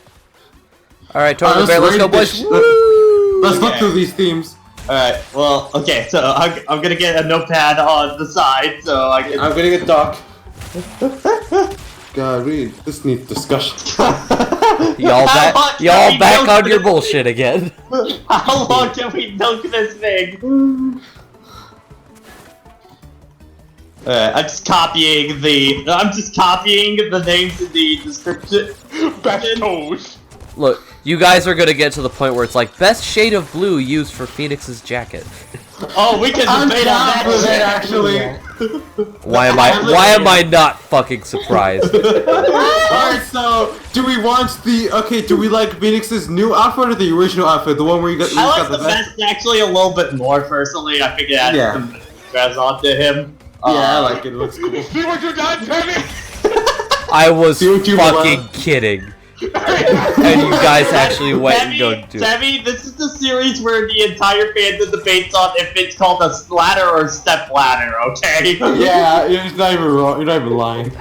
All right, Total Bear, let's go, boys. Let's look through these themes. Alright, well, okay, so I'm gonna get a notepad on the side, so I can... I'm gonna get Doc. God, this needs discussion. Y'all back on your bullshit again. How long can we milk this thing? I'm just copying the names in the description. Best toes. Look, you guys are gonna get to the point where it's like best shade of blue used for Phoenix's jacket. Oh, we can debate on that shit, actually. Why am I not fucking surprised? Alright, so do we like Phoenix's new outfit or the original outfit, the one where you got? I like the vest actually a little bit more personally. I think it adds some stress onto him. Yeah, I like it. It looks cool. See what you done, Penny? I was fucking kidding. And you guys actually went and go do it. Sammy, this is the series where the entire fandom debates on if it's called a ladder or a step ladder, okay? Yeah, you're not even wrong. You're not even lying.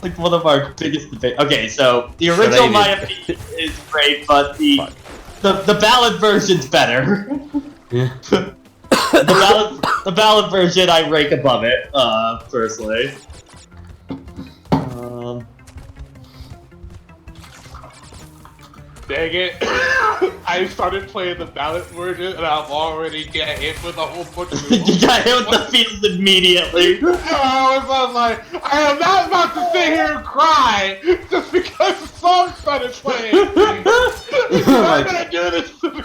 Like one of our biggest debates. Okay, so the original my opinion is great, but the ballad version's better. Yeah. The ballad version I rank above it, personally. Dang it. I started playing the ballad version and I've already got hit with a whole bunch of You got hit with the feels immediately. I was like, I am not about to sit here and cry just because the song started playing. You're not gonna do this to me.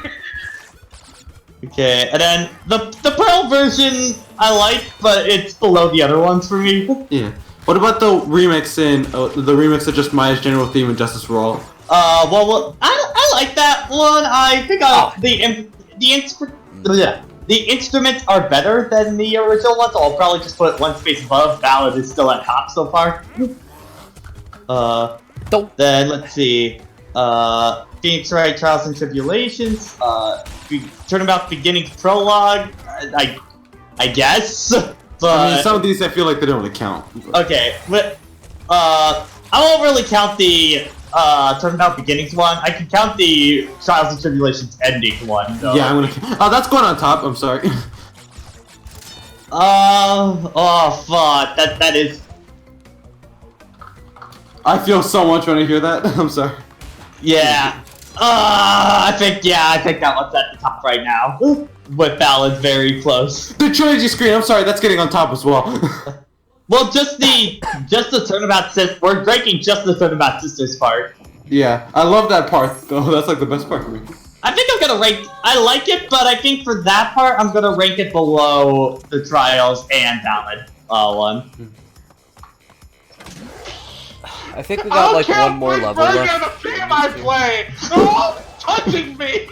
Okay, and then the Pearl version I like, but it's below the other ones for me. Yeah. What about the remix of just Maya's general theme and Justice for All? Well, I like that one. I think the instruments are better than the original ones. So I'll probably just put one space above. Ballad is still at top so far. Then let's see. Phoenix Wright Trials and Tribulations. Turnabout Beginnings Prologue. I guess. But I mean, some of these I feel like they don't really count. Okay, but I won't really count the Turnabout Beginnings one. I can count the Trials and Tribulations ending one, though. Yeah, I'm gonna. Oh, that's going on top. I'm sorry. Oh fuck. That is. I feel so much when I hear that. I'm sorry. Yeah. I think that one's at the top right now. With Ballad very close. The trilogy screen. I'm sorry. That's getting on top as well. Well, just the Turnabout Sisters. We're breaking just the Turnabout Sisters part. Yeah, I love that part though. That's like the best part for me. I think I'm gonna rank. I like it, but I think for that part, I'm gonna rank it below the Trials and Ballad one. I think we got like one more level left. The game I play, they're all touching me.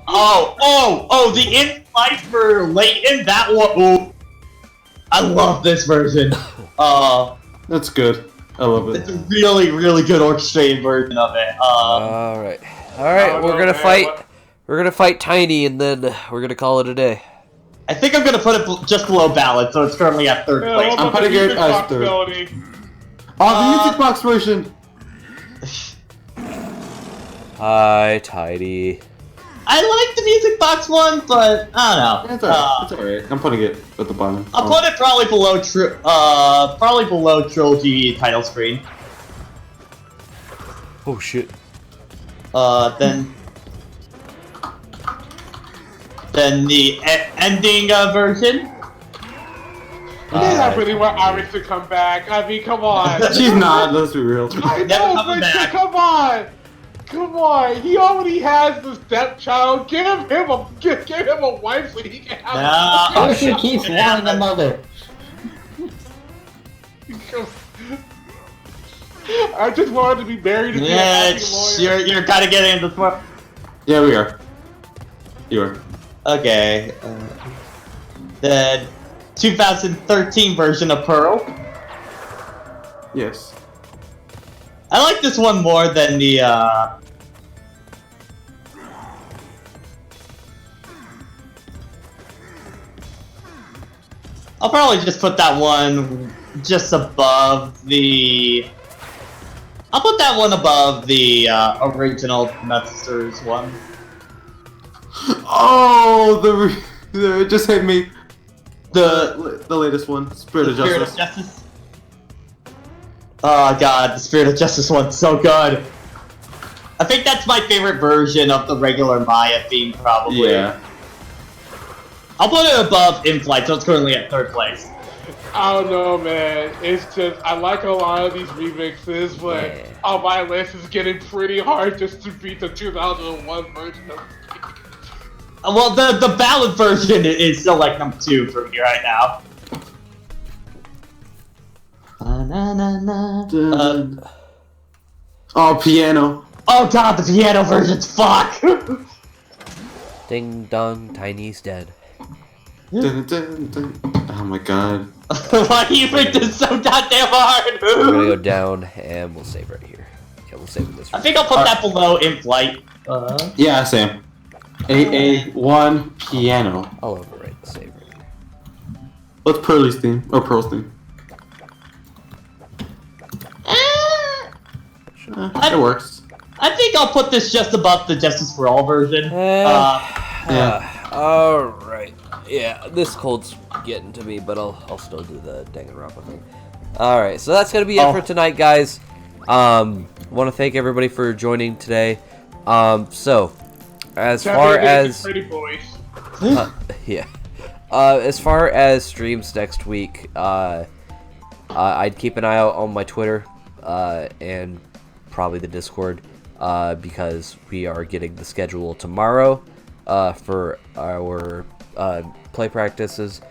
Oh! The in-fight for Layton. That one. Oh, I love this version. That's good. I love it. It's a really, really good orchestrated version of it. All right. We're gonna fight. We're gonna fight Tiny, and then we're gonna call it a day. I think I'm gonna put it just below Ballad, so it's currently at third place. I'm putting it as third. Oh, the music box version. Hi, Tiny. I like the music box one, but I don't know. It's alright. It's alright. I'm putting it at the bottom. I'll put it probably below Trilogy title screen. Oh shit. Then the ending version. I really want Iris to come back. I mean, come on. She's not. Let's be real. I know, but come on. Come on, he already has the stepchild. Give him a wife so he can have. She keeps wanting a mother. I just wanted to be married to be a happy lawyer. You're kind of getting into the. Yeah, we are. You are. Okay. The 2013 version of Pearl. Yes. I like this one more than the I'll probably just put that one just above the... I'll put that one above the original Masters one. Oh, it just hit me. The latest one, Spirit of Justice. Oh god, the Spirit of Justice one's so good. I think that's my favorite version of the regular Maya theme, probably. Yeah. I'll put it above In Flight, so it's currently at 3rd place. I don't know, man. It's just, I like a lot of these remixes, but on my list is getting pretty hard just to beat the 2001 version of well, the ballad version is still like number 2 for me right now. Oh, piano. Oh god, the piano version's fuck! Ding dong, Tiny's dead. Oh my god. Why do you make this so goddamn hard? We're gonna go down and we'll save right here. Yeah, we'll save this. I think I'll put that below In Flight. Yeah, same. AA1 piano. I'll overwrite the save right here. What's Pearl's theme? Or Pearl's theme? It works. I think I'll put this just above the Justice for All version. Yeah. Alright. Yeah, this cold's getting to me, but I'll still do the Danganronpa thing. Alright, so that's gonna be it for tonight, guys. Want to thank everybody for joining today. So, as far as... Pretty boys. yeah. As far as streams next week, I'd keep an eye out on my Twitter, and probably the Discord, because we are getting the schedule tomorrow, for our, play practices,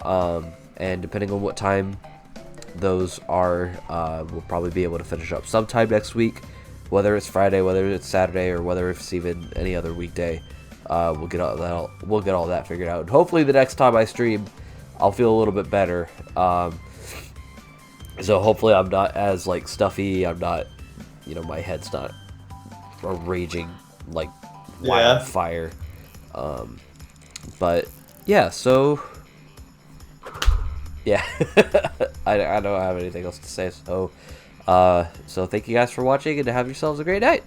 and depending on what time those are, we'll probably be able to finish up sometime next week, whether it's Friday, whether it's Saturday, or whether it's even any other weekday. We'll get all that figured out. And hopefully the next time I stream, I'll feel a little bit better. So hopefully I'm not as like stuffy. I'm not, my head's not a raging like wildfire. But yeah, so yeah, I don't have anything else to say. So, so thank you guys for watching, and have yourselves a great night.